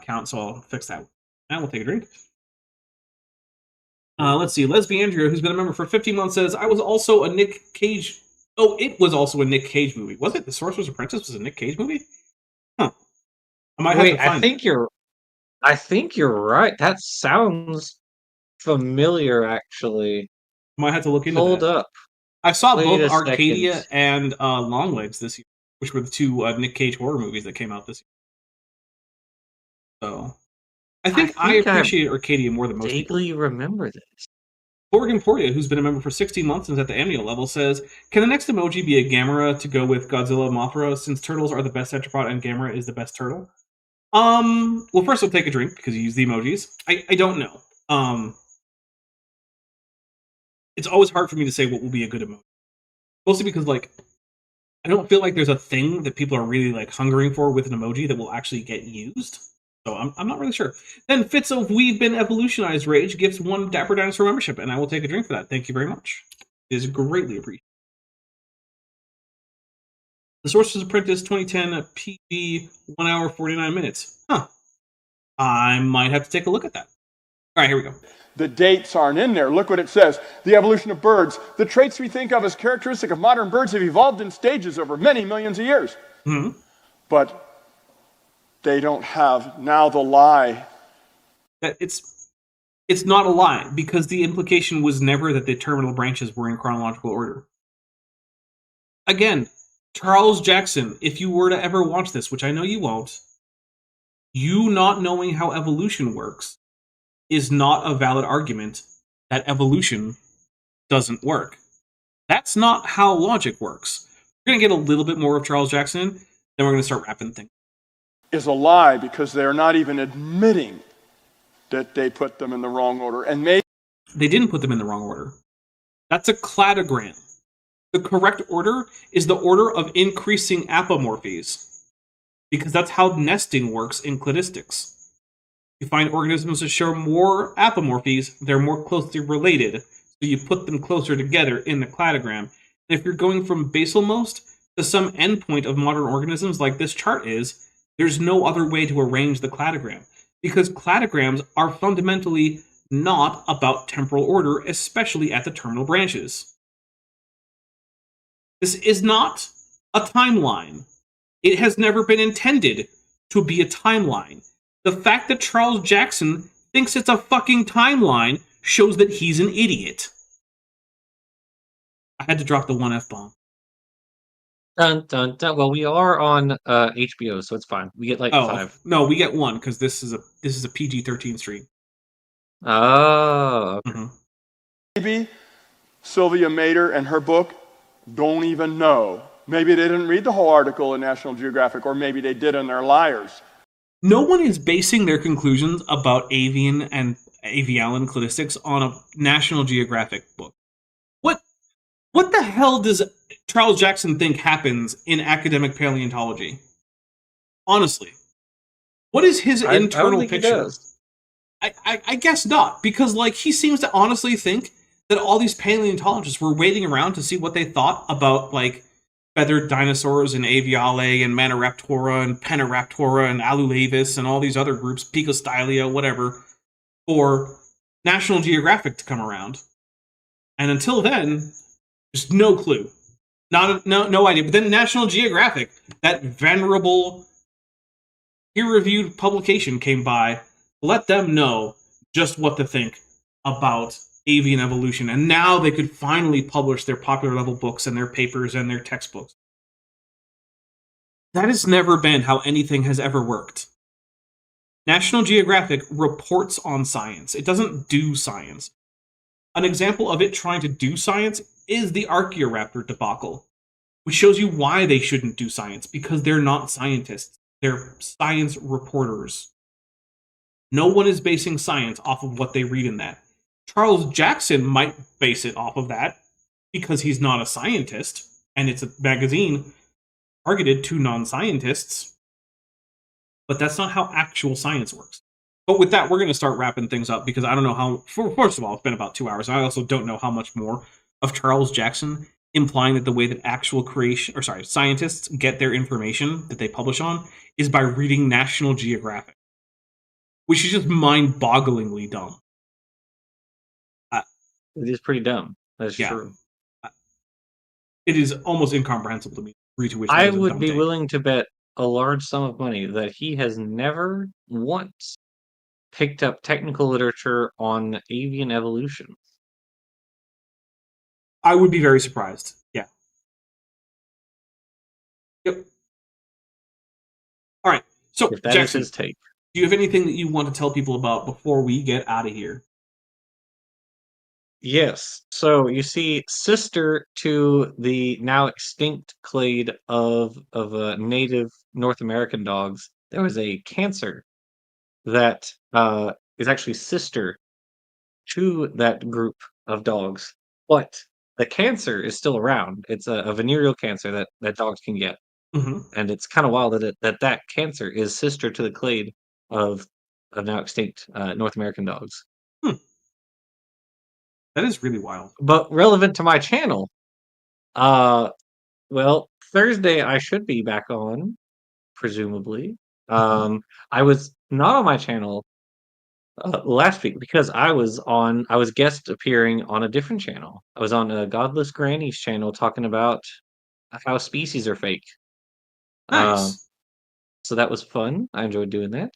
count, so I'll fix that. And we'll take a drink. Let's see. Lesbian Andrea, who's been a member for 15 months, says I was also a Nick Cage. Oh, it was also a Nick Cage movie. Was it? The Sorcerer's Apprentice was a Nick Cage movie? Huh. I might have to find it. I think you're right. That sounds familiar, actually. Might have to look into that. Hold up. I saw both Arcadia and Longlegs this year, which were the 2 Nick Cage horror movies that came out this year. So, I think I appreciate Arcadia more than most people. I vaguely remember this. Borg Emporia, who's been a member for 16 months and is at the amnio level, says, can the next emoji be a Gamera to go with Godzilla and Mothra, since turtles are the best tetrapod and Gamera is the best turtle? Well, first I'll take a drink, because you use the emojis. I don't know. It's always hard for me to say what will be a good emoji. Mostly because, I don't feel like there's a thing that people are really, hungering for with an emoji that will actually get used. So I'm not really sure. Then Fitz of We've Been Evolutionized Rage gives 1 Dapper Dinosaur membership, and I will take a drink for that. Thank you very much. It is greatly appreciated. The Sorcerer's Apprentice 2010 PG 1 hour 49 minutes. Huh. I might have to take a look at that. All right, here we go. The dates aren't in there. Look what it says. The evolution of birds. The traits we think of as characteristic of modern birds have evolved in stages over many millions of years. Mm-hmm. But they don't have now the lie. That it's not a lie, because the implication was never that the terminal branches were in chronological order. Again, Charles Jackson, if you were to ever watch this, which I know you won't, you not knowing how evolution works is not a valid argument that evolution doesn't work. That's not how logic works. We're going to get a little bit more of Charles Jackson, then we're going to start wrapping things. Is a lie because they're not even admitting that they put them in the wrong order. And maybe They didn't put them in the wrong order. That's a cladogram. The correct order is the order of increasing apomorphies, because that's how nesting works in cladistics. You find organisms that show more apomorphies, they're more closely related, so you put them closer together in the cladogram. And if you're going from basalmost to some endpoint of modern organisms like this chart is, there's no other way to arrange the cladogram, because cladograms are fundamentally not about temporal order, especially at the terminal branches. This is not a timeline. It has never been intended to be a timeline. The fact that Charles Jackson thinks it's a fucking timeline shows that he's an idiot. I had to drop the one F-bomb. Dun, dun, dun. Well, we are on HBO, so it's fine. We get like 5. No, we get 1 because this is a PG-13 stream. Oh, okay. maybe Sylvia Mader and her book don't even know. Maybe they didn't read the whole article in National Geographic, or maybe they did and they're liars. No one is basing their conclusions about avian and avialan cladistics on a National Geographic book. What the hell does Charles Jackson think happens in academic paleontology? Honestly. What is his I don't internal think he picture? does. I guess not, because like he seems to honestly think that all these paleontologists were waiting around to see what they thought about like feathered dinosaurs and aviale and Maniraptora and Peniraptora and Alulavis and all these other groups, Picostylia, whatever, for National Geographic to come around. And until then, just no clue. No idea. But then National Geographic, that venerable peer-reviewed publication came by, let them know just what to think about avian evolution. And now they could finally publish their popular level books and their papers and their textbooks. That has never been how anything has ever worked. National Geographic reports on science. It doesn't do science. An example of it trying to do science is the Archaeoraptor debacle, which shows you why they shouldn't do science, because they're not scientists. They're science reporters. No one is basing science off of what they read in that. Charles Jackson might base it off of that because he's not a scientist, and it's a magazine targeted to non-scientists, but that's not how actual science works. But with that, we're going to start wrapping things up, because I don't know how... First of all, it's been about 2 hours, and I also don't know how much more of Charles Jackson implying that the way that actual scientists get their information that they publish on is by reading National Geographic, which is just mind-bogglingly dumb. It is pretty dumb. That's true. It is almost incomprehensible to me. I would be willing to bet a large sum of money that he has never once picked up technical literature on avian evolution. I would be very surprised. Yeah. Yep. All right. So, If that Jackson, is his take. do you have anything that you want to tell people about before we get out of here? Yes. So you see, sister to the now extinct clade of native North American dogs, there was a cancer that is actually sister to that group of dogs, but the cancer is still around. It's a venereal cancer that dogs can get, and it's kind of wild that cancer is sister to the clade of now extinct North American dogs. That is really wild. But relevant to my channel, well, Thursday I should be back on, presumably. I was not on my channel last week because I was guest appearing on a different channel. I was on a Godless Granny's channel talking about how species are fake. Nice. So that was fun. I enjoyed doing that.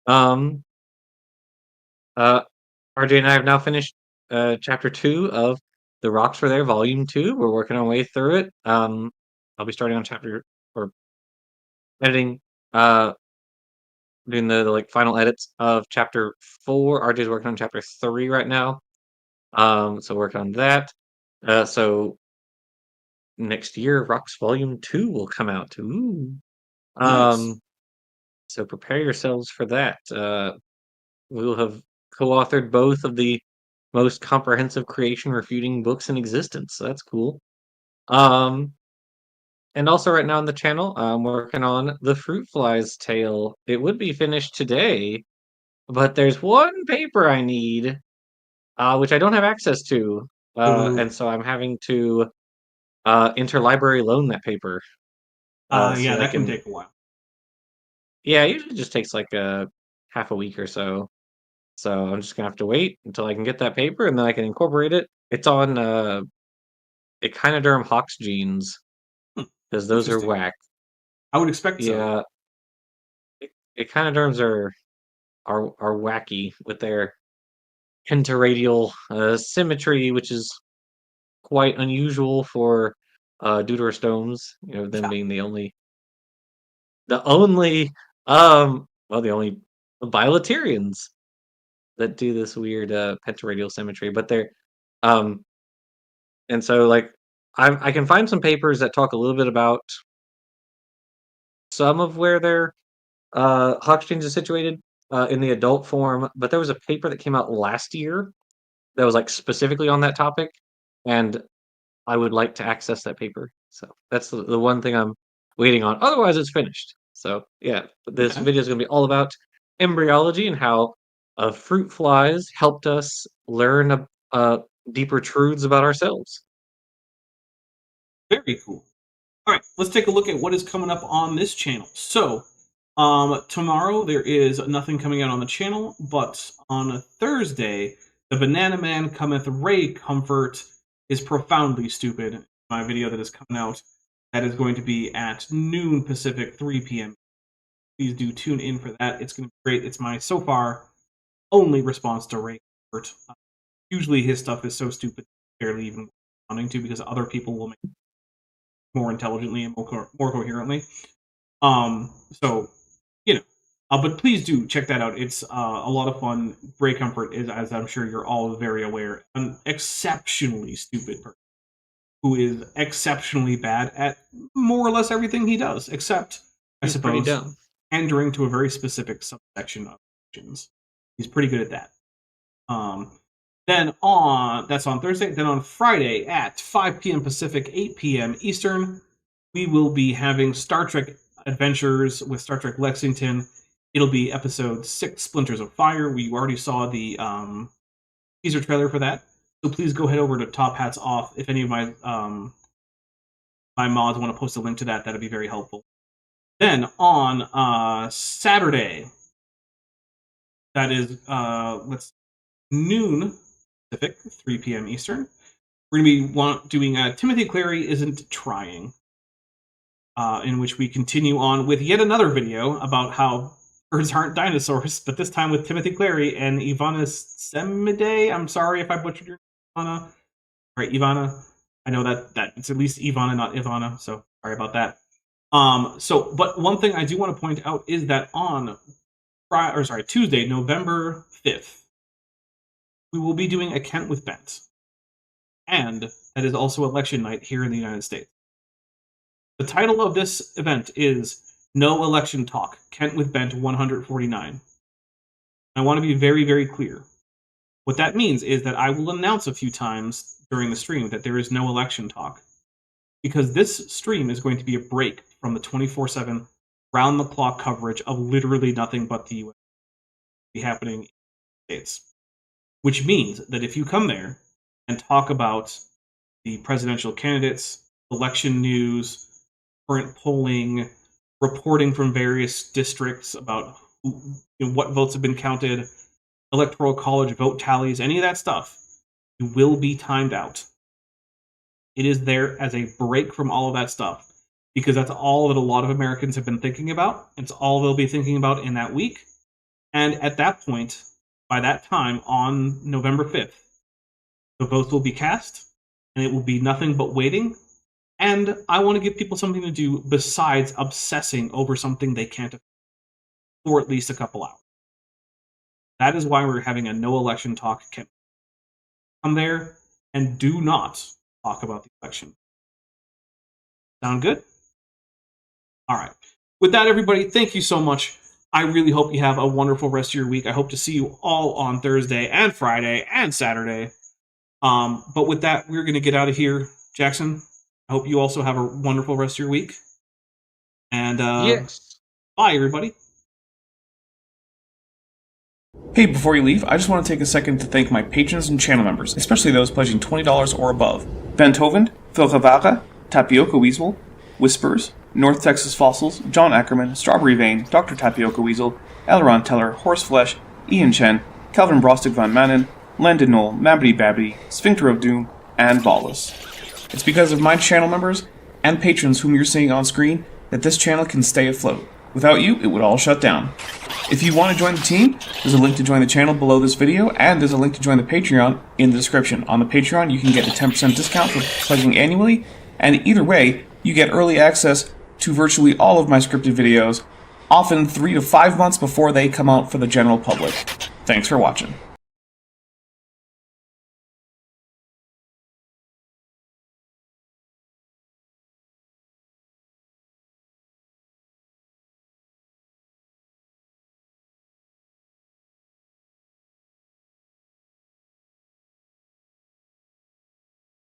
Um, RJ and I have now finished chapter 2 of The Rocks Were There, Volume 2. We're working our way through it. I'll be starting on chapter or editing, doing the like final edits of chapter 4. RJ's working on chapter 3 right now. So working on that. So next year, Rocks Volume 2 will come out. Ooh. Nice. So prepare yourselves for that. We will have co-authored both of the most comprehensive creation refuting books in existence. So that's cool. And also right now on the channel, I'm working on the Fruit Fly's Tale. It would be finished today, but there's one paper I need, which I don't have access to. Ooh. And so I'm having to interlibrary loan that paper. Yeah, So I that can can. take a while. Yeah, it usually just takes like a half a week or so. So I'm just gonna have to wait until I can get that paper, and then I can incorporate it. It's on Echinoderm Hawk's genes, Hmm, because those are interesting. whack. I would expect so. Yeah, Echinoderms are wacky with their pentaradial symmetry, which is quite unusual for deuterostomes. You know, them Yeah. being the only the only bilaterians that do this weird pentaradial symmetry. But they're um and so like I can find some papers that talk a little bit about some of where their Hawks genes is situated in the adult form, but there was a paper that came out last year that was like specifically on that topic, and I would like to access that paper. So that's the one thing I'm waiting on. Otherwise, it's finished. So yeah, this Okay. video is going to be all about embryology and how fruit flies helped us learn deeper truths about ourselves. Very cool. All right, let's take a look at what is coming up on this channel. So, tomorrow there is nothing coming out on the channel, but on a Thursday, the Banana Man cometh Ray Comfort is profoundly stupid. My video that is coming out, that is going to be at noon Pacific, 3 p.m. Please do tune in for that. It's going to be great. It's my so far only response to Ray Comfort. Usually his stuff is so stupid, barely even wanting to, because other people will make it more intelligently and more coherently. So, you know, but please do check that out. It's a lot of fun. Ray Comfort is, as I'm sure you're all very aware, an exceptionally stupid person who is exceptionally bad at more or less everything he does, except, I He's pretty suppose, dumb. pandering to a very specific subsection of actions. He's pretty good at that. That's on Thursday. Then on Friday at 5 p.m. Pacific, 8 p.m. Eastern, we will be having Star Trek Adventures with Star Trek Lexington. It'll be episode 6, Splinters of Fire. We already saw the teaser trailer for that. So please go head over to Top Hats Off. If any of my my mods want to post a link to that, that'd be very helpful. Then on Saturday, that is noon Pacific, 3 p.m. Eastern, we're going to be doing Timothy Clary Isn't Trying, in which we continue on with yet another video about how birds aren't dinosaurs, but this time with Timothy Clary and Ivana Semide. I'm sorry if I butchered your name, Ivana. All right, Ivana. I know that it's at least Ivana, not Ivana, so sorry about that. But one thing I do want to point out is that on Tuesday, November 5th, we will be doing a Kent with Bent. And that is also election night here in the United States. The title of this event is No Election Talk, Kent with Bent 149. I want to be very, very clear. What that means is that I will announce a few times during the stream that there is no election talk, because this stream is going to be a break from the 24/7 round-the-clock coverage of literally nothing but the U.S. be happening in the States. Which means that if you come there and talk about the presidential candidates, election news, current polling, reporting from various districts about what votes have been counted, electoral college vote tallies, any of that stuff, you will be timed out. It is there as a break from all of that stuff. because that's all that a lot of Americans have been thinking about. It's all they'll be thinking about in that week. And at that point, by that time, on November 5th, the votes will be cast, and it will be nothing but waiting. And I want to give people something to do besides obsessing over something they can't afford for at least a couple hours. That is why we're having a no election talk campaign. Come there and do not talk about the election. Sound good? All right. With that, everybody, thank you so much. I really hope you have a wonderful rest of your week. I hope to see you all on Thursday and Friday and Saturday. But with that, we're going to get out of here. Jackson, I hope you also have a wonderful rest of your week. And Yes. bye, everybody. Hey, before you leave, I just want to take a second to thank my patrons and channel members, especially those pledging $20 or above. Ben Tovend, Phil Cavara, Tapioca Weasel, Whispers, North Texas Fossils, John Ackerman, Strawberry Vein, Dr. Tapioca Weasel, Elron Teller, Horseflesh, Ian Chen, Calvin Brostig Van Manen, Landon Knoll, Mabbity Babbity, Sphincter of Doom, and Lawless. It's because of my channel members and patrons whom you're seeing on screen that this channel can stay afloat. Without you, it would all shut down. If you want to join the team, there's a link to join the channel below this video, and there's a link to join the Patreon in the description. On the Patreon, you can get a 10% discount for pledging annually, and either way, you get early access to virtually all of my scripted videos, often 3 to 5 months before they come out for the general public. Thanks for watching.